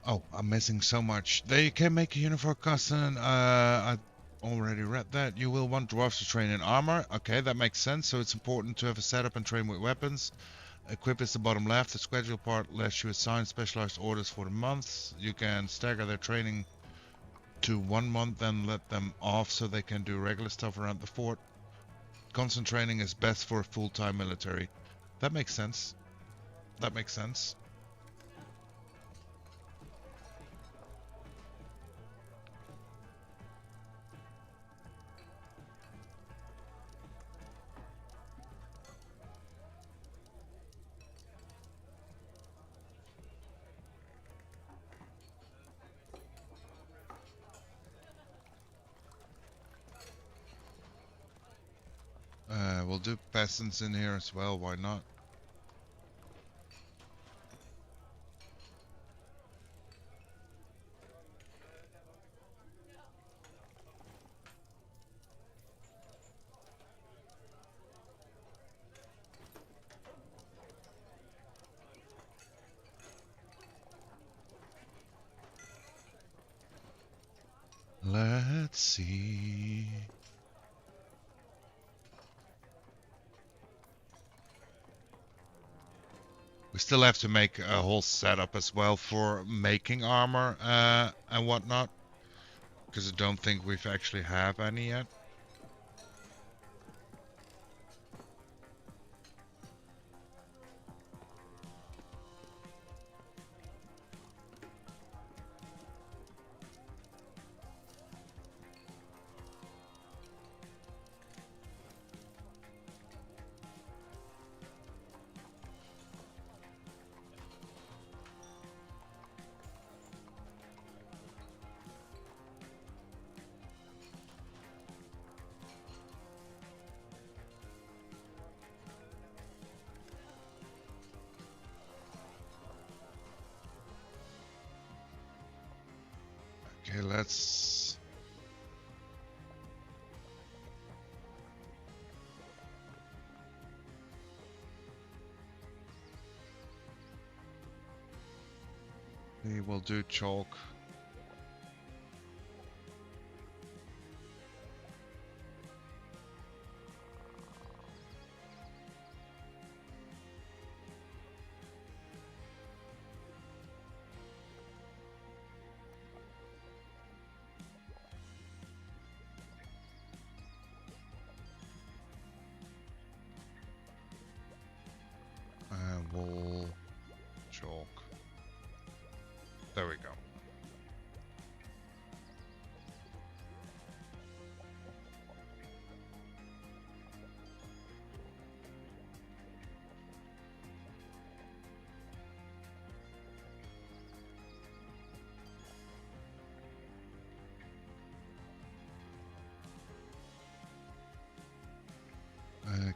Oh, I'm missing so much. They can make a uniform custom. I already read that. You will want dwarves to train in armor. Okay, that makes sense. So it's important to have a setup and train with weapons. Equip is the bottom left. The schedule part lets you assign specialized orders for the months. You can stagger their training to 1 month, then let them off so they can do regular stuff around the fort. Constant training is best for a full-time military. That makes sense. That makes sense. We'll do peasants in here as well. Why not? Let's see. We still have to make a whole setup as well for making armor and whatnot, because I don't think we've actually have any yet. Okay, let's... We will do chalk. Wool, chalk. There we go.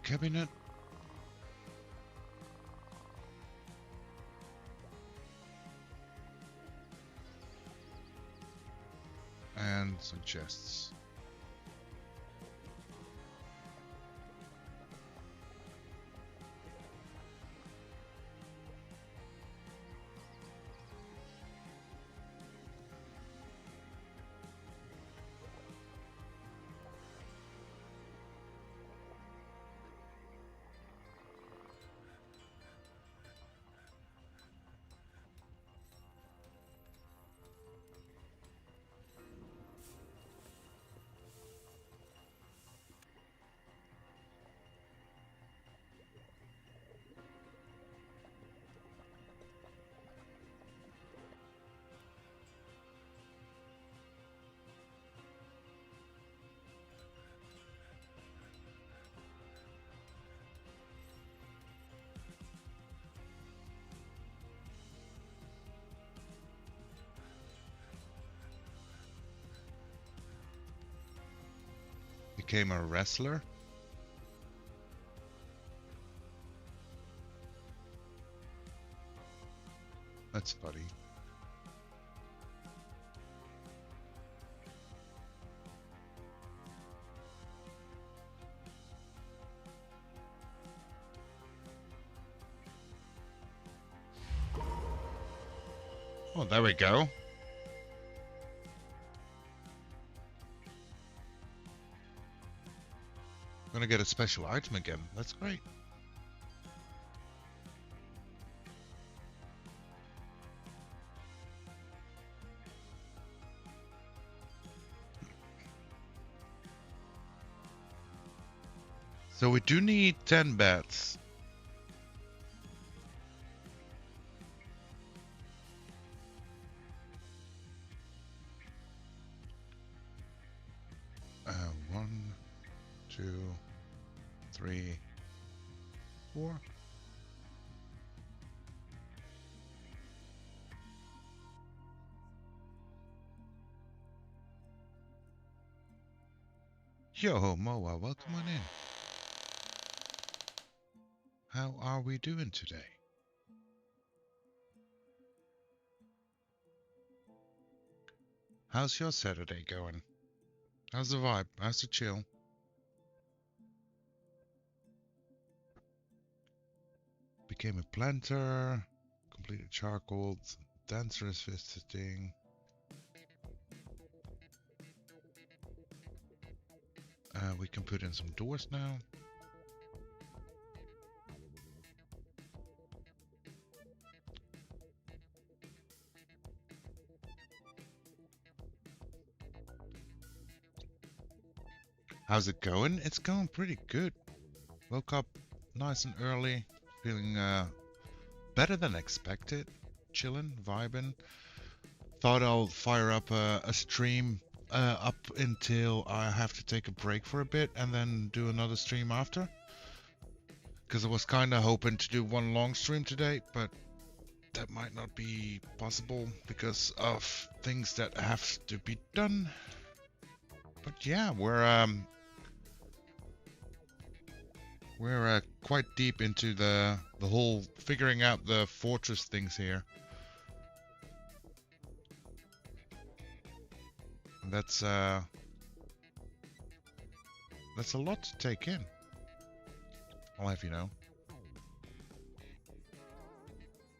Cabinet. And some chests. Became a wrestler. That's funny. Oh, there we go. I'm gonna get a special item again. That's great. So we do need 10 bats. One, two, three, four. Yo, Moa, welcome on in. How are we doing today? How's your Saturday going? How's the vibe? How's the chill? Became a planter. Completed charcoal. Dancer is visiting. We can put in some doors now. How's it going? It's going pretty good. Woke up nice and early, feeling better than expected. Chilling, vibing. Thought I'll fire up a stream up until I have to take a break for a bit and then do another stream after. Because I was kind of hoping to do one long stream today, but that might not be possible because of things that have to be done. But yeah, we're quite deep into the whole figuring out the fortress things here. And that's a lot to take in. I'll have you know.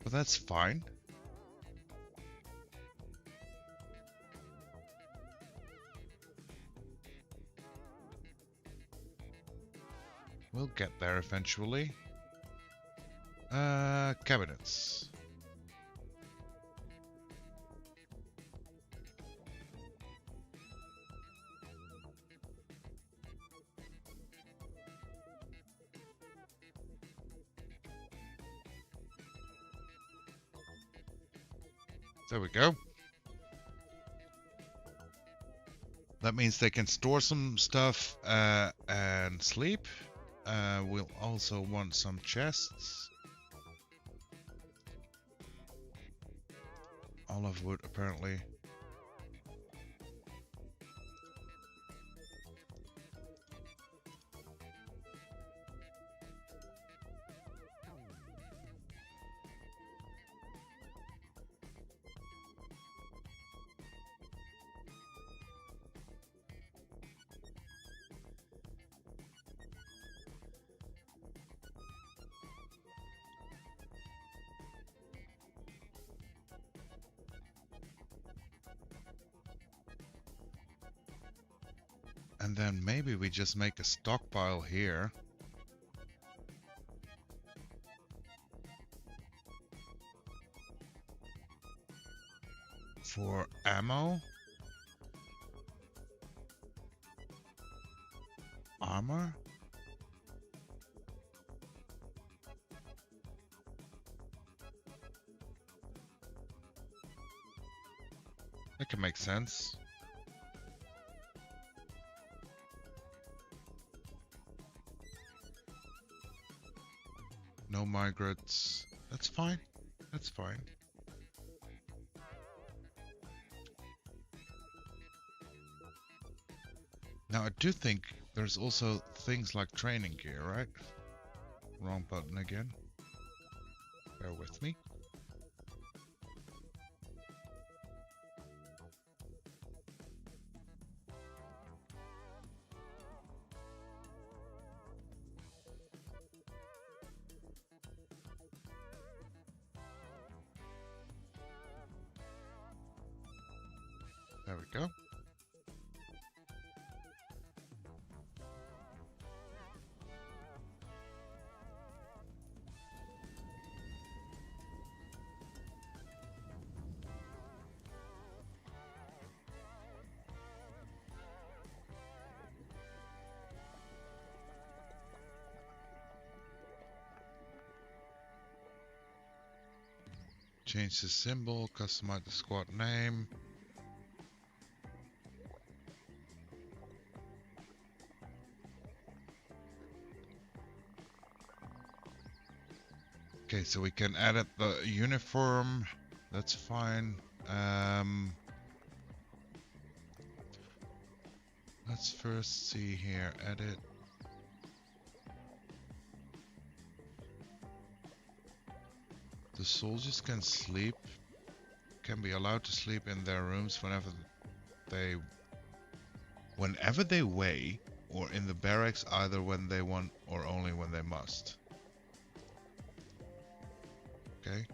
But that's fine. We'll get there eventually. Cabinets. There we go. That means they can store some stuff and sleep. We'll also want some chests. Olive wood, apparently. And then maybe we just make a stockpile here. For ammo. Armor. That can make sense. No migrants. That's fine. That's fine. Now I do think there's also things like training gear, right? Wrong button again. Bear with me. we go. Change the symbol, customize the squad name. Okay, so we can edit the uniform. That's fine. Let's first see here. Edit. The soldiers can sleep. Can be allowed to sleep in their rooms whenever they weigh, or in the barracks either when they want or only when they must. Okay.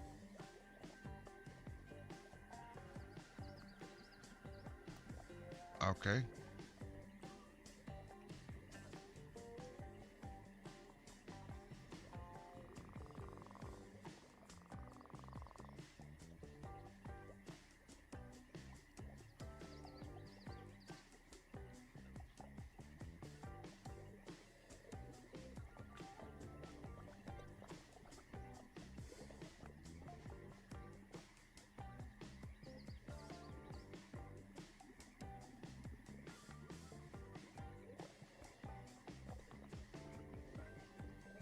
Okay.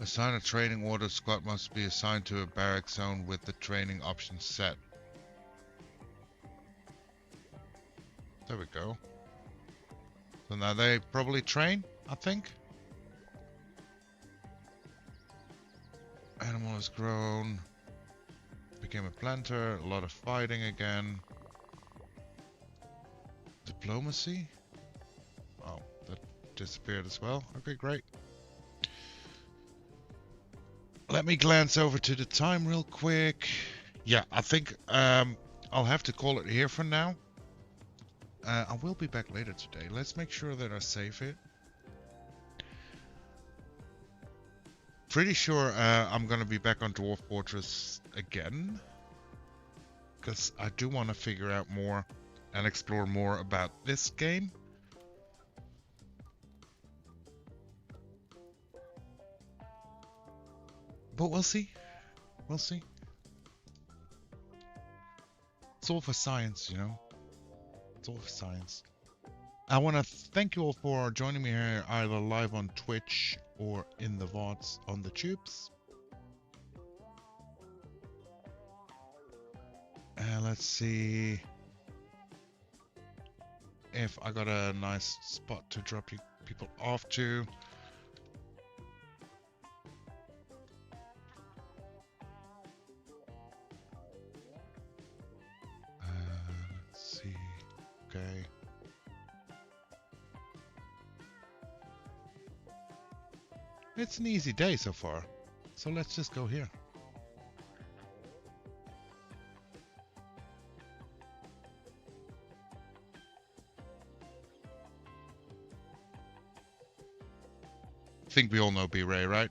Assign a training order. Squad must be assigned to a barrack zone with the training options set. There we go. So now they probably train, I think. Animal has grown. Became a planter. A lot of fighting again. Diplomacy? Oh, that disappeared as well. Okay, great. Let me glance over to the time real quick. Yeah, I think I'll have to call it here for now. I will be back later today. Let's make sure that I save it. Pretty sure I'm gonna be back on Dwarf Fortress again, because I do want to figure out more and explore more about this game. But we'll see. We'll see. It's all for science, you know. It's all for science. I want to thank you all for joining me here, either live on Twitch or in the VODs on the tubes. Let's see if I got a nice spot to drop you people off to. Let's see. Okay. It's an easy day so far, so let's just go here. I think we all know B-Ray, right?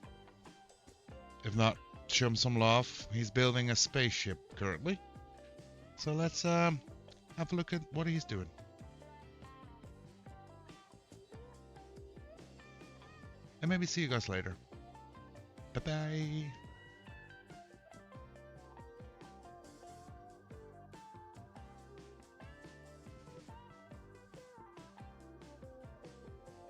If not, show him some love. He's building a spaceship currently. So let's have a look at what he's doing. And maybe see you guys later. Bye-bye.